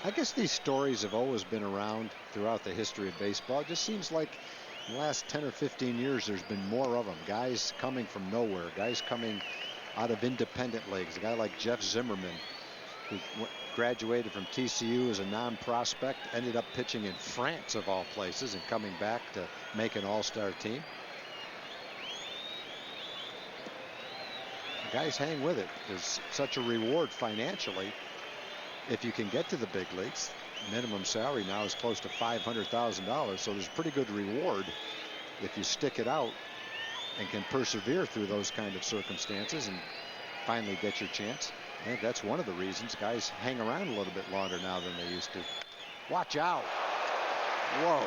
I guess these stories have always been around throughout the history of baseball. It just seems like in the last 10 or 15 years there's been more of them. Guys coming from nowhere, guys coming out of independent leagues. A guy like Jeff Zimmerman, who graduated from TCU as a non-prospect, ended up pitching in France of all places and coming back to make an all-star team. Guys hang with it. There's such a reward financially if you can get to the big leagues. Minimum salary now is close to $500,000, so there's pretty good reward if you stick it out and can persevere through those kind of circumstances and finally get your chance. I think that's one of the reasons guys hang around a little bit longer now than they used to. Watch out. Whoa.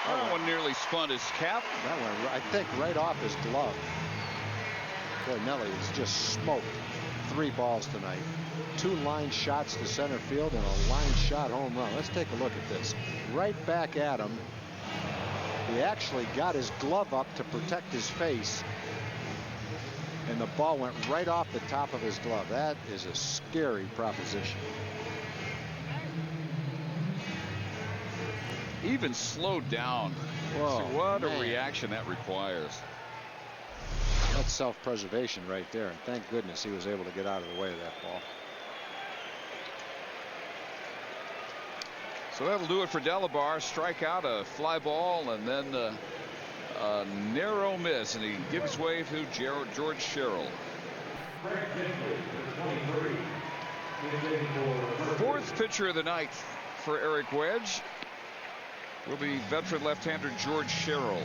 That one nearly spun his cap. That one, I think, right off his glove. Boy, Nelly has just smoked 3 balls tonight. 2 line shots to center field and a line shot home run. Let's take a look at this. Right back at him. He actually got his glove up to protect his face, and the ball went right off the top of his glove. That is a scary proposition. Even slowed down. Whoa, what man. a reaction that requires. That's self-preservation right there. And thank goodness he was able to get out of the way of that ball. So that'll do it for Delabar. Strikeout, a fly ball, and then a narrow miss, and he gives way to George Sherrill. Fourth pitcher of the night for Eric Wedge will be veteran left-hander George Sherrill,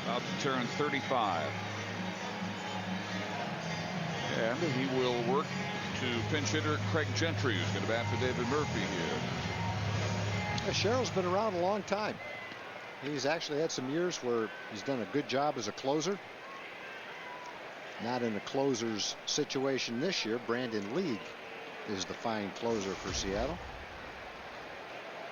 about to turn 35. And he will work to pinch hitter Craig Gentry, who's going to bat for David Murphy here. Yeah, Sherrill's been around a long time. He's actually had some years where he's done a good job as a closer. Not in a closer's situation this year. Brandon League is the fine closer for Seattle.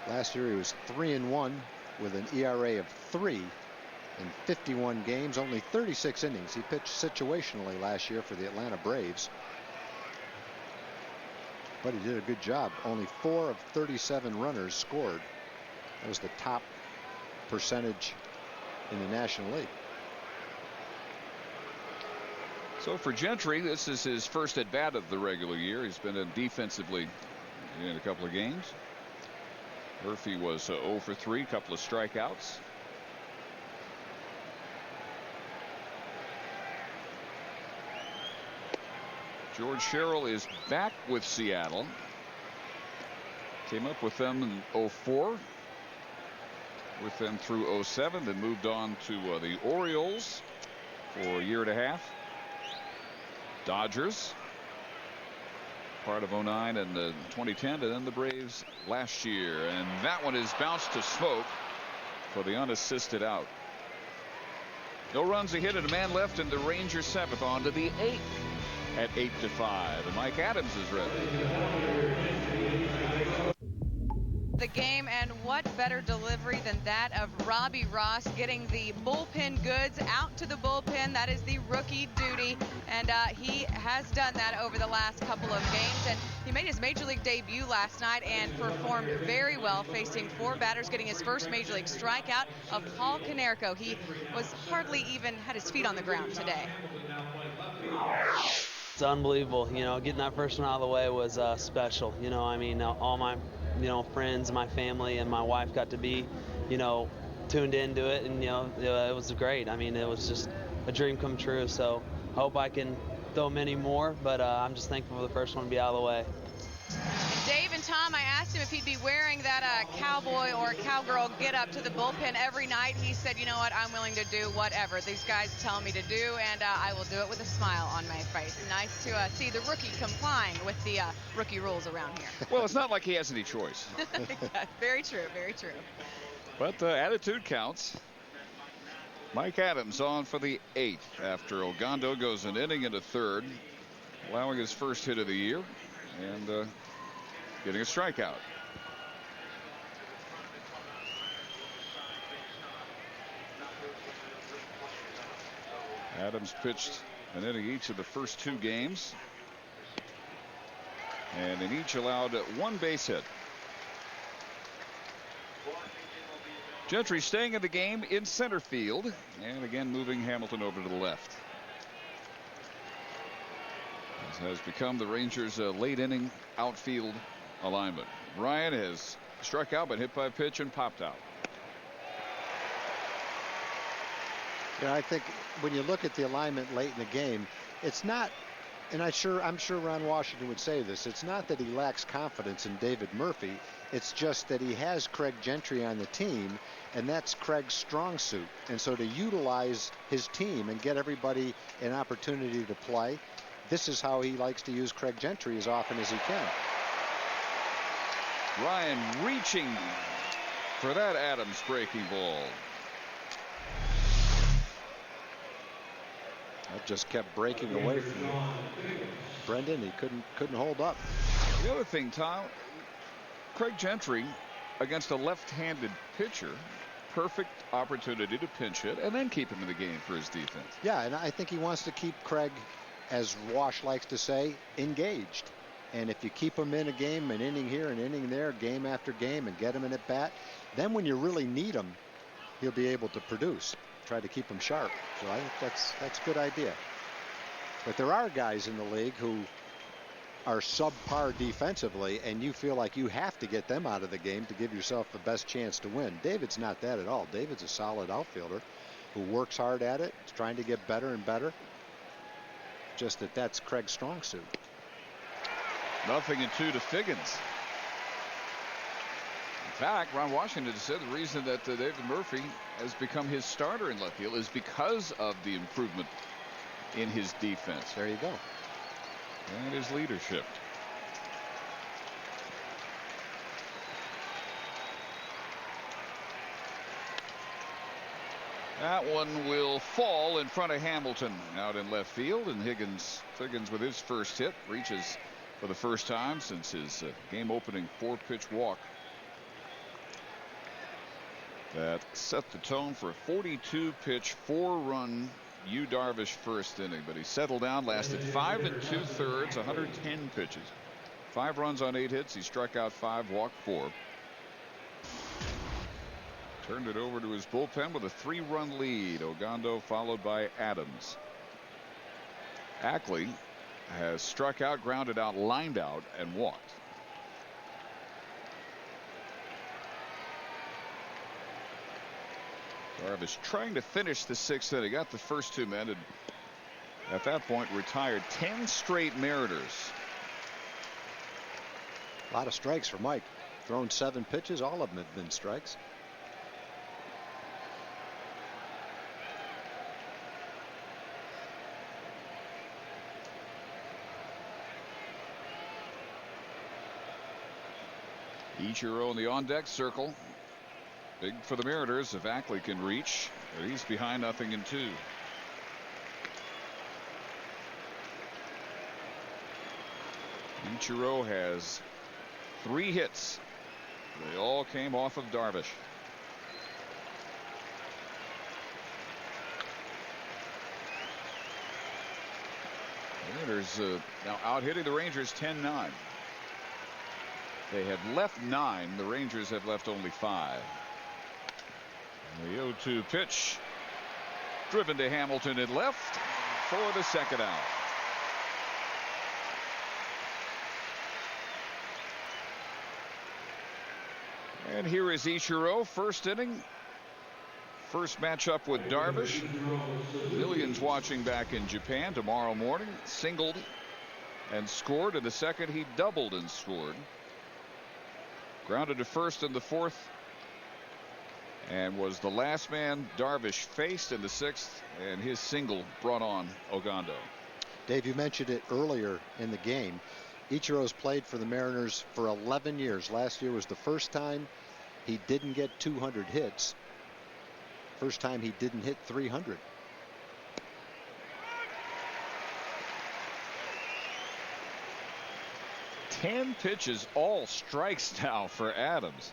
Last year he was 3-1 with an ERA of 3 in 51 games, only 36 innings. He pitched situationally last year for the Atlanta Braves, but he did a good job. Only 4 of 37 runners scored. That was the top percentage in the National League. So for Gentry, this is his first at bat of the regular year. He's been in defensively in a couple of games. Murphy was 0 for 3, a couple of strikeouts. George Sherrill is back with Seattle. Came up with them in 04. With them through 07, then moved on to the Orioles for a year and a half. Dodgers, part of 09 and 2010, and then the Braves last year. And that one is bounced to smoke for the unassisted out. No runs, a hit, and a man left, and the Rangers 7th on to the 8th at 8-5. And Mike Adams is ready. The game, and what better delivery than that of Robbie Ross getting the bullpen goods out to the bullpen. That is the rookie duty, and he has done that over the last couple of games, and he made his major league debut last night and performed very well, facing 4 batters, getting his first major league strikeout of Paul Konerko. He was hardly even had his feet on the ground today. It's unbelievable. You know, getting that first one out of the way was special. You know, I mean, all my friends, my family, and my wife got to be, tuned into it, and it was great. I mean, it was just a dream come true. So I hope I can throw many more, but I'm just thankful for the first one to be out of the way. Dave and Tom, I asked him if he'd be wearing that cowboy or cowgirl get up to the bullpen every night. He said, you know what, I'm willing to do whatever these guys tell me to do, and I will do it with a smile on my face. Nice to see the rookie complying with the rookie rules around here. Well, it's not like he has any choice. Very true, very true. But attitude counts. Mike Adams on for the 8th after Ogando goes an inning and a third, allowing his first hit of the year and getting a strikeout. Adams pitched an inning each of the first 2 games, and in each allowed 1 base hit. Gentry staying in the game in center field, and again struck Hamilton over to the left. This has become the Rangers' late inning outfield alignment. Ryan has struck out, but hit by a pitch and popped out. Yeah, I think when you look at the alignment late in the game, it's not, and I'm sure Ron Washington would say this, it's not that he lacks confidence in David Murphy. It's just that he has Craig Gentry on the team, and that's Craig's strong suit. And so to utilize his team and get everybody an opportunity to play, this is how he likes to use Craig Gentry as often as he can. Ryan reaching for that Adams breaking ball. That just kept breaking away from Brendan. He couldn't hold up. The other thing, Tom, Craig Gentry against a left-handed pitcher, perfect opportunity to pinch hit and then keep him in the game for his defense. Yeah, and I think he wants to keep Craig, as Wash likes to say, engaged. And if you keep him in a game, an inning here, an inning there, game after game, and get him in at bat, then when you really need him, he'll be able to produce. Try to keep him sharp. So I think that's a good idea. But there are guys in the league who are subpar defensively, and you feel like you have to get them out of the game to give yourself the best chance to win. David's not that at all. David's a solid outfielder who works hard at it, is trying to get better and better. Just that's Craig's strong suit. 0-2 to Figgins. In fact, Ron Washington said the reason that David Murphy has become his starter in left field is because of the improvement in his defense. There you go. And his leadership. That one will fall in front of Hamilton out in left field, and Figgins with his first hit reaches for the first time since his game-opening 4-pitch walk. That set the tone for a 42-pitch, 4-run Yu Darvish first inning, but he settled down, lasted 5 2/3, 110 pitches, 5 runs on 8 hits. He struck out 5, walked 4. Turned it over to his bullpen with a 3-run lead. Ogando followed by Adams. Ackley has struck out, grounded out, lined out, and walked. Darvish trying to finish the 6th inning. Got the first 2 men, and at that point retired 10 straight Mariners. A lot of strikes for Mike. Thrown 7 pitches, all of them have been strikes. Ichiro in the on-deck circle. Big for the Mariners if Ackley can reach. He's behind 0-2. Ichiro has 3 hits. They all came off of Darvish. Mariners now out hitting the Rangers 10-9. They have left 9. The Rangers have left only 5. The 0-2 pitch driven to Hamilton in left for the second out. And here is Ichiro, first inning. First matchup with Darvish. Millions watching back in Japan tomorrow morning. Singled and scored. In the second, he doubled and scored. Grounded to first in the 4th. And was the last man Darvish faced in the 6th, and his single brought on Ogando. Dave, you mentioned it earlier in the game. Ichiro's played for the Mariners for 11 years. Last year was the first time he didn't get 200 hits. First time he didn't hit 300. Ten pitches, all strikes now for Adams.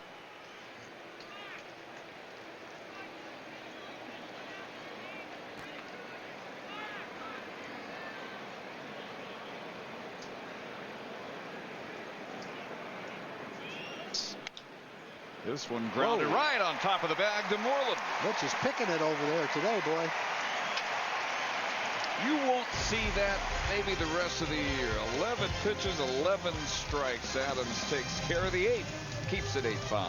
This one grounded right on top of the bag to Moreland. Mitch is picking it over there today, boy. You won't see that maybe the rest of the year. 11 pitches, 11 strikes. Adams takes care of the 8th. Keeps it 8-5.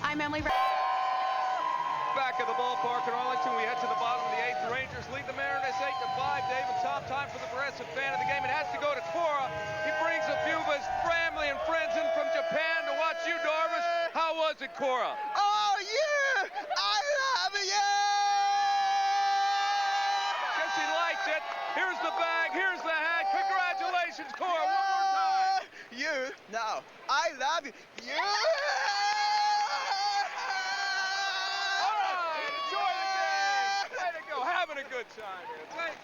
I'm Emily. Back at the ballpark in Arlington, we head to the bottom of the 8th. Rangers lead the Mariners 8-5. David, top time for the progressive fan of the game. It has to go to Cora. He brings a few of his family and friends in from Japan to watch you, Darvish. How was it, Cora? Oh, yeah! I love it, yeah! Guess he liked it. Here's the bag. Here's the hat. Congratulations, Cora. One more time. You, no, I love you. Yeah! Having a good time here. Thanks.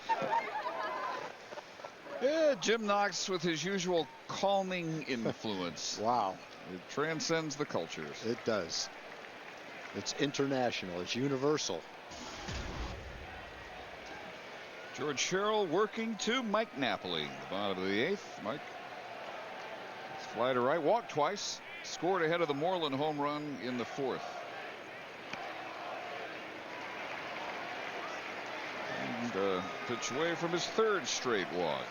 Yeah, Jim Knox with his usual calming influence. Wow. It transcends the cultures. It does. It's international. It's universal. George Sherrill working to Mike Napoli. The bottom of the 8th. Mike. Fly to right. Walked twice. Scored ahead of the Moreland home run in the 4th. And pitch away from his third straight walk.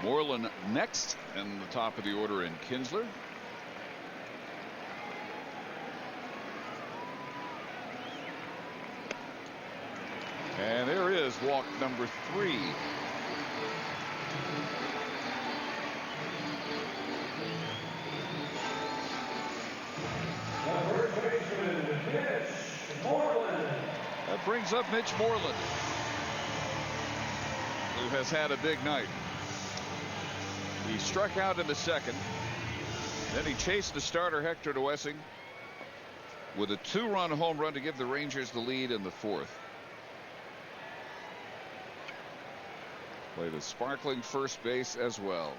Moreland next in the top of the order in Kinsler. And there is walk number 3. That brings up Mitch Moreland, who has had a big night. He struck out in the second. Then he chased the starter Hector Noessing with a 2-run home run to give the Rangers the lead in the 4th. Played a sparkling first base as well.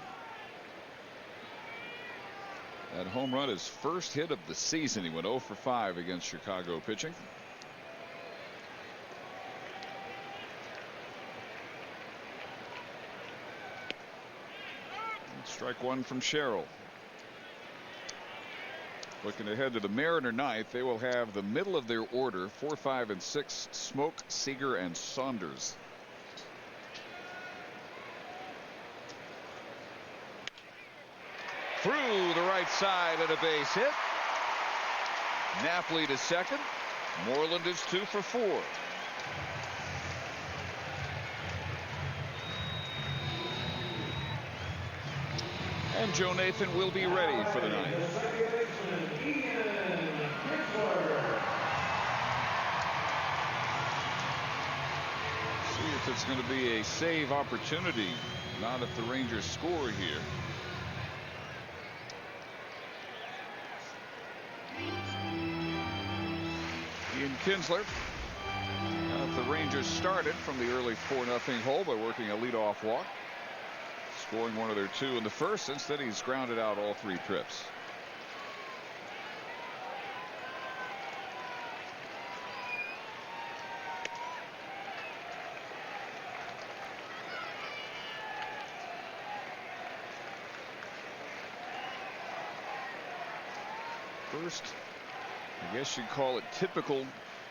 That home run, his first hit of the season. He went 0 for 5 against Chicago pitching. Strike one from Sherrill. Looking ahead to the Mariner ninth, they will have the middle of their order 4, 5, and 6. Smoke, Seager, and Saunders. Through the right side and a base hit. Napoli to second. Moreland is 2 for 4. And Joe Nathan will be ready for the ninth. See if it's going to be a save opportunity. Not if the Rangers score here. Ian Kinsler. The Rangers started from the early 4-0 hole by working a leadoff walk. Scoring one of their 2 in the first. Since then, he's grounded out all 3 trips. First, I guess you'd call it typical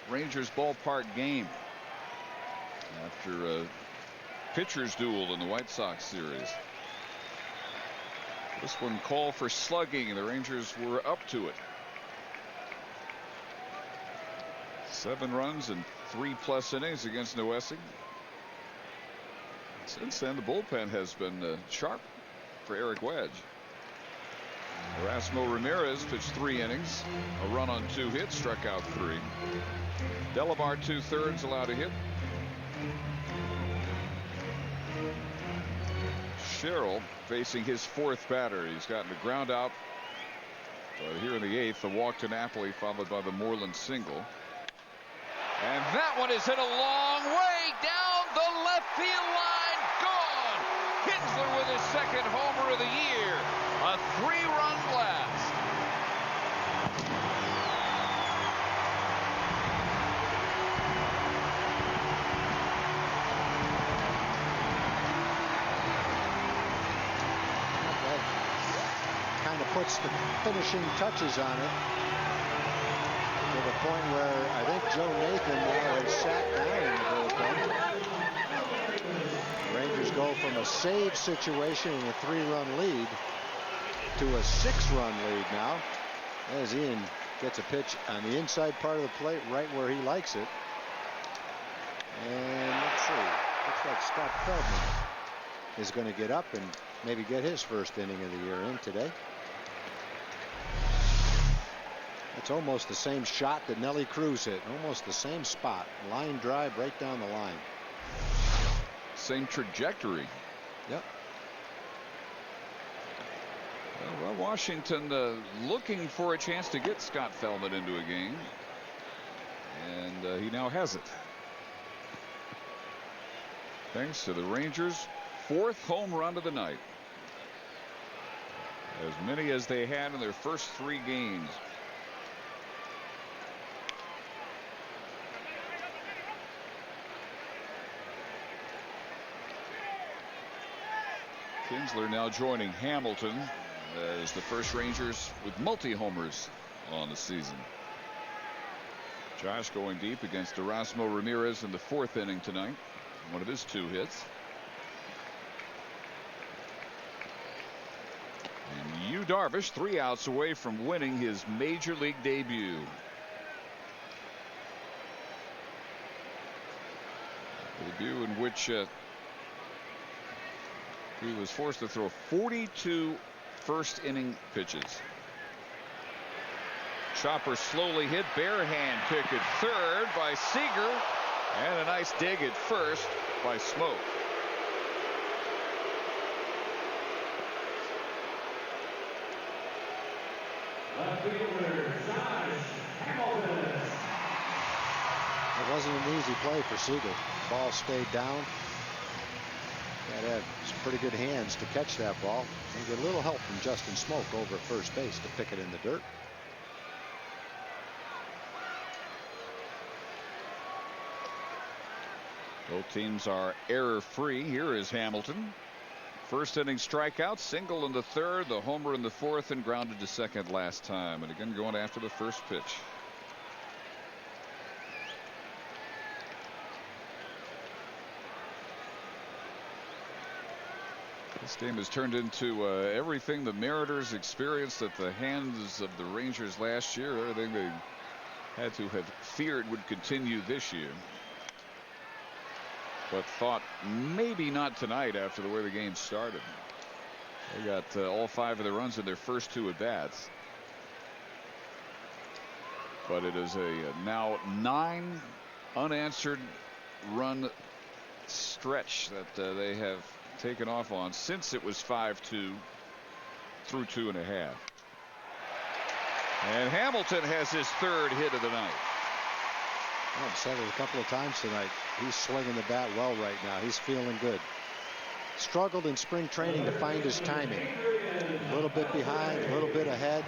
Rangers ballpark game after a pitcher's duel in the White Sox series. This one called for slugging, and the Rangers were up to it. 7 runs and 3+ innings against Noessing. Since then, the bullpen has been sharp for Eric Wedge. Erasmo Ramirez pitched 3 innings, a run on 2 hits, struck out 3. Delamar 2/3 allowed a hit. Sherrill facing his 4th batter. He's gotten a ground out here in the 8th. A walk to Napoli, followed by the Moreland single. And that one is hit a long way down the left field line. Gone. Kinsler with his 2nd homer of the year. A 3-run blast. Kind of puts the finishing touches on it to the point where I think Joe Nathan now has sat down in the bullpen. Rangers go from a save situation in a 3-run lead to a 6-run lead now, as Ian gets a pitch on the inside part of the plate right where he likes it. And let's see, looks like Scott Feldman is going to get up and maybe get his first inning of the year in today. It's almost the same shot that Nelly Cruz hit. Almost the same spot. Line drive right down the line. Same trajectory. Yep. Well, Washington looking for a chance to get Scott Feldman into a game. And he now has it. Thanks to the Rangers' 4th home run of the night. As many as they had in their first 3 games. Kinsler now joining Hamilton as the first Rangers with multi-homers on the season. Josh going deep against Erasmo Ramirez in the 4th inning tonight. One of his 2 hits. And Yu Darvish 3 outs away from winning his major league debut. Debut in which he was forced to throw 42 first inning pitches. Chopper slowly hit, bare hand pick at third by Seager, and a nice dig at first by Smoke. It wasn't an easy play for Seager. Ball stayed down. Had to have some pretty good hands to catch that ball and get a little help from Justin Smoke over at first base to pick it in the dirt. Both teams are error-free. Here is Hamilton. First inning strikeout, single in the 3rd, the homer in the 4th, and grounded to second last time. And again going after the first pitch. This game has turned into everything the Mariners experienced at the hands of the Rangers last year. Everything they had to have feared would continue this year. But thought maybe not tonight after the way the game started. They got all 5 of the runs in their first 2 at bats. But it is a now 9 unanswered run stretch that they have taken off on since it was 5-2 through 2.5. And Hamilton has his 3rd hit of the night. I've said it a couple of times tonight. He's swinging the bat well right now. He's feeling good. Struggled in spring training to find his timing. A little bit behind, a little bit ahead,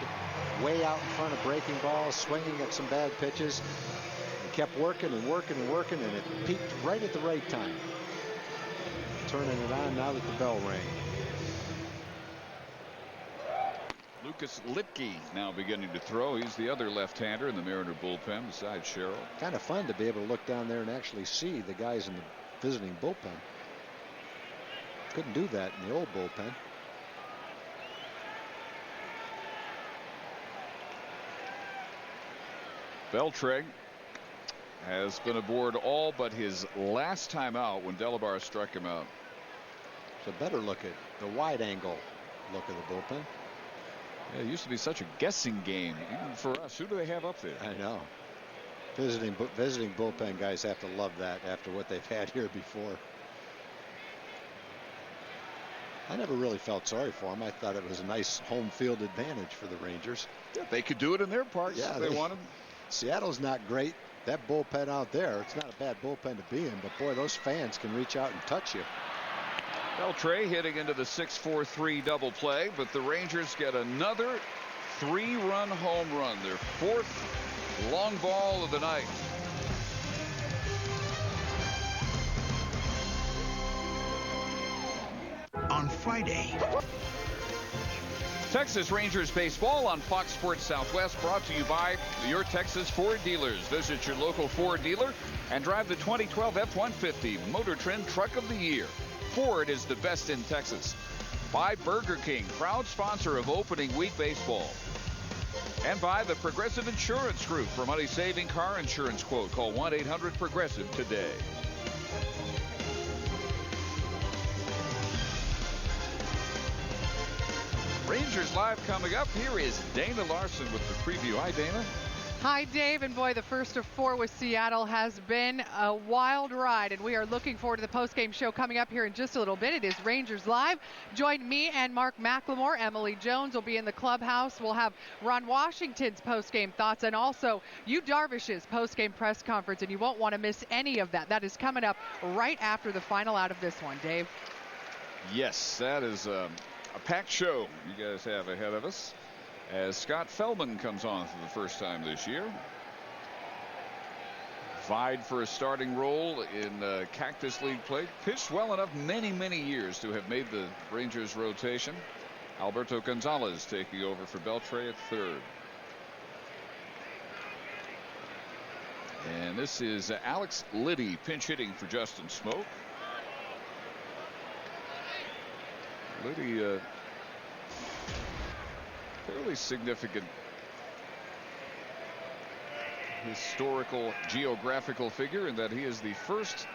way out in front of breaking balls, swinging at some bad pitches. He kept working and working and working, and it peaked right at the right time. Turning it on now that the bell rang. Lucas Lipke now beginning to throw. He's the other left-hander in the Mariner bullpen besides Sherrill. Kind of fun to be able to look down there and actually see the guys in the visiting bullpen. Couldn't do that in the old bullpen. Beltre has been aboard all but his last time out when Delabar struck him out. It's a better look at the wide angle look of the bullpen. Yeah, it used to be such a guessing game, even for us. Who do they have up there? I know. Visiting bullpen guys have to love that after what they've had here before. I never really felt sorry for them. I thought it was a nice home field advantage for the Rangers. Yeah, they could do it in their parks if they wanted. Seattle's not great. That bullpen out there, it's not a bad bullpen to be in, but boy, those fans can reach out and touch you. Beltre hitting into the 6-4-3 double play, but the Rangers get another 3-run home run, their 4th long ball of the night. On Friday, Texas Rangers baseball on Fox Sports Southwest, brought to you by your Texas Ford dealers. Visit your local Ford dealer and drive the 2012 F-150 Motor Trend Truck of the Year. Ford is the best in Texas. By Burger King, proud sponsor of opening week baseball. And by the Progressive Insurance Group. For money-saving car insurance quote, call 1-800-PROGRESSIVE today. Rangers Live coming up. Here is Dana Larson with the preview. Hi, Dana. Hi, Dave, and boy, the first of 4 with Seattle has been a wild ride, and we are looking forward to the post-game show coming up here in just a little bit. It is Rangers Live. Join me and Mark McLemore. Emily Jones will be in the clubhouse. We'll have Ron Washington's post-game thoughts and also Yu Darvish's post-game press conference, and you won't want to miss any of that. That is coming up right after the final out of this one, Dave. Yes, that is a packed show you guys have ahead of us, as Scott Feldman comes on for the first time this year. Vied for a starting role in Cactus League play. Pitched well enough many years to have made the Rangers rotation. Alberto Gonzalez taking over for Beltre at third. And this is Alex Liddy pinch hitting for Justin Smoke. Liddy, fairly significant historical geographical figure in that he is the first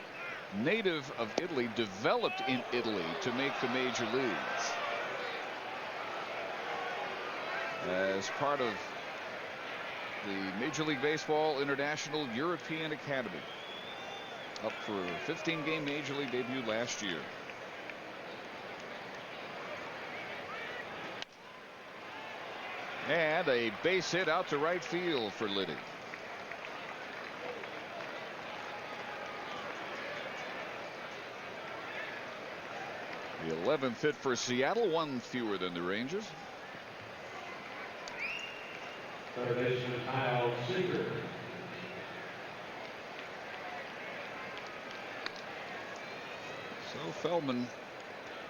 native of Italy, developed in Italy, to make the major leagues as part of the Major League Baseball International European Academy. Up for a 15-game Major League debut last year. And a base hit out to right field for Liddy. The 11th hit for Seattle, one fewer than the Rangers. Third baseman Kyle Seager. So Feldman,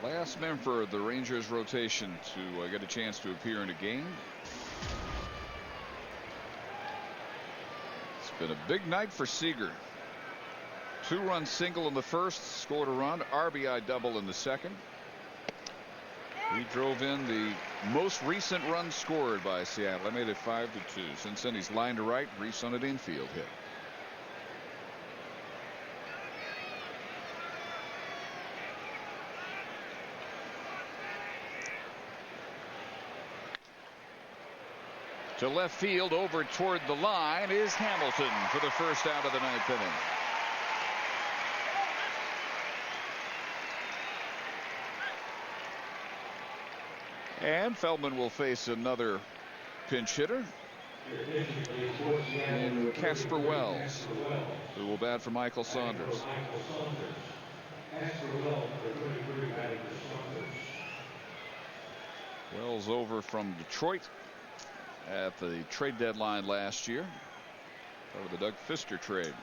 last member of the Rangers rotation to get a chance to appear in a game. It's been a big night for Seager. 2-run single in the first, scored a run, RBI double in the second. He drove in the most recent run scored by Seattle. That made it 5-2. Since then, he's lined to right, Reese on an infield hit. To left field, over toward the line is Hamilton for the first out of the ninth inning. And Feldman will face another pinch hitter in Casper Wells, who will bat for Michael Saunders. Wells over from Detroit at the trade deadline last year, part of the Doug Fister trade.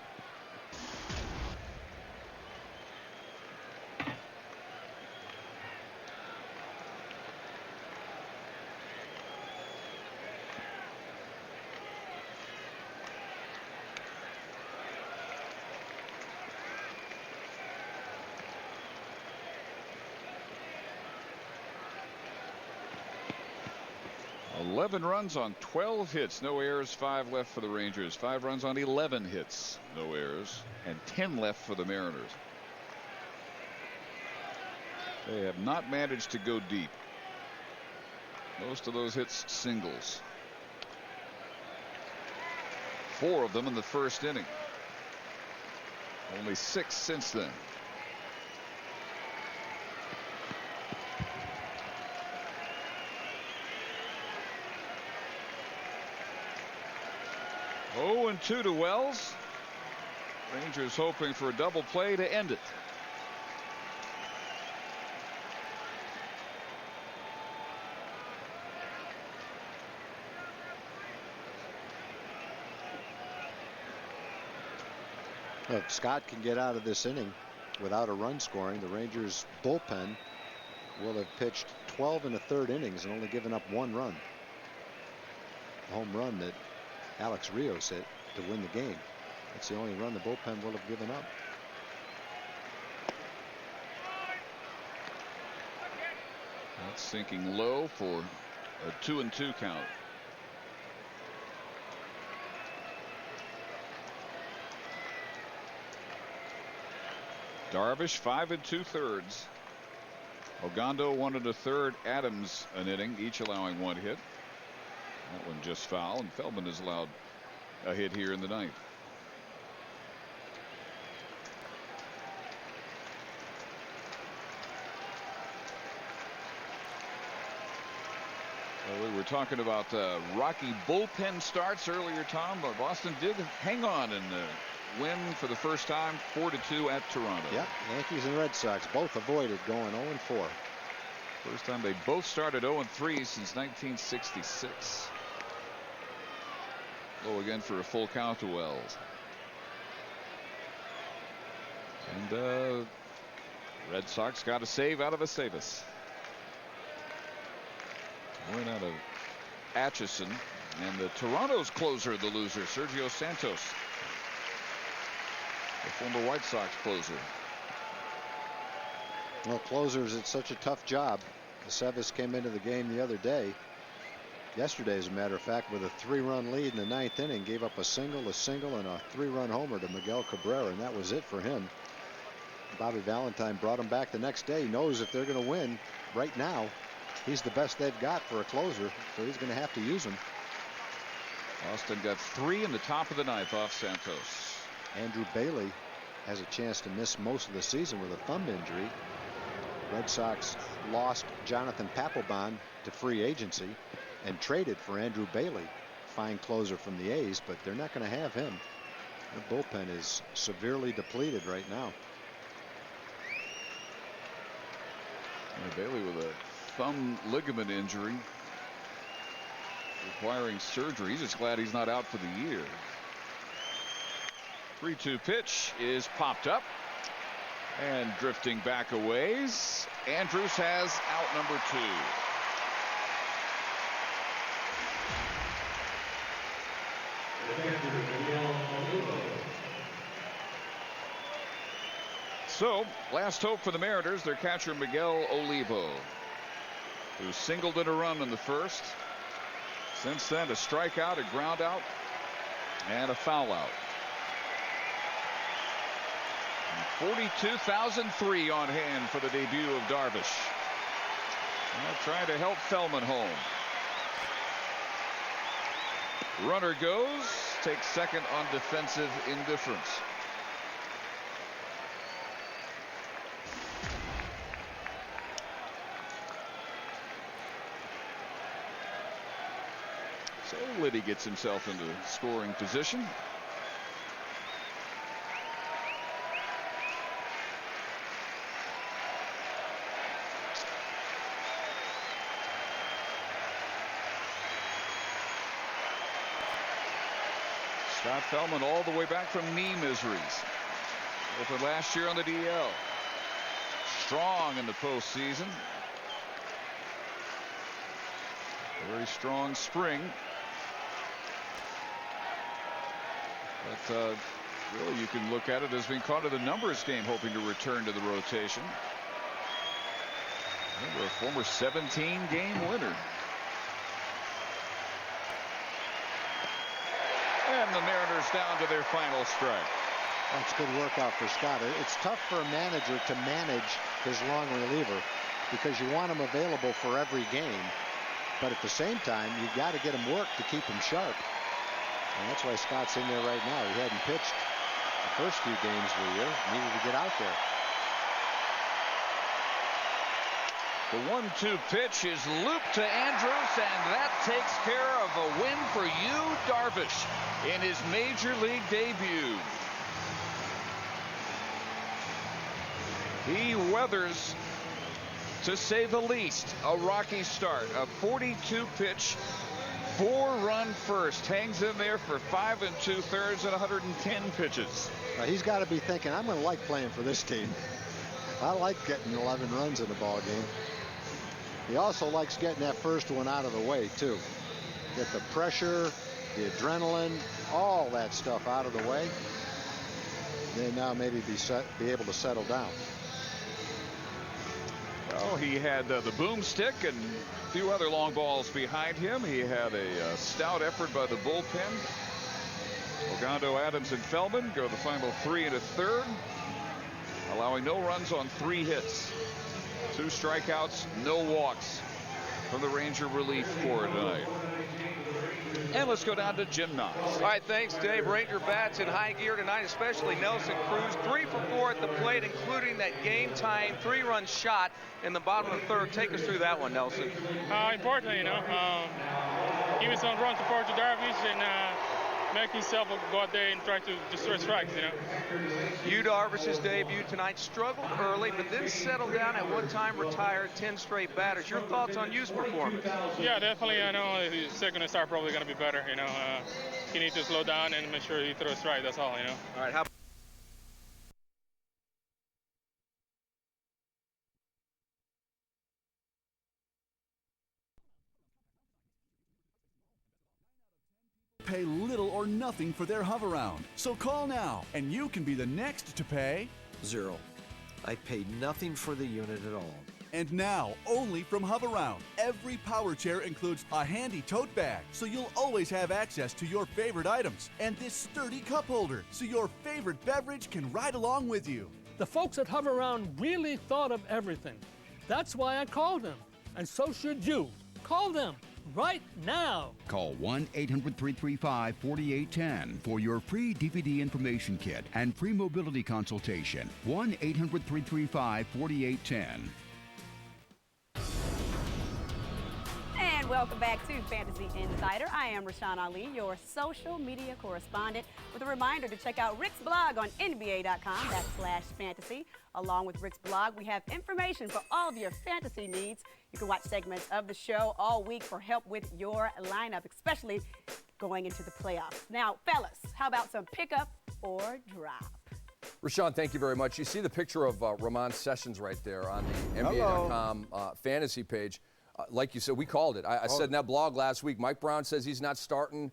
Eleven runs on 12 hits, no errors, 5 left for the Rangers. 5 runs on 11 hits, no errors, and 10 left for the Mariners. They have not managed to go deep. Most of those hits singles. 4 of them in the first inning. Only 6 since then. Oh, 2 to Wells. Rangers hoping for a double play to end it. If Scott can get out of this inning without a run scoring, the Rangers bullpen will have pitched 12 1/3 innings and only given up 1 run. A home run that Alex Rios hit to win the game. That's the only run the bullpen will have given up. That's sinking low for a 2-2 count. Darvish 5 2/3. Ogando 1 1/3. Adams an inning, each allowing 1 hit. That one just foul, and Feldman has allowed a hit here in the ninth. Well, we were talking about rocky bullpen starts earlier, Tom, but Boston did hang on and win for the first time 4-2 at Toronto. Yeah, Yankees and Red Sox both avoided going 0-4. First time they both started 0-3 since 1966. Low again for a full count to Wells. And Red Sox got a save out of Aceves. Win out of Atchison. And the Toronto's closer, the loser, Sergio Santos. former White Sox closer. Well, closers, it's such a tough job. Aceves came into the game the other day, yesterday as a matter of fact, with a 3-run lead in the 9th inning, gave up a single, and a 3-run homer to Miguel Cabrera, and that was it for him. Bobby Valentine brought him back the next day. He knows if they're going to win right now, he's the best they've got for a closer, so he's going to have to use him. Austin got 3 in the top of the 9th off Santos. Andrew Bailey has a chance to miss most of the season with a thumb injury. Red Sox lost Jonathan Papelbon to free agency and traded for Andrew Bailey, fine closer from the A's, but they're not going to have him. The bullpen is severely depleted right now. And Bailey with a thumb ligament injury requiring surgery. He's just glad he's not out for the year. 3-2 pitch is popped up and drifting back a ways. Andrus has out number 2. So, last hope for the Mariners, their catcher Miguel Olivo, who singled in a run in the first. Since then, a strikeout, a ground out, and a foul out. 42,003 on hand for the debut of Darvish. Trying to help Feldman home. Runner goes, takes second on defensive indifference. So Liddy gets himself into scoring position. Scott Feldman all the way back from knee miseries. Opened last year on the DL. Strong in the postseason. Very strong spring. But really you can look at it as being caught in the numbers game, hoping to return to the rotation. Remember, a former 17-game winner. And the Mariners down to their final strike. That's good workout for Scott. It's tough for a manager to manage his long reliever because you want him available for every game. But at the same time, you've got to get him work to keep him sharp. And that's why Scott's in there right now. He hadn't pitched the first few games of the year. Needed to get out there. The 1-2 pitch is looped to Andrus, and that takes care of a win for Yu Darvish in his major league debut. He weathers, to say the least, a rocky start. A 42 pitch, 4-run first. Hangs in there for 5 2/3 and 110 pitches. He's got to be thinking, I'm going to like playing for this team. I like getting 11 runs in a ball game. He also likes getting that first one out of the way, too. Get the pressure, the adrenaline, all that stuff out of the way. Then now maybe be able to settle down. Well, he had the boomstick and a few other long balls behind him. He had a stout effort by the bullpen. Ogando, Adams, and Feldman go the final 3 1/3, allowing no runs on 3 hits. 2 strikeouts, no walks from the Ranger relief corps tonight. And let's go down to Jim Knox. All right, thanks, Dave. Ranger bats in high gear tonight, especially Nelson Cruz. 3 for 4 at the plate, including that game-time 3-run shot in the bottom of the 3rd. Take us through that one, Nelson. Important, you know. Giving some run support to Darvish and make himself go out there and try to destroy strikes, you know. Yu Darvish's debut tonight struggled early, but then settled down. At one time retired 10 straight batters. Your thoughts on Yu's performance? Yeah, definitely. I know his second start probably going to be better, you know. He needs to slow down and make sure he throws strike. That's all, you know. All right, how pay little or nothing for their Hover-Round. So call now, and you can be the next to pay 0. I paid nothing for the unit at all. And now, only from Hover-Round, every power chair includes a handy tote bag, so you'll always have access to your favorite items, and this sturdy cup holder, so your favorite beverage can ride along with you. The folks at Hover-Round really thought of everything. That's why I called them, and so should you. Call them right now. Call 1-800-335-4810 for your free DVD information kit and free mobility consultation. 1-800-335-4810. And welcome back to Fantasy Insider. I am Rashawn Ali, your social media correspondent, with a reminder to check out Rick's blog on NBA.com/fantasy. Along with Rick's blog, we have information for all of your fantasy needs. You can watch segments of the show all week for help with your lineup, especially going into the playoffs. Now, fellas, how about some pickup or drop? Rashawn, thank you very much. You see the picture of Ramon Sessions right there on the NBA.com fantasy page. Like you said, we called it. I said in that blog last week, Mike Brown says he's not starting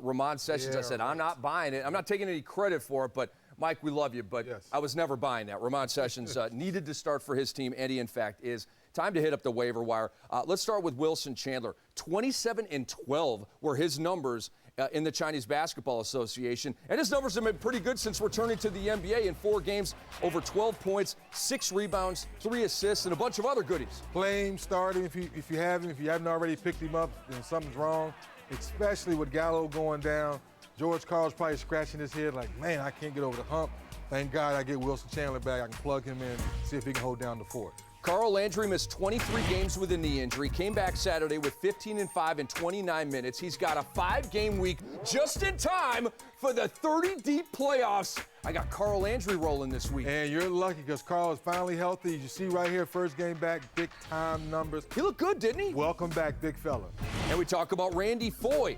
Ramon Sessions. I said, I'm not buying it. I'm not taking any credit for it, but Mike, we love you, but I was never buying that. Ramon Sessions needed to start for his team, and he, in fact, is. Time to hit up the waiver wire. Let's start with Wilson Chandler. 27-12 were his numbers in the Chinese Basketball Association, and his numbers have been pretty good since returning to the NBA in 4 games, over 12 points, 6 rebounds, 3 assists, and a bunch of other goodies. Play him, start him if you haven't already picked him up, then something's wrong, especially with Gallo going down. George Karl's probably scratching his head like, man, I can't get over the hump. Thank God I get Wilson Chandler back. I can plug him in, see if he can hold down the fort. Carl Landry missed 23 games with a knee injury, came back Saturday with 15-5 in 29 minutes. He's got a 5-game week just in time for the 30-deep playoffs. I got Carl Landry rolling this week. And you're lucky because Carl is finally healthy. You see right here, first game back, big-time numbers. He looked good, didn't he? Welcome back, big fella. And we talk about Randy Foye.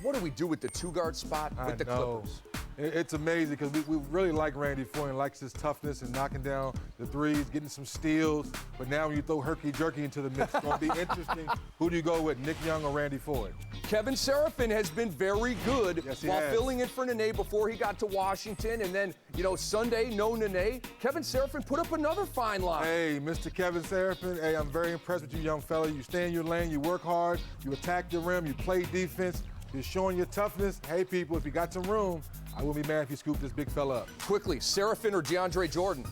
What do we do with the 2-guard spot with the Clippers? It's amazing because we really like Randy Foye and likes his toughness and knocking down the threes, getting some steals. But now when you throw herky-jerky into the mix, it's going to be interesting. Who do you go with, Nick Young or Randy Foye? Kevin Seraphin has been very good while filling in for Nene before he got to Washington. And then, Sunday, no Nene. Kevin Seraphin put up another fine line. Hey, Mr. Kevin Seraphin, hey, I'm very impressed with you, young fella. You stay in your lane, you work hard, you attack the rim, you play defense. You're showing your toughness. Hey, people, if you got some room, I wouldn't be mad if you scoop this big fella up. Quickly, Seraphin or DeAndre Jordan?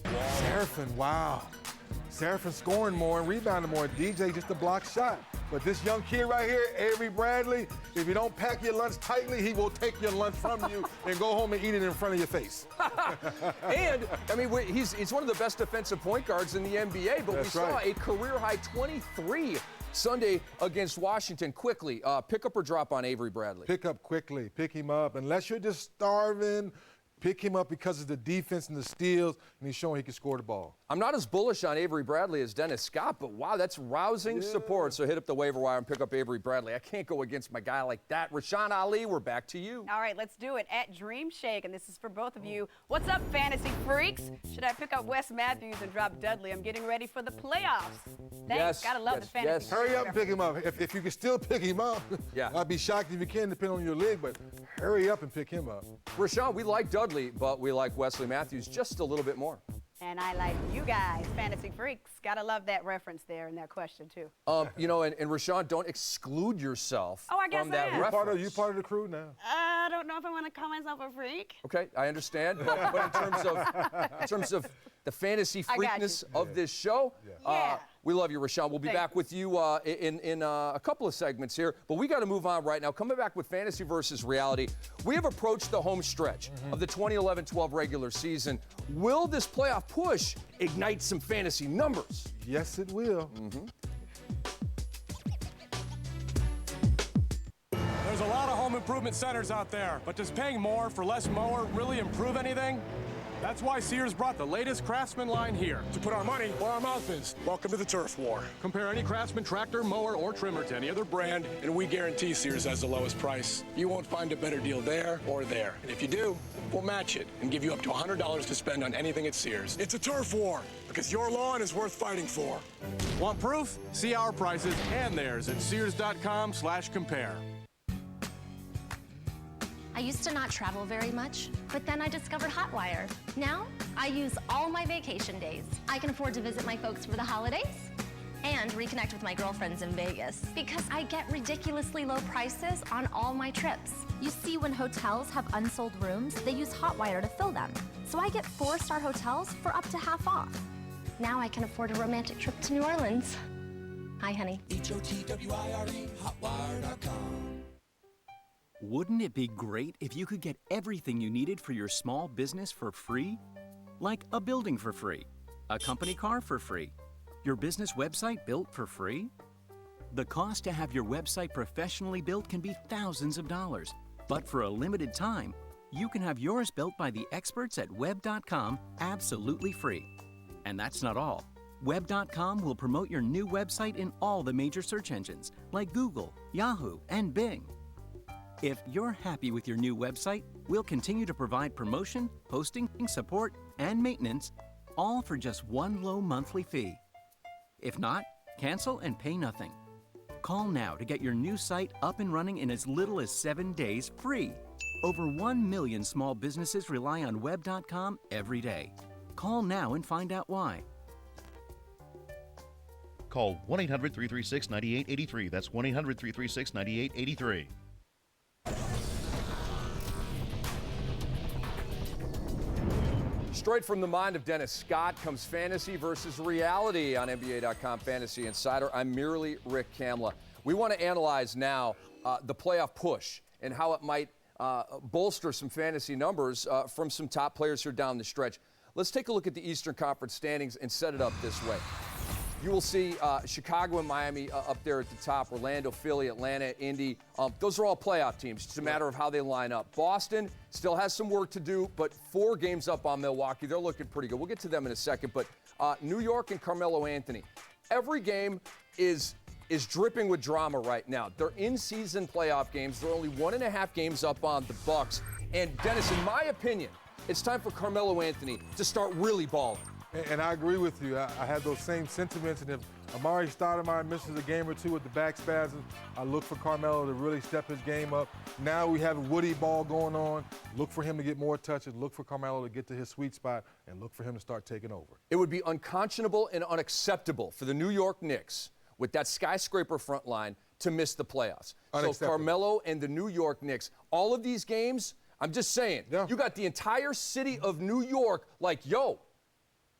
Seraphin, wow. Seraphin scoring more and rebounding more. DJ just a block shot. But this young kid right here, Avery Bradley, if you don't pack your lunch tightly, he will take your lunch from you and go home and eat it in front of your face. And, he's one of the best defensive point guards in the NBA, but we saw a career-high 23 Sunday against Washington. Quickly, pick up or drop on Avery Bradley? Pick up quickly. Pick him up. Unless you're just starving, pick him up because of the defense and the steals, and he's showing he can score the ball. I'm not as bullish on Avery Bradley as Dennis Scott, but wow, that's rousing support. So hit up the waiver wire and pick up Avery Bradley. I can't go against my guy like that. Rashawn Ali, we're back to you. All right, let's do it. At Dream Shake, and this is for both of you. What's up, fantasy freaks? Should I pick up Wes Matthews and drop Dudley? I'm getting ready for the playoffs. Thanks. Gotta love the fantasy. Hurry up and pick him up. If you can still pick him up, I'd be shocked if you can, depending on your league, but hurry up and pick him up. Rashawn, we like Dudley, but we like Wesley Matthews just a little bit more. And I like you guys, fantasy freaks. Gotta love that reference there in that question, too. And Rashawn, don't exclude yourself from that reference. You part of the crew now. I don't know if I want to call myself a freak. Okay, I understand. But in terms of the fantasy freakness of this show, we love you, Rashawn. We'll be back with you in a couple of segments here, but we got to move on right now. Coming back with Fantasy versus Reality, we have approached the home stretch of the 2011-12 regular season. Will this playoff push ignite some fantasy numbers? Yes, it will. There's a lot of home improvement centers out there, but does paying more for less mower really improve anything? That's why Sears brought the latest Craftsman line here, to put our money where our mouth is. Welcome to the turf war. Compare any Craftsman tractor, mower, or trimmer to any other brand, and we guarantee Sears has the lowest price. You won't find a better deal there or there. And if you do, we'll match it and give you up to $100 to spend on anything at Sears. It's a turf war, because your lawn is worth fighting for. Want proof? See our prices and theirs at Sears.com/compare. I used to not travel very much, but then I discovered Hotwire. Now, I use all my vacation days. I can afford to visit my folks for the holidays and reconnect with my girlfriends in Vegas because I get ridiculously low prices on all my trips. You see, when hotels have unsold rooms, they use Hotwire to fill them. So I get 4-star hotels for up to half off. Now I can afford a romantic trip to New Orleans. Hi, honey. HOTWIRE, hotwire.com. Wouldn't it be great if you could get everything you needed for your small business for free? Like a building for free, a company car for free, your business website built for free? The cost to have your website professionally built can be thousands of dollars, but for a limited time, you can have yours built by the experts at Web.com absolutely free. And that's not all. Web.com will promote your new website in all the major search engines like Google, Yahoo, and Bing. If you're happy with your new website, we'll continue to provide promotion, hosting, support, and maintenance, all for just one low monthly fee. If not, cancel and pay nothing. Call now to get your new site up and running in as little as 7 days free. Over 1 million small businesses rely on Web.com every day. Call now and find out why. Call 1-800-336-9883. That's 1-800-336-9883. Straight from the mind of Dennis Scott comes fantasy versus reality on NBA.com Fantasy Insider. I'm merely Rick Kamla. We want to analyze now the playoff push and how it might bolster some fantasy numbers from some top players here down the stretch. Let's take a look at the Eastern Conference standings and set it up this way. You will see Chicago and Miami up there at the top, Orlando, Philly, Atlanta, Indy. Those are all playoff teams. It's a matter of how they line up. Boston still has some work to do, but 4 games up on Milwaukee. They're looking pretty good. We'll get to them in a second. But New York and Carmelo Anthony, every game is dripping with drama right now. They're in-season playoff games. They're only 1.5 games up on the Bucks. And, Dennis, in my opinion, it's time for Carmelo Anthony to start really balling. And I agree with you. I have those same sentiments. And if Amari Stoudemire misses a game or two with the back spasms, I look for Carmelo to really step his game up. Now we have a Woody ball going on. Look for him to get more touches. Look for Carmelo to get to his sweet spot, and look for him to start taking over. It would be unconscionable and unacceptable for the New York Knicks, with that skyscraper front line, to miss the playoffs. So Carmelo and the New York Knicks, all of these games, I'm just saying, you got the entire city of New York like, yo,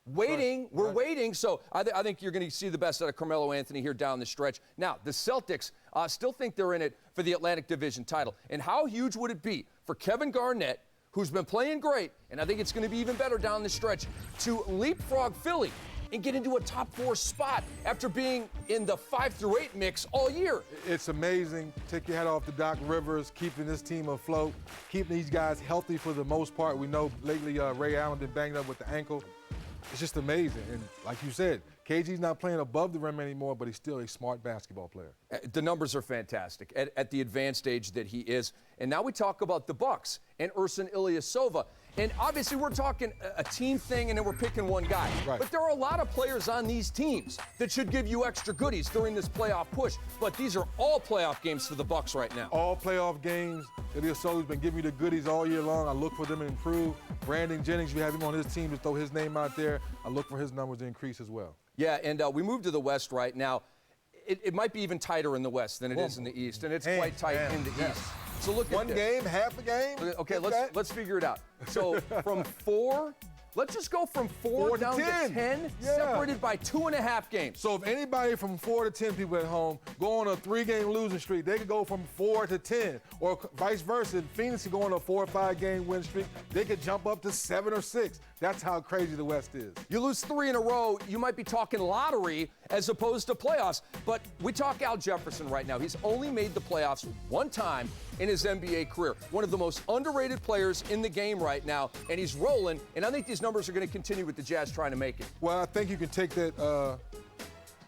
waiting, we're waiting. So I think you're going to see the best out of Carmelo Anthony here down the stretch. Now, the Celtics still think they're in it for the Atlantic Division title. And how huge would it be for Kevin Garnett, who's been playing great, and I think it's going to be even better down the stretch, to leapfrog Philly and get into a top 4 spot after being in the 5 through 8 mix all year. It's amazing. Take your hat off to Doc Rivers, keeping this team afloat, keeping these guys healthy for the most part. We know lately Ray Allen been banged up with the ankle. It's just amazing. And like you said, KG's not playing above the rim anymore, but he's still a smart basketball player. The numbers are fantastic at the advanced age that he is. And now we talk about the Bucks and Ersan Ilyasova. And obviously we're talking a team thing, and then we're picking one guy. Right. But there are a lot of players on these teams that should give you extra goodies during this playoff push. But these are all playoff games for the Bucks right now. All playoff games. Ilyasova's been giving me the goodies all year long. I look for them to improve. Brandon Jennings, we have him on his team to throw his name out there. I look for his numbers to increase as well. Yeah, and we move to the West right now. It might be even tighter in the West than it is in the East, and it's quite tight in the East. So look at one this. game, half a game. Okay, let's figure it out. So from 4, let's just go from 4 down to 10, separated by 2.5 games. So if anybody from 4 to 10 people at home go on a 3-game losing streak, they could go from 4 to 10, or vice versa. If Phoenix could go on a 4 or 5 game win streak, they could jump up to 7 or 6. That's how crazy the West is. You lose 3 in a row, you might be talking lottery as opposed to playoffs. But we talk Al Jefferson right now. He's only made the playoffs one time in his NBA career. One of the most underrated players in the game right now, and he's rolling. And I think these numbers are going to continue with the Jazz trying to make it. Well, I think you can take that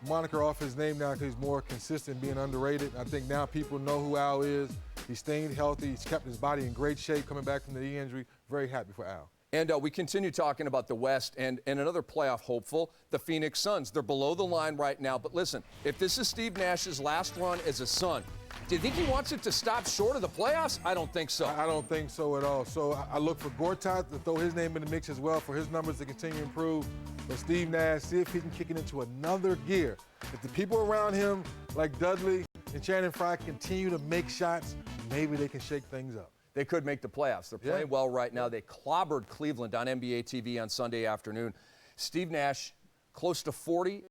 moniker off his name now because he's more consistent being underrated. I think now people know who Al is. He's staying healthy. He's kept his body in great shape coming back from the knee injury. Very happy for Al. And we continue talking about the West and another playoff hopeful, the Phoenix Suns. They're below the line right now. But listen, if this is Steve Nash's last run as a Sun, do you think he wants it to stop short of the playoffs? I don't think so. I don't think so at all. So I look for Gortat to throw his name in the mix as well for his numbers to continue to improve. But Steve Nash, see if he can kick it into another gear. If the people around him, like Dudley and Channing Frye, continue to make shots, maybe they can shake things up. They could make the playoffs. They're playing well right now. They clobbered Cleveland on NBA TV on Sunday afternoon. Steve Nash, close to 40